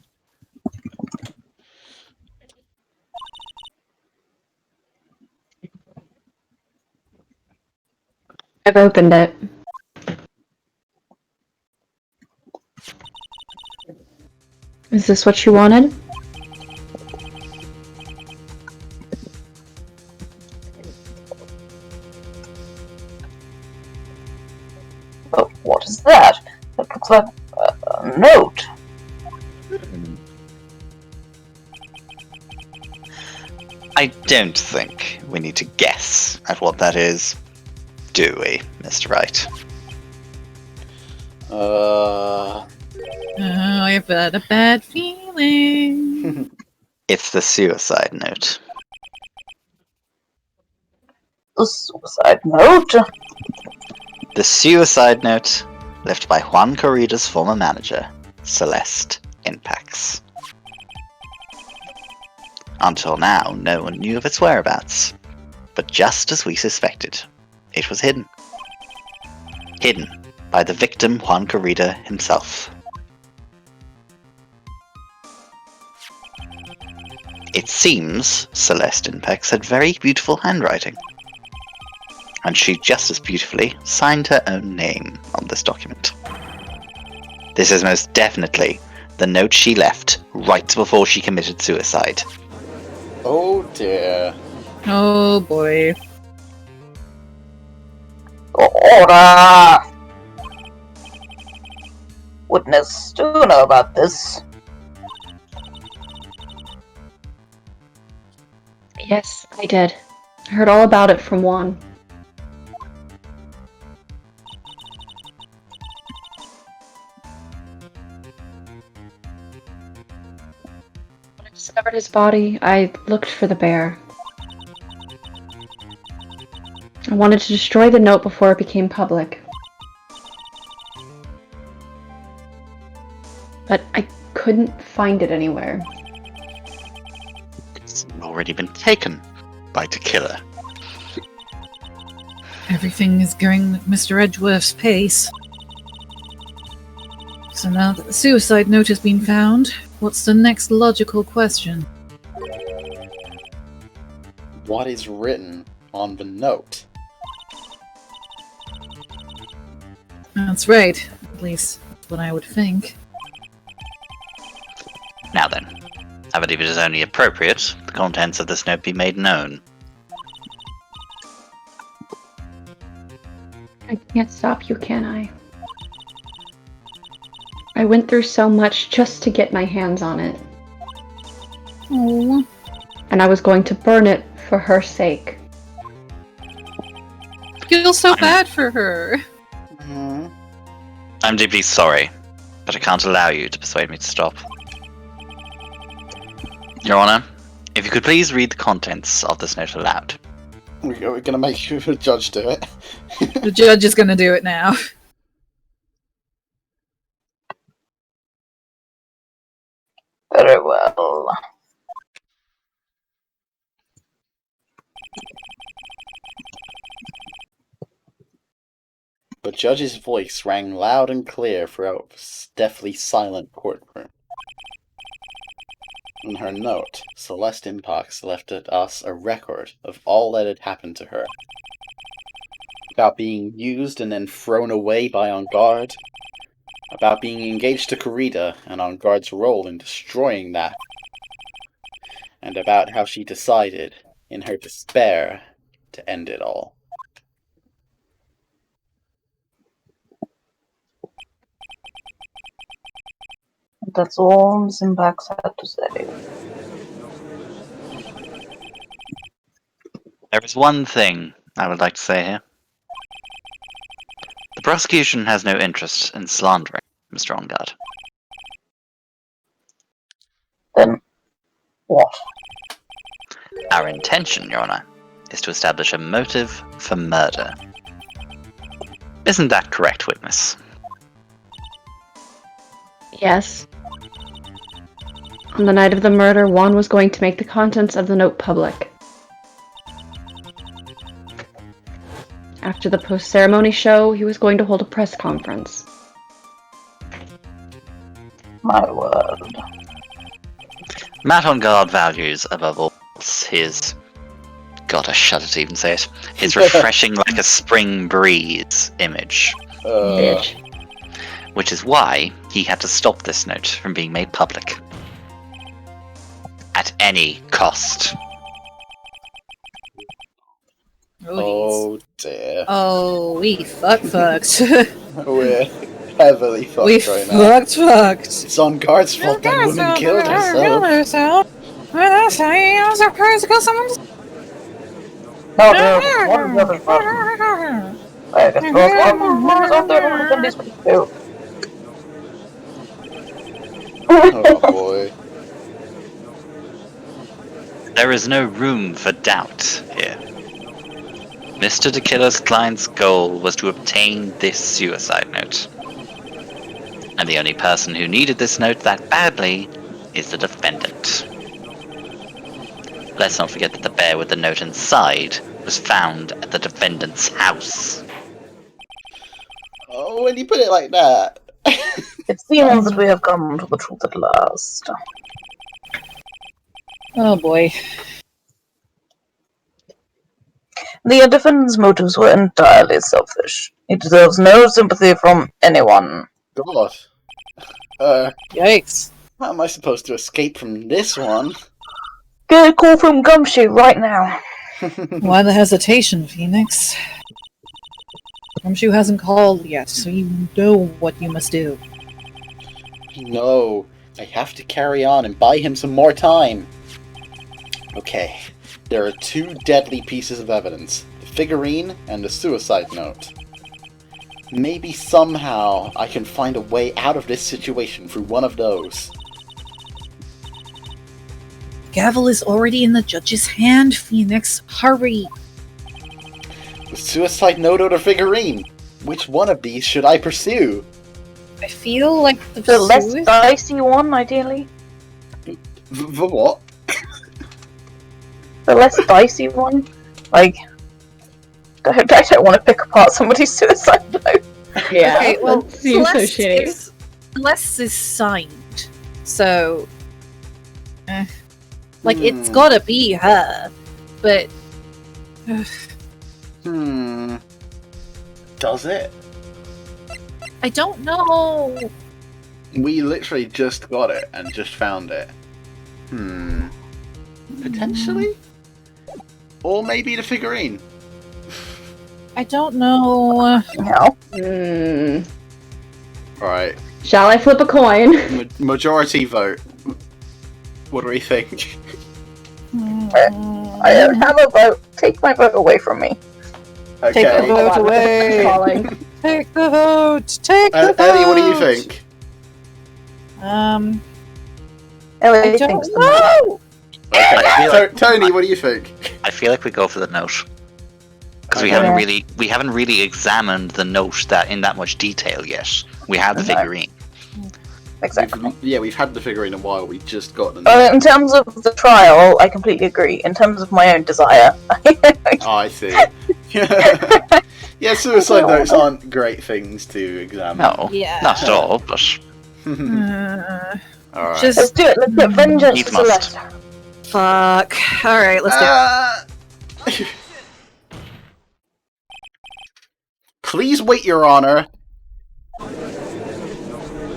I've opened it. Is this what you wanted? But what is that? It looks like a note. I don't think we need to guess at what that is, do we, Mr. Wright? I've got a bad feeling. It's the suicide note. The suicide note? The suicide note left by Juan Corrida's former manager, Celeste Impax. Until now, no one knew of its whereabouts. But just as we suspected, it was hidden. Hidden by the victim Juan Corrida himself. It seems Celeste Impax had very beautiful handwriting. And she just as beautifully signed her own name on this document. This is most definitely the note she left right before she committed suicide. Oh dear. Oh boy. Order! Witness, do you know about this? Yes, I did. I heard all about it from Juan. When I discovered his body, I looked for the bear. I wanted to destroy the note before it became public. But I couldn't find it anywhere. It's already been taken by the killer. Everything is going at Mr. Edgeworth's pace. So now that the suicide note has been found, what's the next logical question? What is written on the note? That's right. At least that's what I would think. Now then, I believe it is only appropriate the contents of this note be made known. I can't stop you, can I? I went through so much just to get my hands on it. Oh, And I was going to burn it for her sake. feel so bad for her. Hmm. I'm deeply sorry, but I can't allow you to persuade me to stop. Your Honor, if you could please read the contents of this note aloud. We're gonna make the judge do it. The judge is going to do it now. Very well. The judge's voice rang loud and clear throughout the deathly silent courtroom. In her note, Celeste Impax left us a record of all that had happened to her. About being used and then thrown away by On Guard. About being engaged to Corrida and On Guard's role in destroying that. And about how she decided, in her despair, to end it all. That's all Zimbax had to say. There is one thing I would like to say here. The prosecution has no interest in slandering Mr. Ongard. Then what? Our intention, Your Honor, is to establish a motive for murder. Isn't that correct, witness? Yes. On the night of the murder, Juan was going to make the contents of the note public. After the post-ceremony show, he was going to hold a press conference. My word. Matt Ongard values, above all, his... God, I shudder to even say it. His refreshing like a spring breeze image. Bitch. Which is why he had to stop this note from being made public. At any cost. Oh dear. Oh, we fucked. We're heavily fucked We right now. fucked. It's on guard's fault that woman killed herself. I'm surprised because someone just... No, dude, one of the other person. I guess one is on there, one is on this one too. Oh boy. There is no room for doubt here. Mr. DeKiller's client's goal was to obtain this suicide note. And the only person who needed this note that badly is the defendant. Let's not forget that the bear with the note inside was found at the defendant's house. Oh, when you put it like that. It seems that we have come to the truth at last. Oh boy. The defendant's motives were entirely selfish. He deserves no sympathy from anyone. God. Yikes. How am I supposed to escape from this one? Get a call from Gumshoe right now. Why the hesitation, Phoenix? Gumshoe hasn't called yet, so you know what you must do. No, I have to carry on and buy him some more time. Okay, there are two deadly pieces of evidence, the figurine and the suicide note. Maybe somehow I can find a way out of this situation through one of those. Gavel is already in the judge's hand, Phoenix. Hurry! The suicide note or the figurine? Which one of these should I pursue? I feel like The less dicey one, ideally. The what? The less dicey one. Like, I don't want to pick apart somebody's suicide note. Yeah, Okay, well, that seems so shitty. Celeste is signed, so... Like, it's gotta be her, but... Does it? I don't know. We literally just got it and just found it. Potentially? Or maybe the figurine. I don't know. No. Right. Shall I flip a coin? Majority vote. What do we think? I don't have a vote. Take my vote away from me. Okay. Take the vote Hold on, away. calling. Take the vote. Take the vote. Ellie, what do you think? Ellie I thinks don't know. I feel like- Tony, what do you think? I feel like we go for the note. Because we Okay. haven't really examined the note that in that much detail yet. We have the Okay. figurine. Exactly. We've had the figurine a while. We just got them. In terms of the trial, I completely agree. In terms of my own desire, Oh, I see. Yeah, suicide notes aren't great things to examine. No, Yeah. not at all, but Alright. Just let's do it. Let's get vengeance Needs for must. Celeste. fuck. All right, let's do it. Please wait, Your Honor.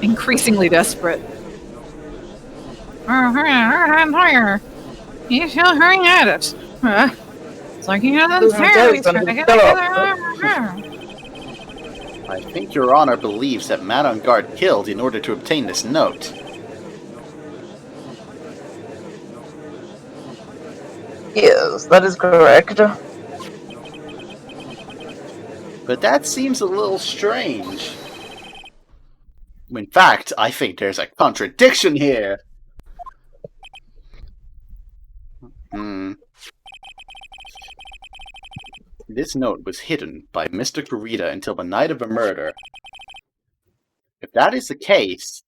Increasingly desperate. You shall hurry at it. It's like, you know, There's no fairies telling trying to something get I think Your Honor believes that Matt on Guard killed in order to obtain this note. Yes, that is correct. But that seems a little strange. In fact, I think there's a contradiction here. This note was hidden by Mr. Kurita until the night of the murder. If that is the case,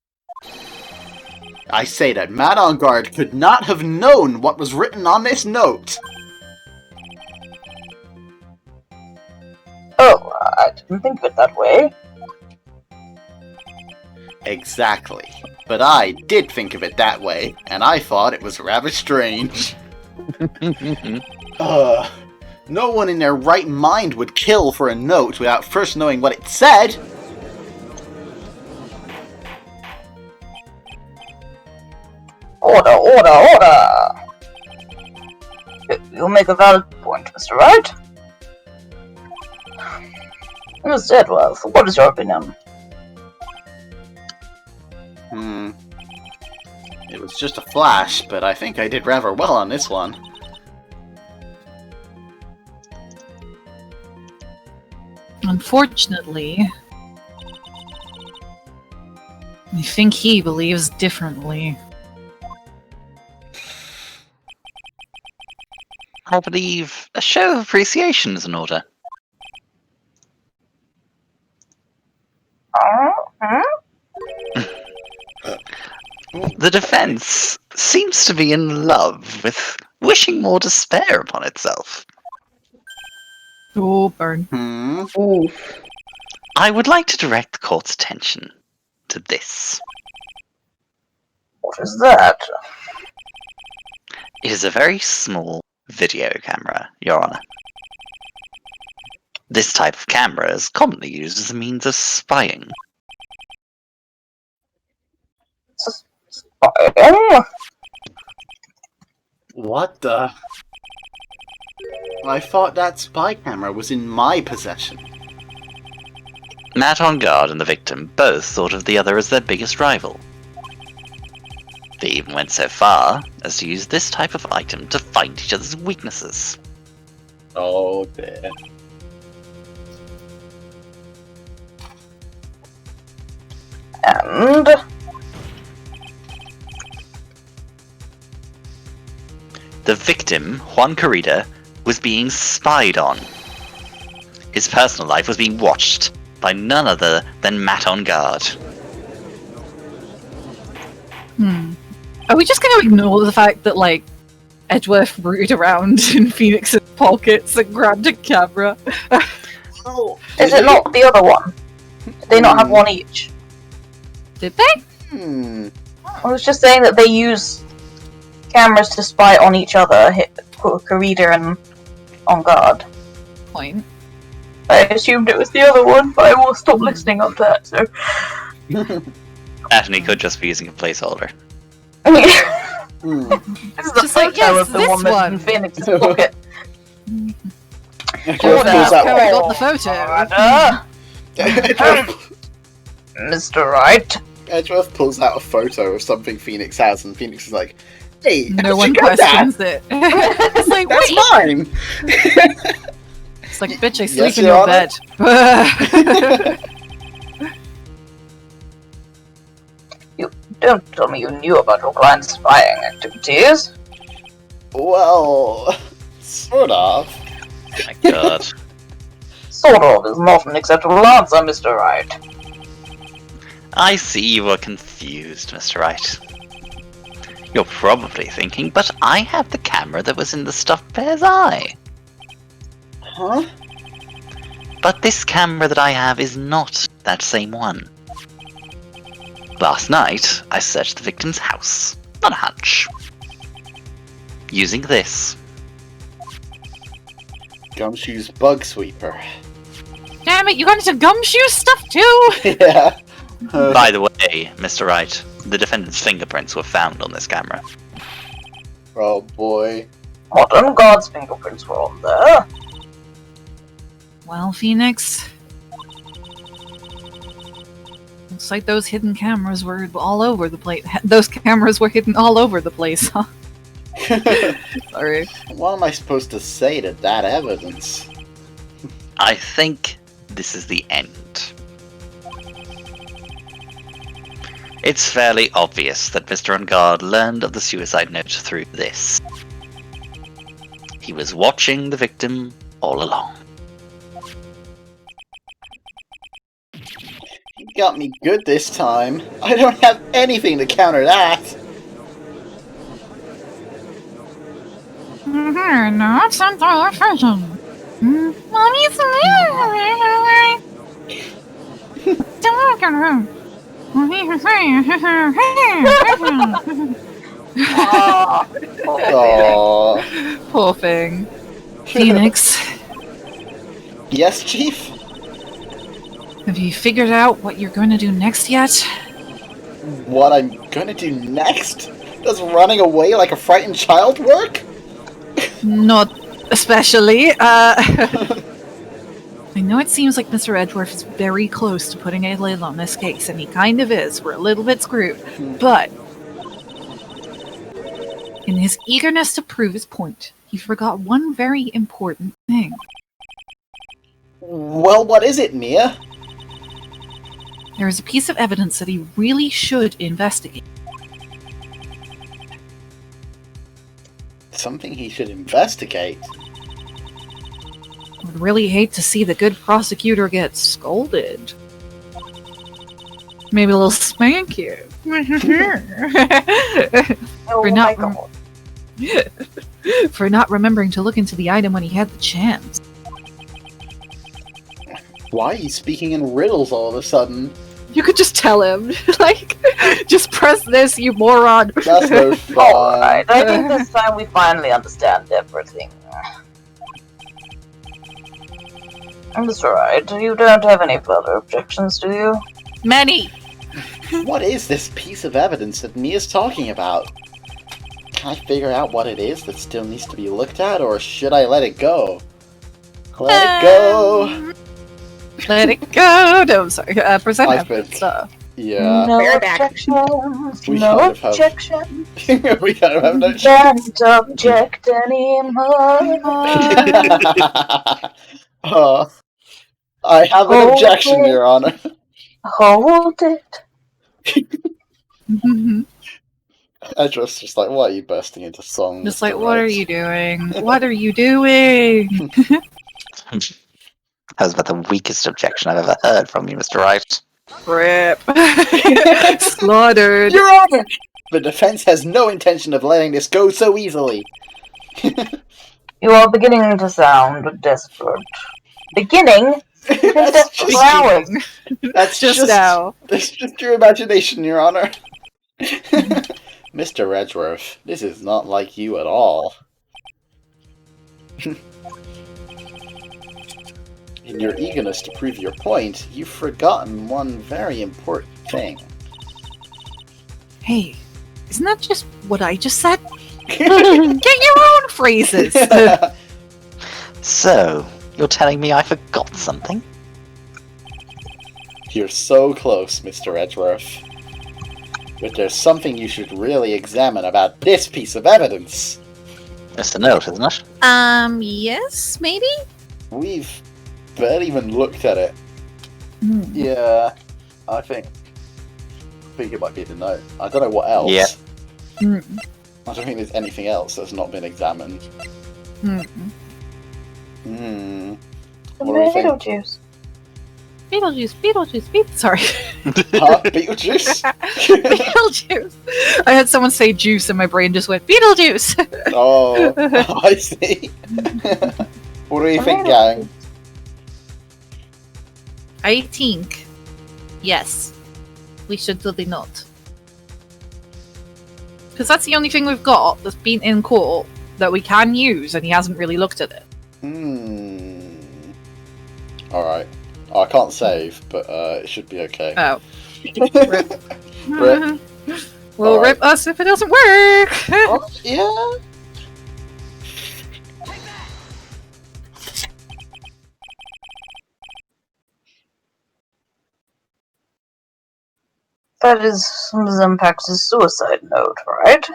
I say that Matt on Guard could not have known what was written on this note. Oh, I didn't think of it that way. Exactly. But I did think of it that way, and I thought it was rather strange. No one in their right mind would kill for a note without first knowing what it said. Order, order, order! You make a valid point, Mr. Wright. Mr. Edworth, what is your opinion? It was just a flash, but I think I did rather well on this one. Unfortunately, I think he believes differently. I believe a show of appreciation is in order. The defense seems to be in love with wishing more despair upon itself. Oh, burn. Oof. I would like to direct the court's attention to this. What is that? It is a very small video camera, Your Honor. This type of camera is commonly used as a means of spying. What the? I thought that spy camera was in my possession. Matt on Guard and the victim both thought of the other as their biggest rival. They even went so far as to use this type of item to find each other's weaknesses. Oh dear. And The victim, Juan Corrida, was being spied on. His personal life was being watched by none other than Matt on Guard. Are we just going to ignore the fact that, like, Edgeworth rooted around in Phoenix's pockets and grabbed a camera? Oh, is it not the other one? Did they not have one each? Did they? I was just saying that they use cameras to spy on each other, Corrida and On Guard. Point. I assumed it was the other one, but I will stop listening after that, so... Actually, could just be using a placeholder. This is the Just like, photo yes, of the this one that's one. in Phoenix's pocket. Edgeworth Order. pulls out. I got the photo. Mr. Wright. Edgeworth pulls out a photo of something Phoenix has, and Phoenix is like, "Hey, No how'd one you get questions it. It's like, That's wait. mine." It's like, bitch, I sleep Yes, in Your your Honor. bed. Don't tell me you knew about your client's spying activities. Well, sort of. Oh my god. Sort of is not an acceptable answer, Mr. Wright. I see you are confused, Mr. Wright. You're probably thinking, but I have the camera that was in the stuffed bear's eye. Huh? But this camera that I have is not that same one. Last night, I searched the victim's house on a hunch. Using this. Gumshoe's bug sweeper. Damn it, you got into gumshoe stuff too? Yeah. By the way, Mr. Wright, the defendant's fingerprints were found on this camera. Oh boy. What on God's fingerprints were on there? Well, Phoenix, looks like those hidden cameras were all over the place. Those cameras were hidden all over the place, huh? Sorry. What am I supposed to say to that evidence? I think this is the end. It's fairly obvious that Mr. Ungard learned of the suicide note through this. He was watching the victim all along. You got me good this time. I don't have anything to counter that. Not something efficient. Aww. Poor thing. Phoenix, Yes, Chief? have you figured out what you're going to do next yet? What I'm gonna do next? Does running away like a frightened child work? Not especially. I know it seems like Mr. Edgeworth is very close to putting a lid on this case, and he kind of is. We're a little bit screwed. But in his eagerness to prove his point, he forgot one very important thing. Well, what is it, Mia? There is a piece of evidence that he really should investigate. Something he should investigate. I would really hate to see the good prosecutor get scolded. Maybe a little spank you. Oh For my not God. for not remembering to look into the item when he had the chance. Why are you speaking in riddles all of a sudden? You could just tell him, like, just press this, you moron. That's no fun. Alright, I think this time we finally understand everything. That's right. You don't have any further objections, do you? Many. What is this piece of evidence that Mia's talking about? Can I figure out what it is that still needs to be looked at, or should I let it go? Let it go! Let it go. No, I'm sorry. Present I've evidence. been- Yeah. No Bareback. objections. We No kind of have- objections. We kind of have no Can't object anymore. I have an Hold objection, it. Your Honor. Hold it. Edgeworth's just like, why are you bursting into song? Just Mr. like, what are Wright?" you doing? What are you doing? That was about the weakest objection I've ever heard from you, Mr. Wright. Rip. Slaughtered. Your Honor! The defense has no intention of letting this go so easily. You are beginning to sound desperate. Beginning? That's Desperate just, hours. that's Just now. That's just your imagination, Your Honor. Mr. Edgeworth, this is not like you at all. In your eagerness to prove your point, you've forgotten one very important thing. Hey, isn't that just what I just said? Get your own phrases. So, you're telling me I forgot something? You're so close, Mr. Edgeworth. But there's something you should really examine about this piece of evidence. It's a note, isn't it? Yes, maybe? We've barely even looked at it. Yeah, I think it might be the note. I don't know what else. Yeah. Mm. I don't think there's anything else that's not been examined. Mm. What do we Tomato think? juice. Beetlejuice. Sorry. Huh? Beetlejuice? Beetlejuice. I had someone say juice and my brain just went, Beetlejuice! Oh, I see. What do you think, gang? I think, yes, we should do the note. Because that's the only thing we've got that's been in court that we can use, and he hasn't really looked at it. Alright. I can't save, but it should be okay. Oh. Rip. Will Alright. rip us if it doesn't work! Yeah. That is Zempax's suicide note, right?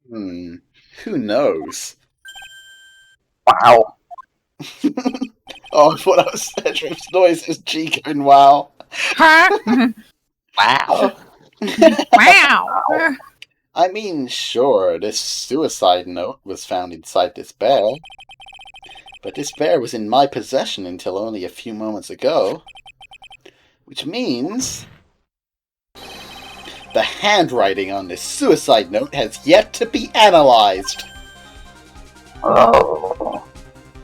Who knows? Wow. Oh, what I was Edric's noise is G going wow. Huh? Wow. Wow. I mean, sure, this suicide note was found inside this bear. But this bear was in my possession until only a few moments ago. Which means the handwriting on this suicide note has yet to be analyzed. Oh.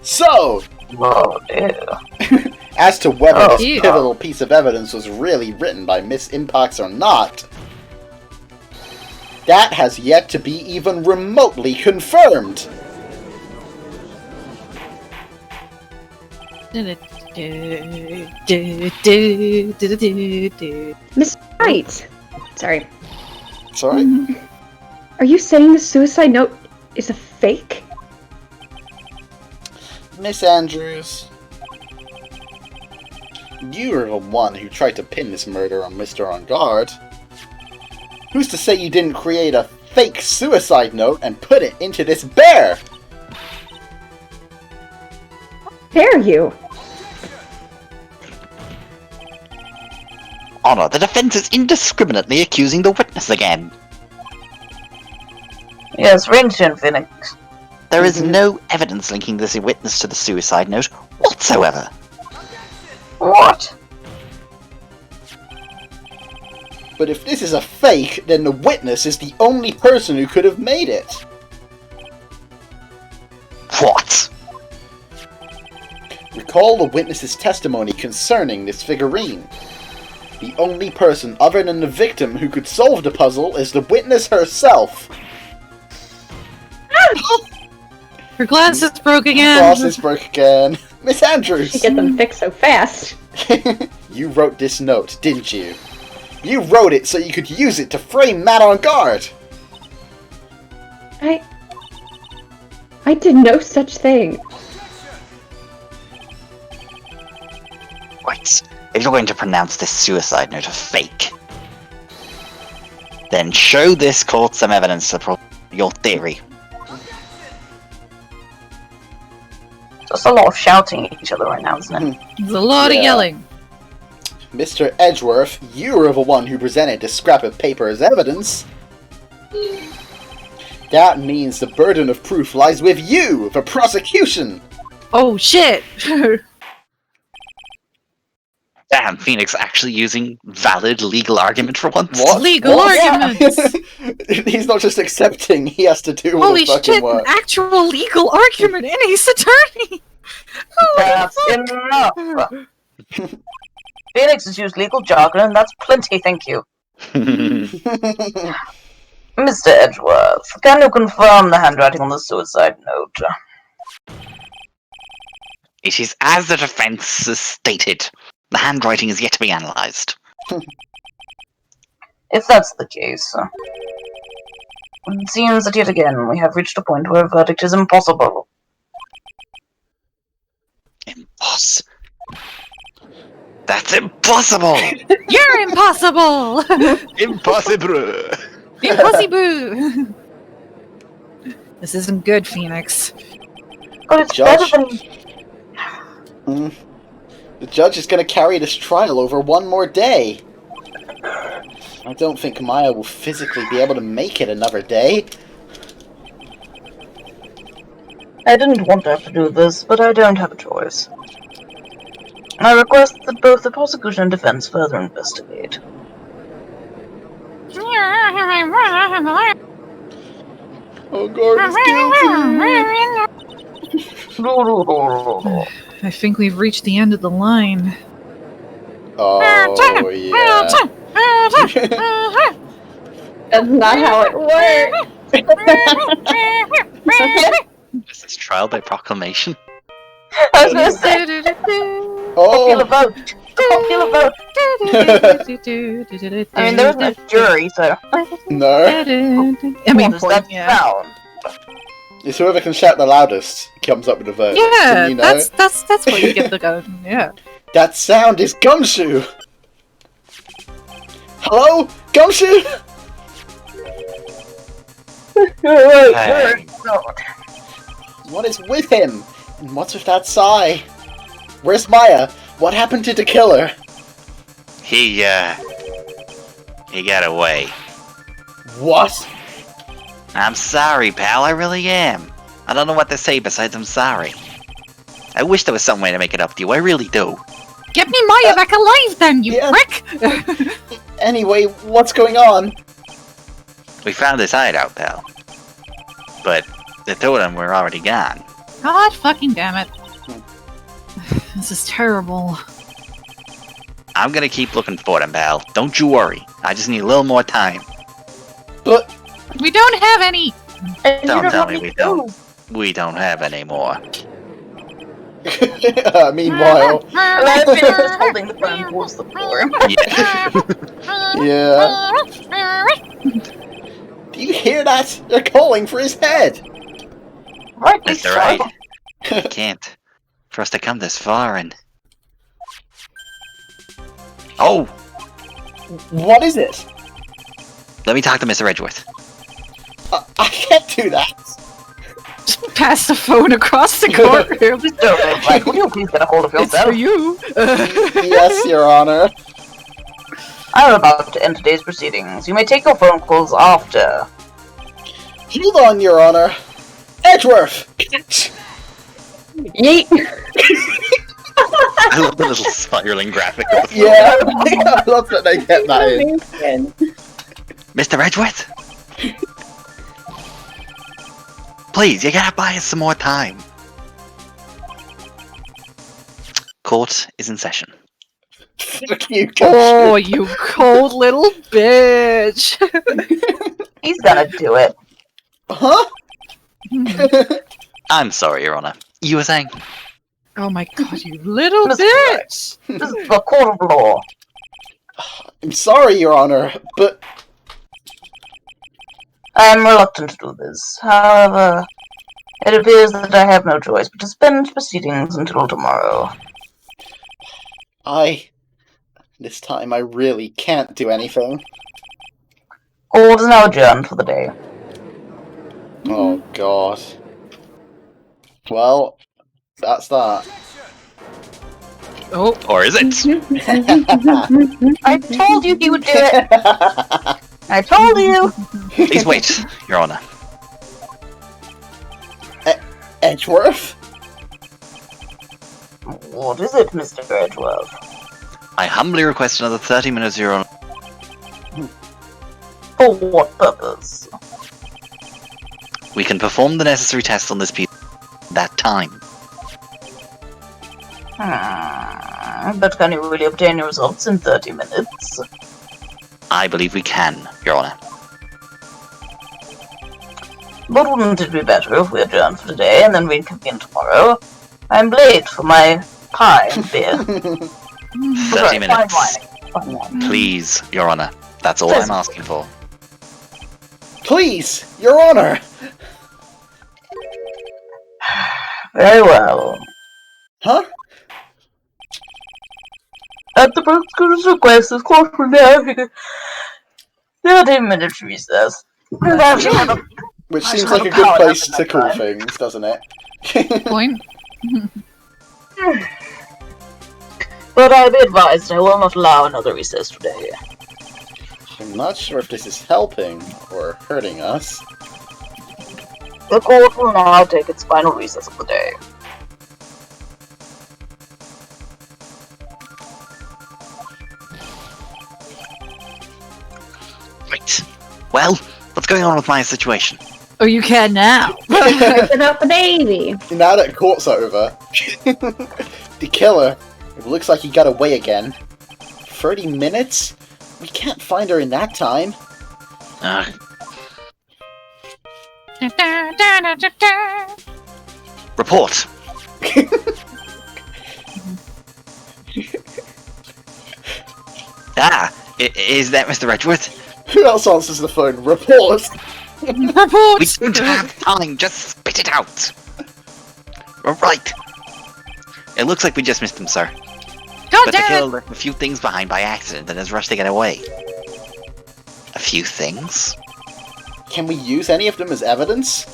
So, Oh dear. as to whether this Ew. pivotal piece of evidence was really written by Miss Impax or not, that has yet to be even remotely confirmed. Miss Wright! Sorry. Sorry? Are you saying the suicide note is a fake? Miss Andrews, you're the one who tried to pin this murder on Mr. On Guard. Who's to say you didn't create a fake suicide note and put it into this bear? Dare you? Honor, the defense is indiscriminately accusing the witness again. Yes, rinse in Phoenix. There is no evidence linking this witness to the suicide note whatsoever. What? But if this is a fake, then the witness is the only person who could have made it. What? Recall the witness's testimony concerning this figurine. The only person other than the victim who could solve the puzzle is the witness herself. Her glasses broke again. Glasses broke again. Miss Andrews! You get them fixed so fast. You wrote this note, didn't you? You wrote it so you could use it to frame Matt on Guard! I did no such thing. Wait, if you're going to pronounce this suicide note a fake, then show this court some evidence to support your theory. Just a lot of shouting at each other right now, isn't it? There's a lot of Yeah. yelling. Mr. Edgeworth, you were the one who presented this scrap of paper as evidence. That means the burden of proof lies with you, the prosecution! Oh shit! Damn, Phoenix actually using valid legal argument for once. What? Legal What? arguments! He's not just accepting, he has to do all Holy the fucking shit, work. an actual legal argument, and he's attorney! That's enough! Phoenix has used legal jargon, and that's plenty, thank you. Mr. Edgeworth, can you confirm the handwriting on the suicide note? It is as the defense has stated. The handwriting is yet to be analysed. If that's the case, it seems that yet again we have reached a point where a verdict is impossible. That's impossible! You're impossible! Impossible! Impossible! This isn't good, Phoenix. But it's Judge? better than... The judge is going to carry this trial over one more day. I don't think Maya will physically be able to make it another day. I didn't want to have to do this, but I don't have a choice. I request that both the prosecution and defense further investigate. Oh, God, it's guilty! I think we've reached the end of the line. Oh, yeah. That's not how it works. Is this trial by proclamation? I was gonna say, popular Oh! vote! Popular vote! I mean, there isn't a jury, so... No. I mean, What does that yeah. sound? It's whoever can shout the loudest comes up with a vote. Yeah, You know? that's where you get the gun. Yeah. That sound is Gumshoe! Hello? Gumshoe? Hey. What is with him? And what's with that sigh? Where's Maya? What happened to the killer? He got away. What? I'm sorry, pal, I really am. I don't know what to say besides I'm sorry. I wish there was some way to make it up to you, I really do. Get me Maya back alive then, you yeah. prick! Anyway, what's going on? We found this hideout, pal. But the two of them were already gone. God fucking damn it. This is terrible. I'm gonna keep looking for them, pal. Don't you worry. I just need a little more time. But We don't have any! And you Don't tell me have we any don't. clues. We don't have any more. meanwhile, I've been just holding the phone towards the floor. yeah. Do you hear that? They're calling for his head. Right, That's so. right. I can't. For us to come this far and... Oh! What is it? Let me talk to Mr. Edgeworth. I can't do that. Just pass the phone across the courtroom. Mr. Edgeworth, will you please get a hold of It's yourself? for you. Yes, Your Honor. I'm about to end today's proceedings. You may take your phone calls after. Hold on, Your Honor. Edgeworth! Yeet! I love the little spiraling graphic of the phone. Yeah, I love that they get that in. Mr. Edgeworth? Please, you gotta buy us some more time. Court is in session. Fuck you, Oh, Gumshoe. you cold little bitch. He's gonna do it. Huh? I'm sorry, Your Honor. You were saying? Oh my god, you little Mr. bitch! This is the court of law. I'm sorry, Your Honor, but I'm reluctant to do this. However, it appears that I have no choice but to suspend proceedings until tomorrow. this time I really can't do anything. Court is now adjourned for the day. Oh, God. Well, that's that. Oh, Or is it? I told you he would do it! I told you! Please wait, Your Honor. Edgeworth? What is it, Mr. Edgeworth? I humbly request another 30 minutes, Your Honor. For what purpose? We can perform the necessary tests on this piece at that time. But can you really obtain your results in 30 minutes? I believe we can, Your Honor. But wouldn't it be better if we adjourn for today and then reconvene tomorrow? I'm late for my pie and beer. 30 minutes. Fine wine. Please, Your Honor. That's all I'm asking for. Please, Your Honor! Very well. Huh? At the prosecutor's request, this court will now take a 30-minute recess. Which I seems should like a have good powered place up to in that cool time. things, doesn't it? point. But I be advised I will not allow another recess today. I'm not sure if this is helping or hurting us. The court will now take its final recess of the day. Right. Well, what's going on with my situation? Oh, you can now. Open up the baby! Now that court's over, the killer, it looks like he got away again. 30 minutes? We can't find her in that time. Report. Is that Mr. Edgeworth? Who else answers the phone? Report! Report! We don't have time, just spit it out! Right. It looks like we just missed him, sir. God But the damn killer it! left a few things behind by accident and has rushed to get away. few things. Can we use any of them as evidence?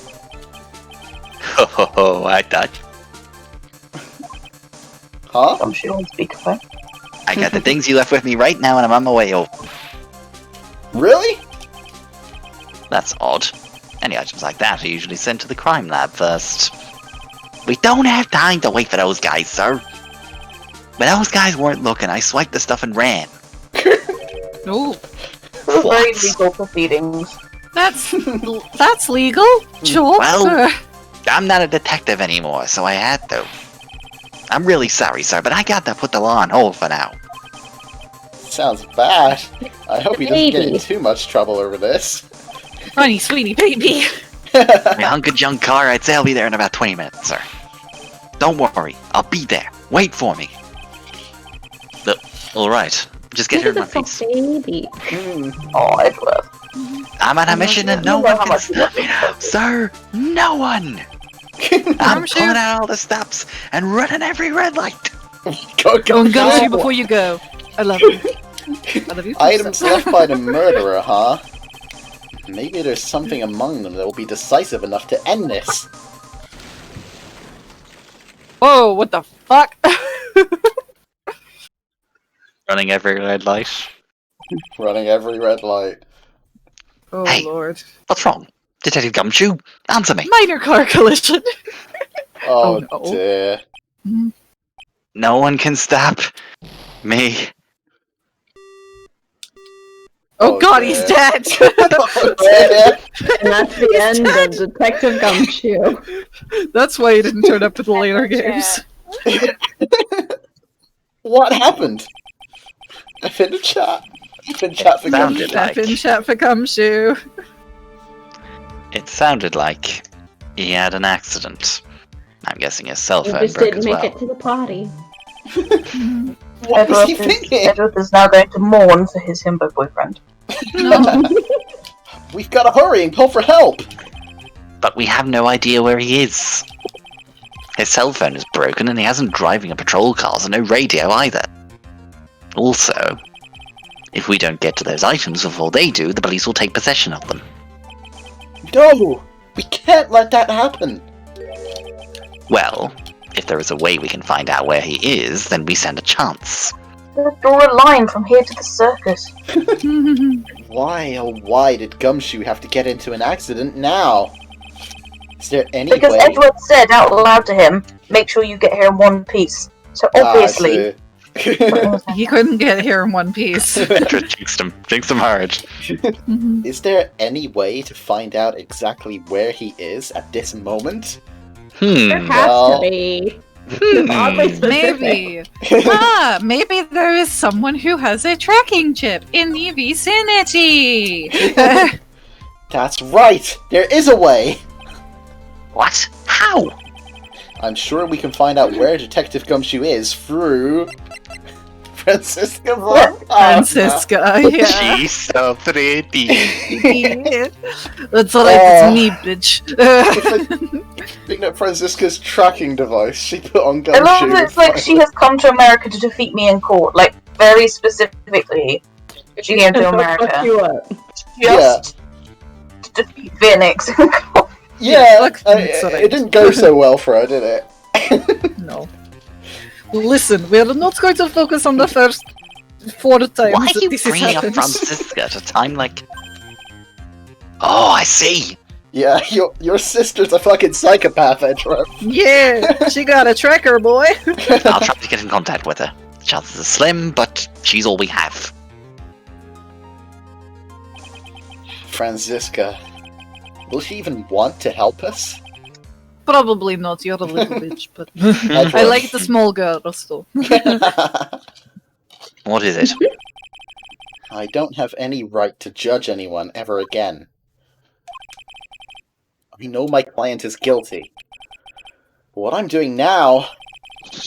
Ho ho ho, I thought. Huh? I'm sure on speakerphone. I got the things you left with me right now and I'm on my way home. Really? That's odd. Any items like that are usually sent to the crime lab first. We don't have time to wait for those guys, sir. When those guys weren't looking, I swiped the stuff and ran. No, Very legal proceedings. that's legal. Sure. Well- I'm not a detective anymore, so I had to. I'm really sorry, sir, but I got to put the law on hold for now. Sounds bad. I hope he doesn't get in Baby. too much trouble over this. Honey, sweetie, baby. My hunker junk car, I'd say I'll be there in about 20 minutes, sir. Don't worry, I'll be there. Wait for me. Alright, just get here in one piece. Baby. Oh, Edward. I'm on a mission and no one can stop me now, sir! No one! I'm sure. pulling out all the stops and running every red light! Go, Go and go you before you go. I love you. I love you. Items left by the murderer, huh? Maybe there's something among them that will be decisive enough to end this. Whoa, what the fuck? Running every red light. Running every red light. Oh Hey. lord. What's wrong? Detective Gumshoe, answer me! Minor car collision. Oh, Oh, no. dear. No one can stop me. Oh, Oh, god, dear. he's dead. Oh, dear. And that's the end of Detective Gumshoe. That's why he didn't turn up to the later games. What happened? F in the chat. F in chat for Sounded Gumshoe. like- F in chat for Gumshoe. It sounded like he had an accident. I'm guessing his cell He phone just broke didn't as make well. it to the party. What was he thinking? Edward is now going to mourn for his himbo boyfriend. We've got to hurry and call for help. But we have no idea where he is. His cell phone is broken and he hasn't driving a patrol car, so no radio either. Also, if we don't get to those items before they do, the police will take possession of them. No! We can't let that happen. Well, if there is a way we can find out where he is, then we stand a chance. Let's draw a line from here to the circus. Why, oh why did Gumshoe have to get into an accident now? Is there any Because way... Edward said out loud to him, make sure you get here in one piece. So obviously... I see. He couldn't get here in one piece. Jinxed him hard. Is there any way to find out exactly where he is at this moment? There Hmm. has well- to be. Oddly specific. Maybe. Maybe there is someone who has a tracking chip in the vicinity. That's right! There is a way! What? How? I'm sure we can find out where Detective Gumshoe is through... Francisca Von Francisca, yeah. She's so pretty. That's alright, it's me, bitch. Picking up Francisca's tracking device, she put on I love Gumshoe. that it's like she has come to America to defeat me in court. Like, very specifically, she came to Fuck America you up. just to defeat Phoenix. Yeah, Look, it's alright. it didn't go so well for her, did it? No. Listen, we're not going to focus on the first 4 times Why are that you this has bringing up happened. Francisca at a time like... Oh, I see. Yeah, your sister's a fucking psychopath, Edward. Yeah, she got a tracker, boy. I'll try to get in contact with her. Chances are slim, but she's all we have. Francisca. Will she even want to help us? Probably not, you're a little bitch, but Edward. I like the small girls, though. What is it? I don't have any right to judge anyone ever again. I know my client is guilty. But what I'm doing now,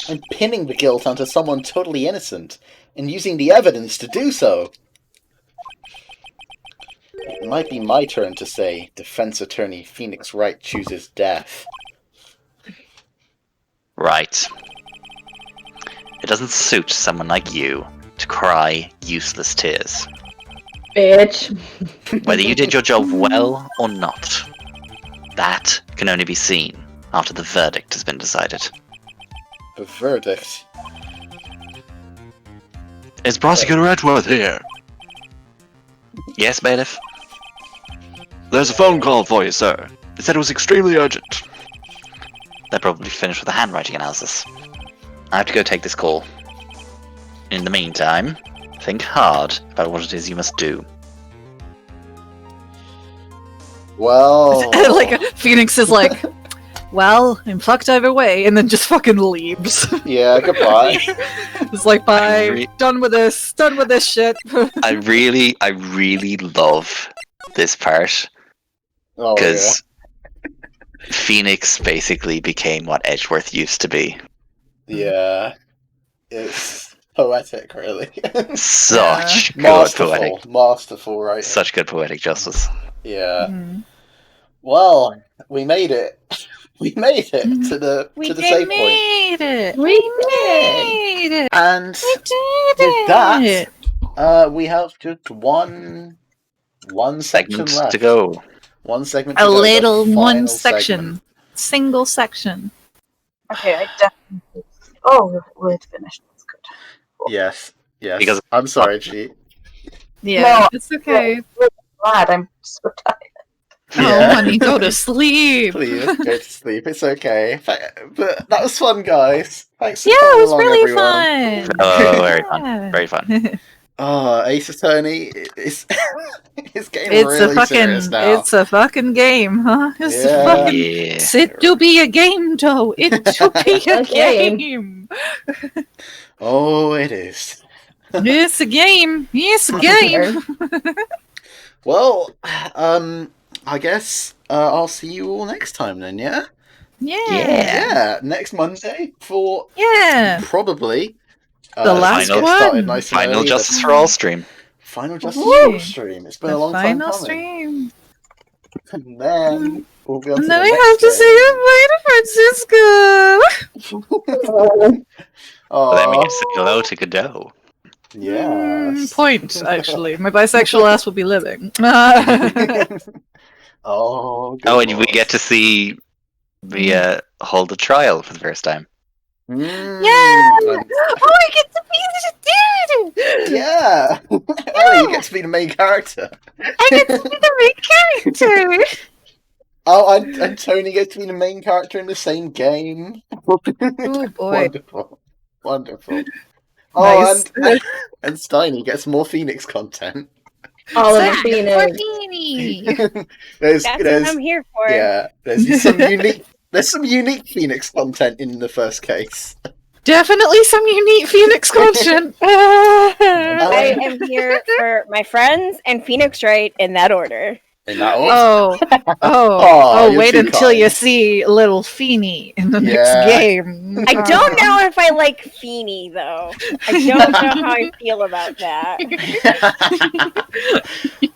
I'm pinning the guilt onto someone totally innocent, and using the evidence to do so. It might be my turn to say, defense attorney Phoenix Wright chooses death. Right. It doesn't suit someone like you to cry useless tears. Bitch. Whether you did your job well or not, that can only be seen after the verdict has been decided. The verdict. Is Prosecutor Edgeworth here? Yes, bailiff? There's a phone call for you, sir. It said it was extremely urgent. They're probably finished with the handwriting analysis. I have to go take this call. In the meantime, think hard about what it is you must do. Well... Like, Phoenix is like, well, I'm fucked either way, and then just fucking leaves. Yeah, goodbye. It's like, bye, done with this shit. I really love this part, Oh, yeah. because Phoenix basically became what Edgeworth used to be. Yeah. It's poetic, really. Such good Masterful. poetic, Masterful, right? such good poetic justice. Yeah. Mhm. Well, we made it. We made it to the safe point. made it. We made it. And We did with it. that, we have just one section Segment left. to go. One segment to A go. the little one final section. segment. Single section. Okay, I definitely. Oh, it's finished. That's good. Yes. Yes. Because- I'm sorry, G. Yeah, No, it's okay. Glad I'm so tired. Oh, Yeah. honey, go to sleep. Please go to sleep. It's okay. But that was fun, guys. Thanks for Yeah, coming it was along, really everyone. fun. Oh, very fun. Yeah. Very fun. Oh, Ace Attorney is it's getting It's really a serious fucking, now. it's a fucking game, huh? It's a Yeah. fucking. Yeah. It do be a game, though. It do be a A game. game. Oh, it is. It's a game. It's a game. Well, I guess I'll see you all next time then. Yeah. Yeah. Yeah. Next Monday for Yeah. probably The last get one. started nice and Final early, Justice for All stream. Final Justice Woo! for All stream. It's been a The long time final coming. stream. And then we'll be on to And then the we next have to game. say goodbye to Francisco. Oh, Then we get to say hello to Godot. yes. Point, actually. My bisexual ass will be living. Oh, good Oh, and we boy. get to see the hold the trial for the first time. Mm, Yeah! Oh, I get to be the dude! yeah. Ellie, you get to be the main character. I get to be the main character! Oh, and Tony gets to be the main character in the same game. Oh boy. Wonderful. Wonderful. Oh, Nice. and Steiny gets more Phoenix content. All of Zach, the Phoenix. Martini. there's That's what I'm here for. yeah, there's some unique Phoenix content in the first case. Definitely some unique Phoenix content. I am here for my friends and Phoenix Wright in that order. In that order. Oh, you're wait too until you kind. see little Feeny in the Yeah. next game. I don't know if I like Feeny though. I don't know how I feel about that.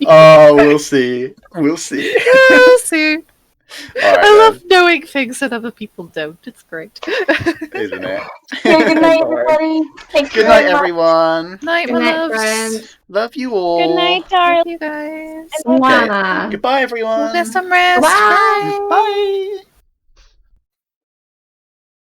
Oh, we'll see. We'll see. We'll see. All right, I love knowing things that other people don't. It's great. isn't it? Good night, everybody. Thank you Good night, very much. everyone. Night, Good my night, loves. friends. Love you all. Good night, Love darling. you guys. Mwah. Goodbye, everyone. Get some rest. Bye. Bye.